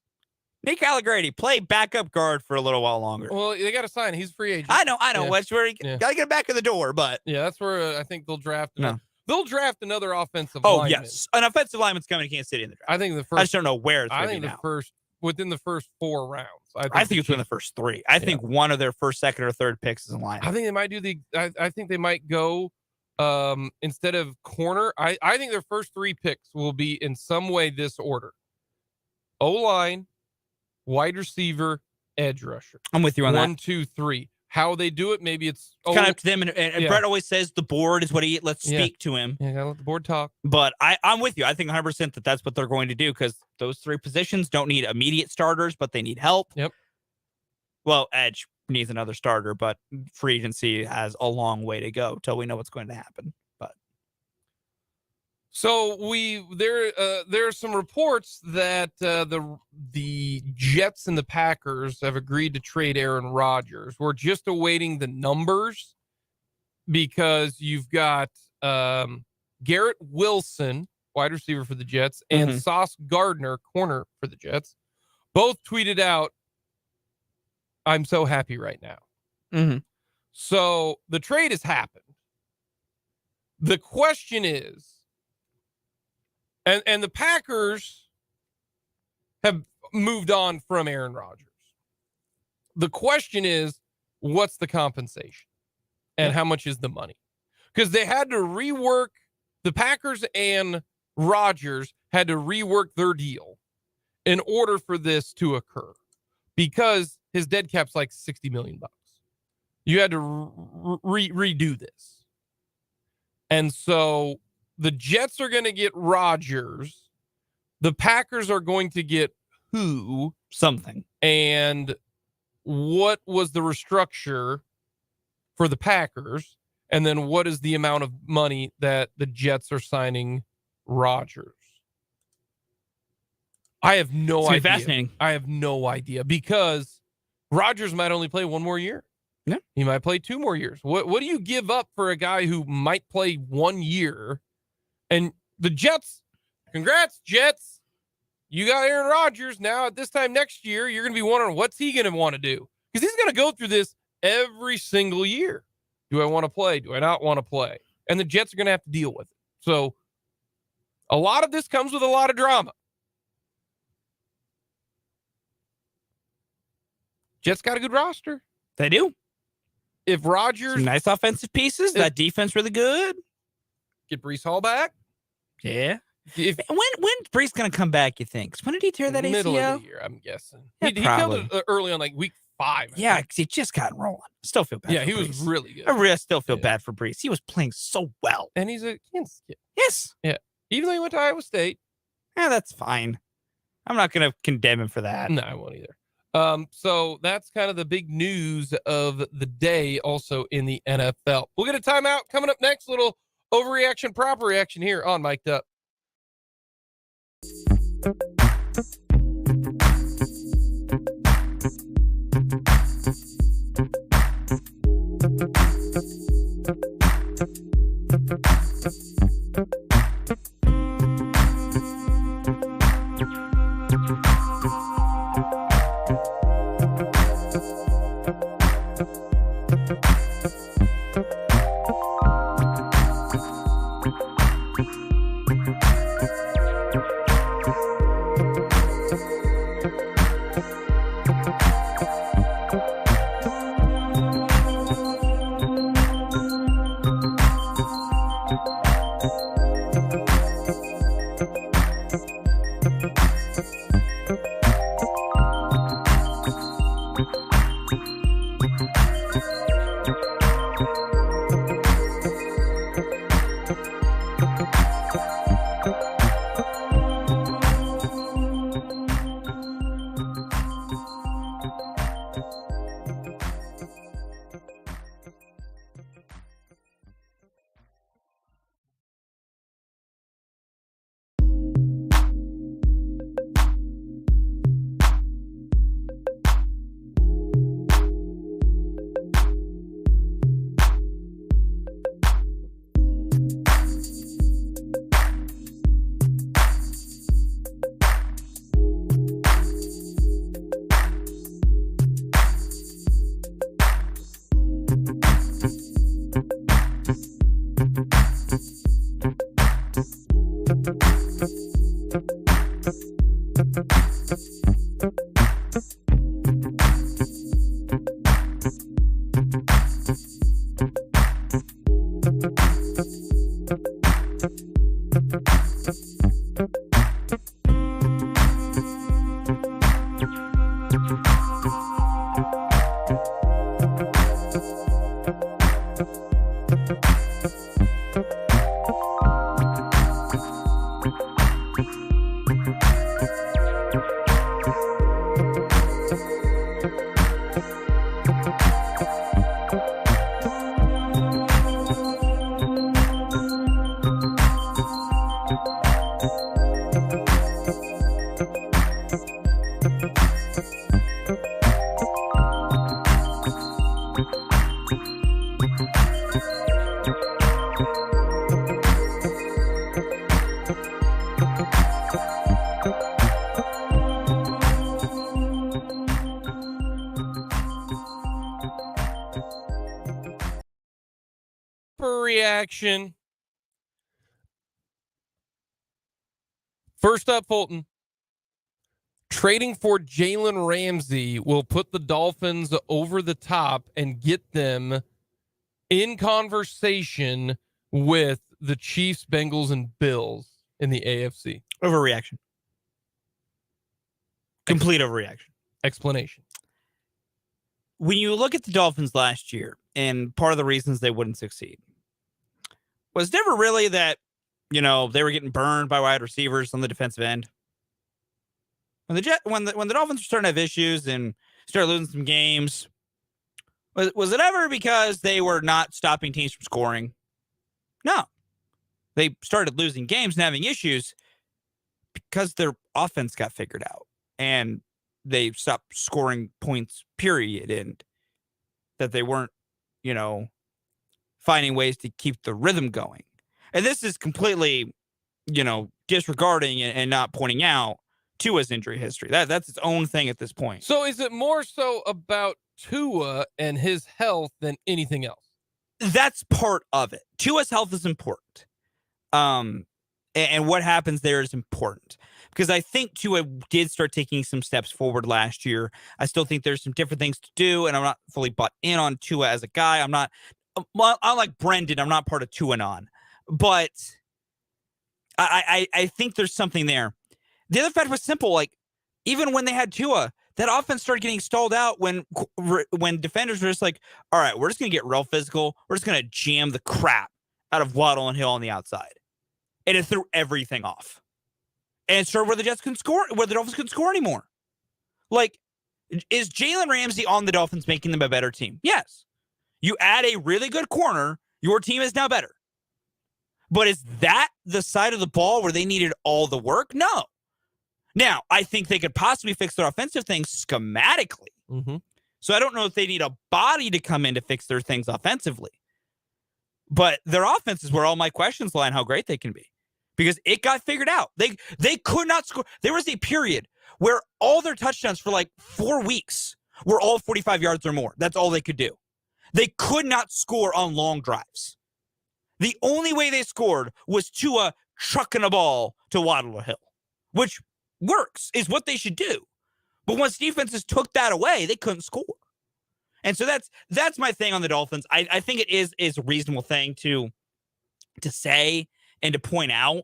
Nick Allegretti play backup guard for a little while longer. Well, they got to sign. He's a free agent. I know. Yeah. That's where got to get back in the door, but yeah, that's where I think they'll draft. No. They'll draft another offensive lineman. Yes, an offensive lineman's coming to Kansas City in the draft. I think the I first. just don't know where it's going to be now. Within the first 4 rounds. I think it's within the first 3. I think one of their first, second, or third picks is in line. I think they might do I think they might go instead of corner. I think their first 3 picks will be in some way this order: O-line, wide receiver, edge rusher. I'm with you on that. 1, 2, 3. how they do it. Maybe it's kind of up to them. And Brett always says the board is what let's speak to him. Yeah, gotta let the board talk. But I'm with you. I think 100% that's what they're going to do because those 3 positions don't need immediate starters, but they need help. Yep. Well, Edge needs another starter, but free agency has a long way to go till we know what's going to happen. But so there are some reports that the Jets and the Packers have agreed to trade Aaron Rodgers. We're just awaiting the numbers because you've got Garrett Wilson, wide receiver for the Jets, and Sauce Gardner, corner for the Jets, both tweeted out, "I'm so happy right now." So the trade has happened. The question is, and the Packers have moved on from Aaron Rodgers. The question is, what's the compensation and how much is the money? Because they had to rework, the Packers and Rodgers had to rework their deal in order for this to occur because his dead cap's like $60 million. You had to redo this. And so the Jets are going to get Rodgers. The Packers are going to get who? Something. And what was the restructure for the Packers? And then what is the amount of money that the Jets are signing Rodgers? I have no idea. Fascinating. I have no idea because Rodgers might only play 1 more year. Yeah. He might play 2 more years. What do you give up for a guy who might play 1 year? And the Jets, congrats, Jets. You got Aaron Rodgers. Now at this time next year, you're going to be wondering what's he going to want to do? Because he's going to go through this every single year. Do I want to play? Do I not want to play? And the Jets are going to have to deal with it. So a lot of this comes with a lot of drama. Jets got a good roster. They do. If Rodgers... Some nice offensive pieces. That defense really good. Get Breece Hall back. Yeah. When's Breece going to come back, you think? When did he tear that ACL? Middle of the year, I'm guessing. Yeah, he killed it early on, like week 5. Yeah, because he just got rolling. Still feel bad. Yeah, he Breece. was really good. I still feel bad for Breece. He was playing so well. And he's a Kansas kid. Yes. Yeah. Even though he went to Iowa State. Yeah, that's fine. I'm not going to condemn him for that. No, I won't either. So that's kind of the big news of the day also in the NFL. We'll get a timeout coming up next. Little overreaction, proper reaction here on Mic'd Up. Overreaction. First up, Fulton. Trading for Jalen Ramsey will put the Dolphins over the top and get them in conversation with the Chiefs, Bengals, and Bills in the AFC. Overreaction. Complete overreaction. Explanation. When you look at the Dolphins last year, and part of the reasons they wouldn't succeed was never really that, they were getting burned by wide receivers on the defensive end. When the Dolphins were starting to have issues and started losing some games, was it ever because they were not stopping teams from scoring? No. They started losing games and having issues because their offense got figured out and they stopped scoring points, period, and that they weren't, finding ways to keep the rhythm going. And this is completely, disregarding and not pointing out Tua's injury history. That's its own thing at this point. So is it more so about Tua and his health than anything else? That's part of it. Tua's health is important. And what happens there is important because I think Tua did start taking some steps forward last year. I still think there's some different things to do, and I'm not fully bought in on Tua as a guy. I'm like Brendan. I'm not part of Tuanon, but I think there's something there. The other fact was simple. Like, even when they had Tua, that offense started getting stalled out when defenders were just like, all right, we're just going to get real physical. We're just going to jam the crap out of Waddle and Hill on the outside. And it threw everything off. And it started where the Jets couldn't score, where the Dolphins couldn't score anymore. Like, is Jalen Ramsey on the Dolphins making them a better team? Yes. You add a really good corner, your team is now better. But is that the side of the ball where they needed all the work? No. Now, I think they could possibly fix their offensive things schematically. Mm-hmm. So I don't know if they need a body to come in to fix their things offensively. But their offense is where all my questions lie on how great they can be. Because it got figured out. They could not score. There was a period where all their touchdowns for like 4 weeks were all 45 yards or more. That's all they could do. They could not score on long drives. The only way they scored was Tua trucking a ball to Waddle or Hill, which works, is what they should do. But once defenses took that away, they couldn't score. And so that's my thing on the Dolphins. I think it is a reasonable thing to say and to point out,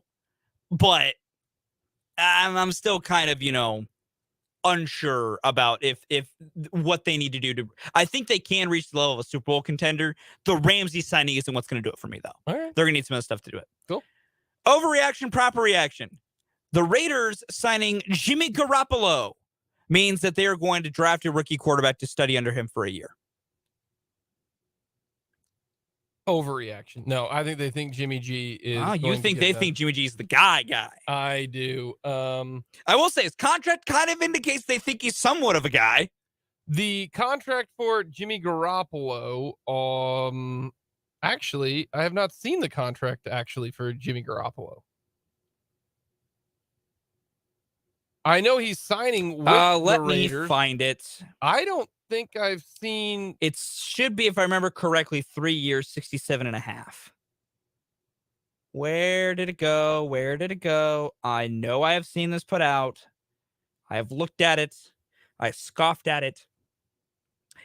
but I'm still kind of, unsure about if what they need to do to. I think they can reach the level of a Super Bowl contender. The Ramsey signing isn't what's going to do it for me, though. All right. They're going to need some other stuff to do it. Cool. Overreaction, proper reaction. The Raiders signing Jimmy Garoppolo means that they are going to draft a rookie quarterback to study under him for a year. Overreaction. No, I think they think Jimmy G is. You think they think Jimmy G is the guy? I do. I will say his contract kind of indicates they think he's somewhat of a guy. The contract for Jimmy Garoppolo, actually, I have not seen the contract actually for Jimmy Garoppolo. I know he's signing with the Raiders. Let me find it. I don't think I've seen. It should be, if I remember correctly, 3 years, 67.5. Where did it go? I know I have seen this put out. I have looked at it. I scoffed at it.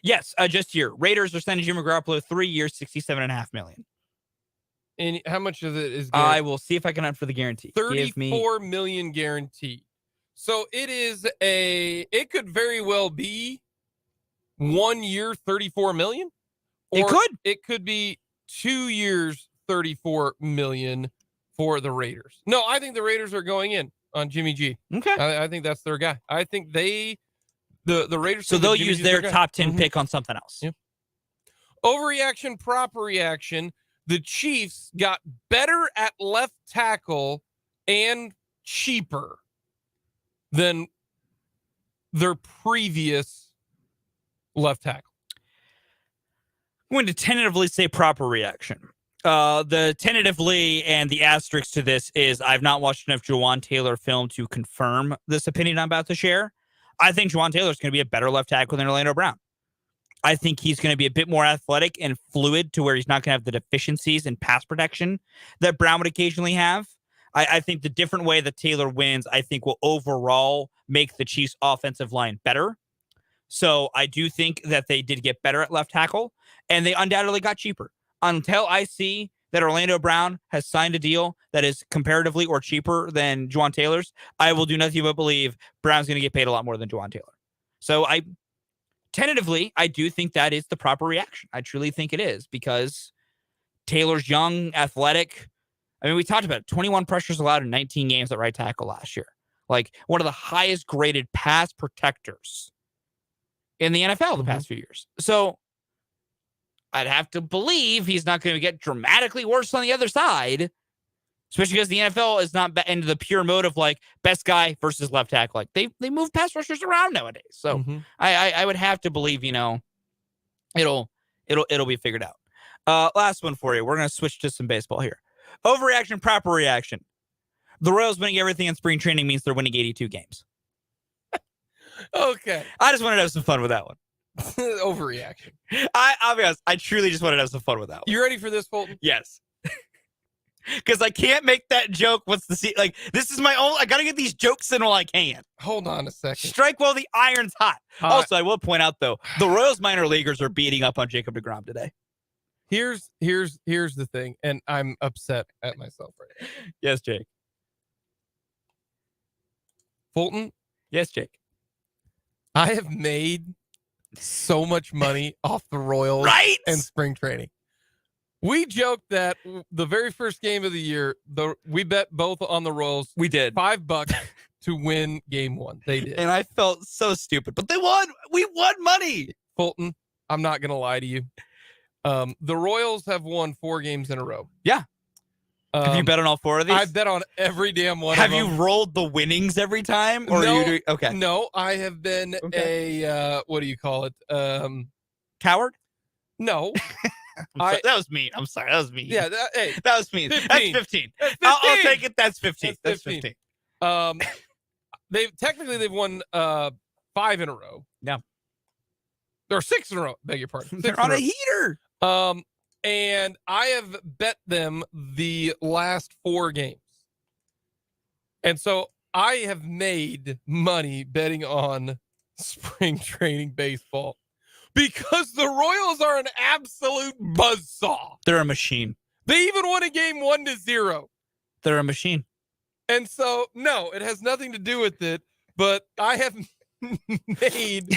Yes, just here. Raiders are signing Jimmy Garoppolo 3 years, $67.5 million. And how much of it is? I will see if I can hunt for the guarantee. $34 million guaranteed. So it could very well be 1 year, $34 million. Or it could be 2 years, $34 million for the Raiders. No, I think the Raiders are going in on Jimmy G. Okay. I think that's their guy. I think the Raiders. So they'll use their top 10 pick on something else. Yeah. Overreaction, proper reaction. The Chiefs got better at left tackle and cheaper than their previous left tackle. I'm going to tentatively say proper reaction. The tentatively and the asterisk to this is I've not watched enough Jawan Taylor film to confirm this opinion I'm about to share. I think Jawan Taylor is going to be a better left tackle than Orlando Brown. I think he's going to be a bit more athletic and fluid to where he's not going to have the deficiencies in pass protection that Brown would occasionally have. I think the different way that Taylor wins, I think, will overall make the Chiefs' offensive line better. So I do think that they did get better at left tackle, and they undoubtedly got cheaper. Until I see that Orlando Brown has signed a deal that is comparatively or cheaper than Juwan Taylor's, I will do nothing but believe Brown's going to get paid a lot more than Juwan Taylor. So tentatively, I do think that is the proper reaction. I truly think it is, because Taylor's young, athletic. I mean, we talked about it, 21 pressures allowed in 19 games at right tackle last year. Like, one of the highest graded pass protectors in the NFL the past few years. So I'd have to believe he's not going to get dramatically worse on the other side, especially because the NFL is not into the pure mode of like best guy versus left tackle. Like they move pass rushers around nowadays. So I would have to believe, it'll be figured out. Last one for you. We're going to switch to some baseball here. Overreaction, proper reaction. The Royals winning everything in spring training means they're winning 82 games. Okay. I just wanted to have some fun with that one. Overreaction. I'll be honest. I truly just wanted to have some fun with that one. You ready for this, Fulton? Yes. Because I can't make that joke. What's the like? This is my own. I got to get these jokes in while I can. Hold on a second. Strike while the iron's hot. Also, I will point out, though, the Royals minor leaguers are beating up on Jacob deGrom today. Here's the thing, and I'm upset at myself right now. Yes, Jake. Fulton? Yes, Jake. I have made so much money off the Royals and spring training. We joked that the very first game of the year, we bet both on the Royals. We did. $5 to win game one. They did. And I felt so stupid, but they won. We won money. Fulton, I'm not going to lie to you. The Royals have won 4 games in a row. Yeah. Have you bet on all 4 of these? I've bet on every damn one have of them. you rolled the winnings every time? Or no, are you doing, okay. No, I have been a, what do you call it? Coward? No. That was mean. I'm sorry. That was mean. Yeah, that was mean. 15. That's 15. That's 15. I'll take it. That's 15. That's 15. They've won 5 in a row. Yeah. Or 6 in a row. Beg your pardon. They're on a heater. And I have bet them the last 4 games. And so I have made money betting on spring training baseball because the Royals are an absolute buzzsaw. They're a machine. They even won a game 1-0. They're a machine. And so, no, it has nothing to do with it, but I have made...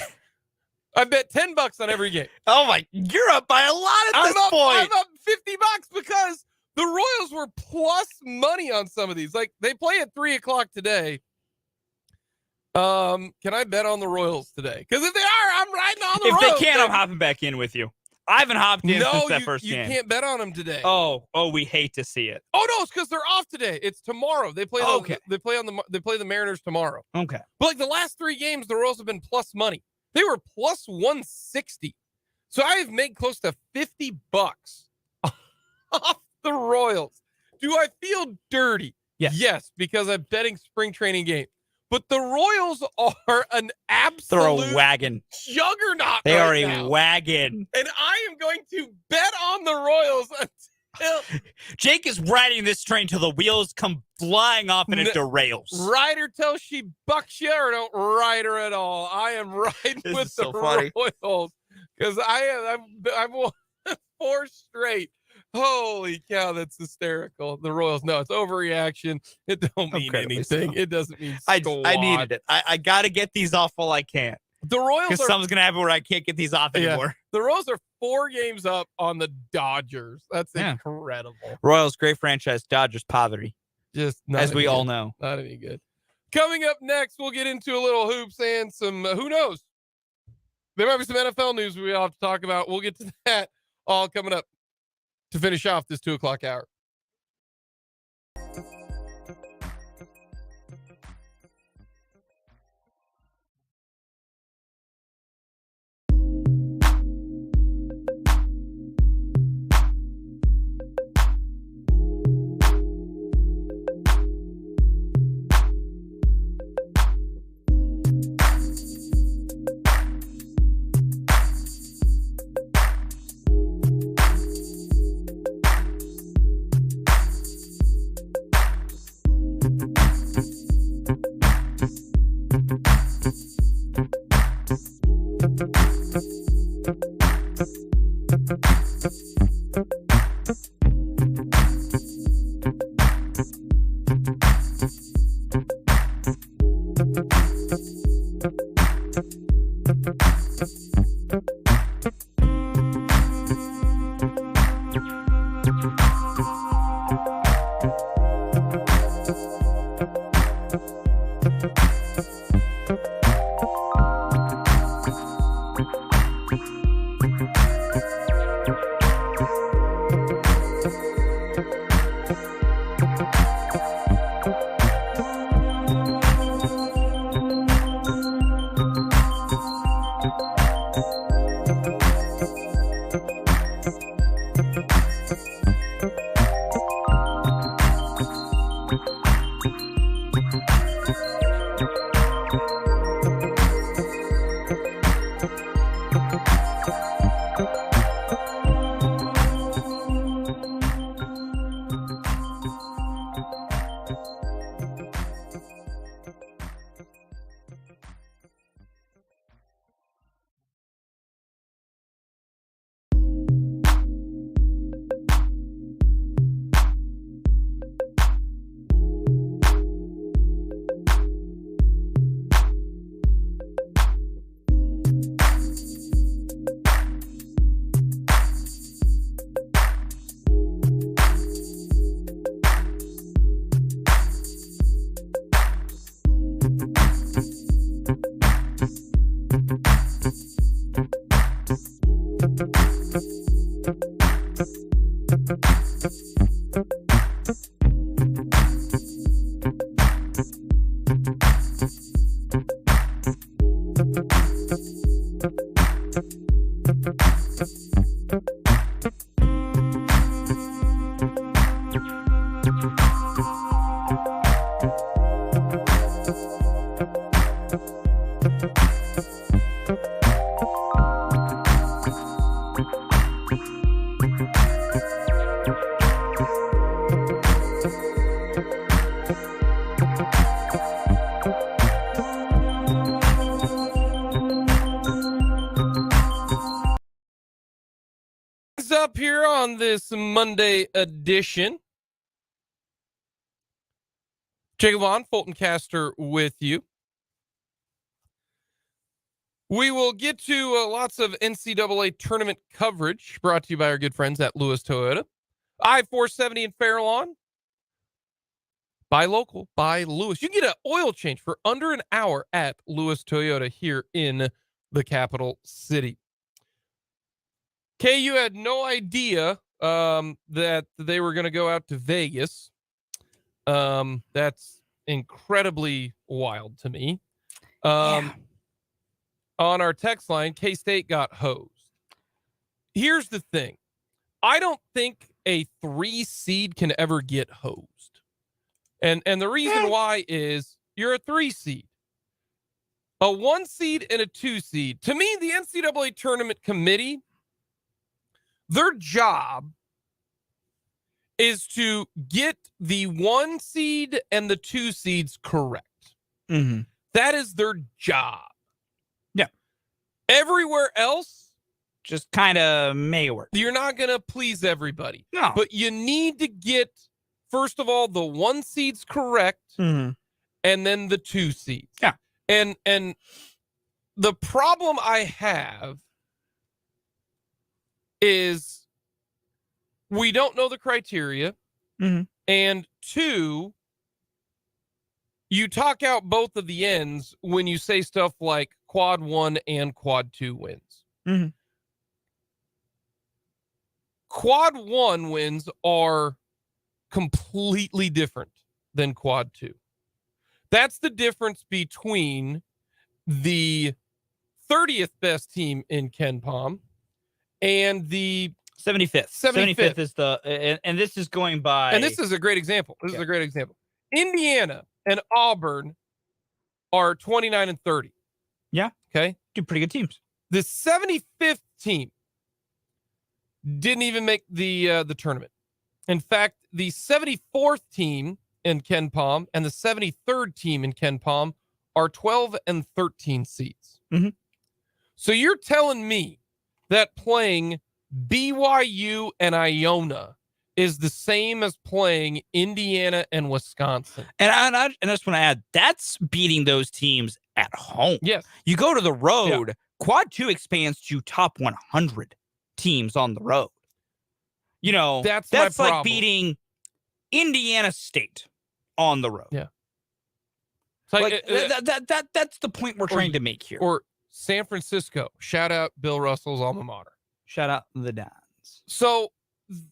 I bet $10 on every game. Oh my! You're up by a lot at this point. I'm up $50 because the Royals were plus money on some of these. Like they play at 3:00 today. Can I bet on the Royals today? Because if they are, I'm riding on the Royals. If they can, I'm hopping back in with you. I haven't hopped in since that first game. You can't bet on them today. Oh, we hate to see it. Oh no, it's because they're off today. It's tomorrow. They play. They play the Mariners tomorrow. Okay. But like the last 3 games, the Royals have been plus money. They were plus 160. So I have made close to $50 off the Royals. Do I feel dirty? Yes. Yes, because I'm betting spring training games. But the Royals are an absolute They're a wagon. juggernaut. They are a wagon. And I am going to bet on the Royals until Jake is riding this train till the wheels come flying off and it derails. Ride her till she bucks you, or don't ride her at all. I am riding with the Royals because I've won 4 straight. Holy cow, that's hysterical. The Royals, no, it's overreaction. It don't mean anything. It doesn't mean squat. I needed it. I got to get these off while I can. The Royals because something's gonna happen where I can't get these off anymore. The Royals are 4 games up on the Dodgers. That's incredible. Royals, great franchise. Dodgers, poverty. Just not as we all know. Not any good. Coming up next, we'll get into a little hoops and some, who knows? There might be some NFL news we all have to talk about. We'll get to that all coming up to finish off this 2:00 hour. Up here on this Monday edition. Jake and Fulton Caster with you. We will get to lots of NCAA tournament coverage brought to you by our good friends at Lewis Toyota. I-470 in Fairlawn. Buy local, buy Lewis. You can get an oil change for under an hour at Lewis Toyota here in the capital city. KU had no idea that they were going to go out to Vegas. That's incredibly wild to me. On our text line, K-State got hosed. Here's the thing. I don't think a 3 seed can ever get hosed. And the reason why is you're a 3 seed. A 1 seed and a 2 seed. To me, the NCAA tournament committee, their job is to get the 1 seed and the 2 seeds correct. Mm-hmm. That is their job. Yeah. Everywhere else, just kind of may work. You're not going to please everybody. No. But you need to get, first of all, the 1 seeds correct, and then the 2 seeds. Yeah. And the problem I have is we don't know the criteria. And 2, you talk out both of the ends when you say stuff like quad 1 and quad 2 wins. Quad 1 wins are completely different than quad 2. That's the difference between the 30th best team in Ken Palm and the 75th. 75th is the, and this is going by. And this is a great example. This is a great example. Indiana and Auburn are 29 and 30. Yeah. Okay. Two pretty good teams. The 75th team didn't even make the tournament. In fact, the 74th team in Ken Palm and the 73rd team in Ken Palm are 12 and 13 seeds. So you're telling me that playing BYU and Iona is the same as playing Indiana and Wisconsin. And I just want to add, that's beating those teams at home. Yes. You go to the road, Quad 2 expands to top 100 teams on the road. You know, That's like my problem. beating Indiana State on the road. Yeah. Like, that's the point we're trying to make here. Or San Francisco. Shout out Bill Russell's alma mater. Shout out the Dons. So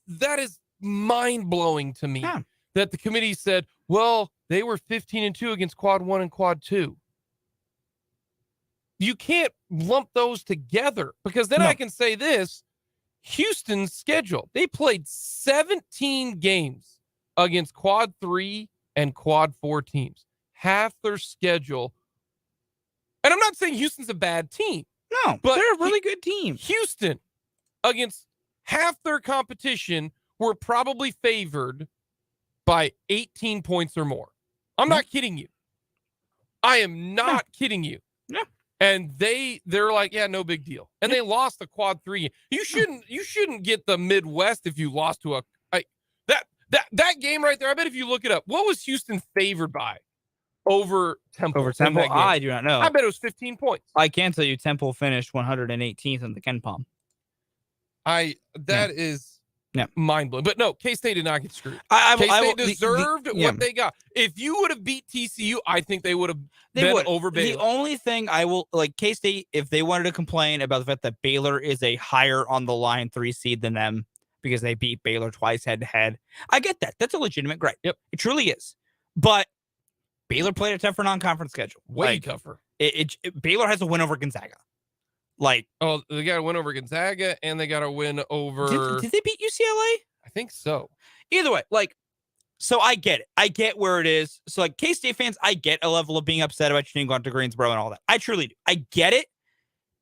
that is mind-blowing to me that the committee said, well, they were 15-2 against Quad 1 and Quad 2. You can't lump those together, because then I can say this. Houston's schedule, they played 17 games against Quad 3 and Quad 4 teams. Half their schedule. And I'm not saying Houston's a bad team. No, but they're a really good team. Houston, against half their competition, were probably favored by 18 points or more. I'm not kidding you. I am not kidding you. Yeah. And they're like, yeah, no big deal. And they lost the Quad 3. You shouldn't get the Midwest if you lost to that game right there. I bet if you look it up, what was Houston favored by over Temple? Over Temple? I do not know. I bet it was 15 points. I can tell you Temple finished 118th in the Ken Palm. That is mind-blowing. But no, K-State did not get screwed. K-State deserved what they got. If you would have beat TCU, I think they would have been over Baylor. The only thing I will, like, K-State, if they wanted to complain about the fact that Baylor is a higher on the line 3 seed than them because they beat Baylor twice head-to-head, I get that. That's a legitimate gripe. Yep. It truly is. But Baylor played a tougher non-conference schedule. Way tougher. Baylor has a win over Gonzaga. Like, they got to win over Gonzaga, and they got to win over. Did they beat UCLA? I think so. Either way, like, so I get it. I get where it is. So, like, K-State fans, I get a level of being upset about you going to Greensboro and all that. I truly do. I get it.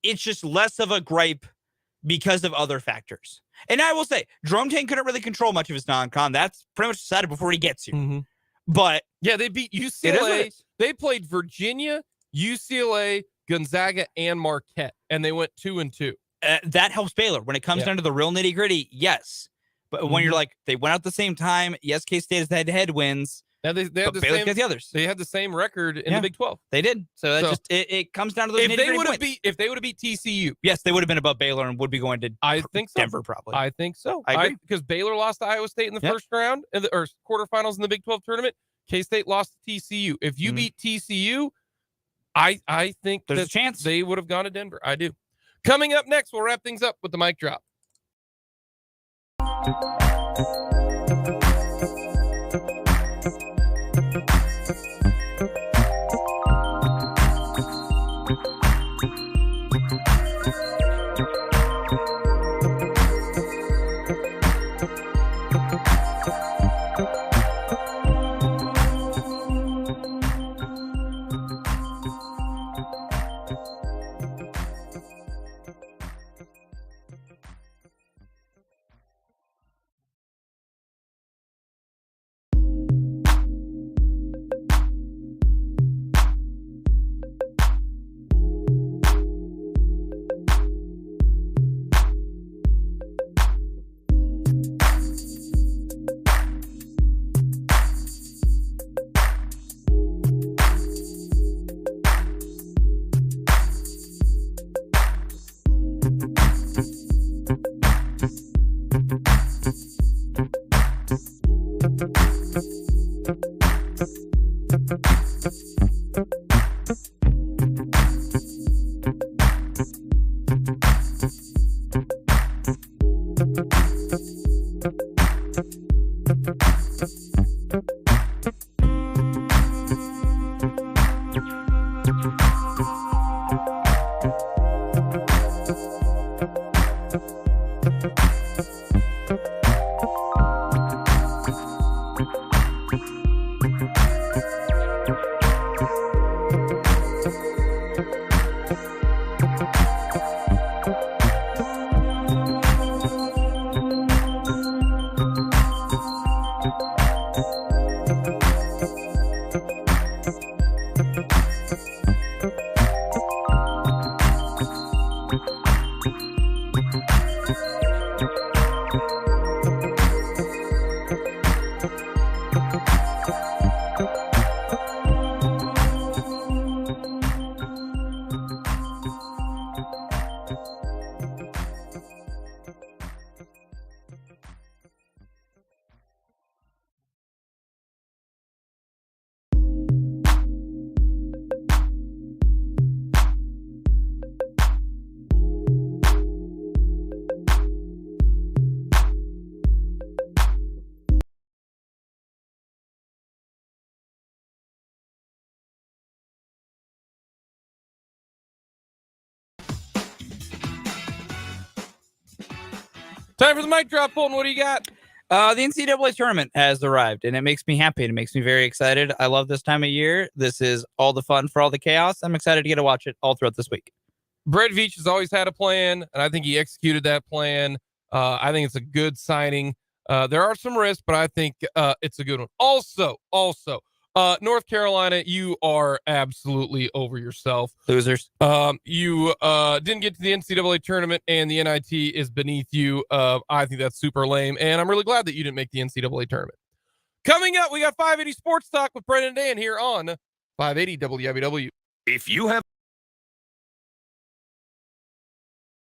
It's just less of a gripe because of other factors. And I will say, Jerome Tang couldn't really control much of his non-con. That's pretty much decided before he gets here. Mm-hmm. But yeah, they beat UCLA. They played Virginia, UCLA, Gonzaga, and Marquette, and they went 2-2. That helps Baylor when it comes down to the real nitty gritty. Yes, but when you're like, they went out the same time. Yes, K-State has head-to-head wins. Now they had but Baylor's got the others. They had the same record in the Big 12. They did. So that it comes down to those nitty-gritty points. If they would have beat TCU, yes, they would have been above Baylor and would be going to Denver probably. I think so. I agree. Because Baylor lost to Iowa State in the first round or quarterfinals in the Big 12 tournament. K-State lost to TCU. If you beat TCU, I think there's a chance they would have gone to Denver. I do. Coming up next, we'll wrap things up with the mic drop. Time for the mic drop, Fulton. What do you got? The NCAA tournament has arrived, and it makes me happy. It makes me very excited. I love this time of year. This is all the fun for all the chaos. I'm excited to get to watch it all throughout this week. Brett Veach has always had a plan, and I think he executed that plan. I think it's a good signing. There are some risks, but I think it's a good one. Also, North Carolina, you are absolutely over yourself. Losers. You didn't get to the NCAA tournament, and the NIT is beneath you. I think that's super lame, and I'm really glad that you didn't make the NCAA tournament. Coming up, we got 580 Sports Talk with Brendan and Dan here on 580 WWW. If you have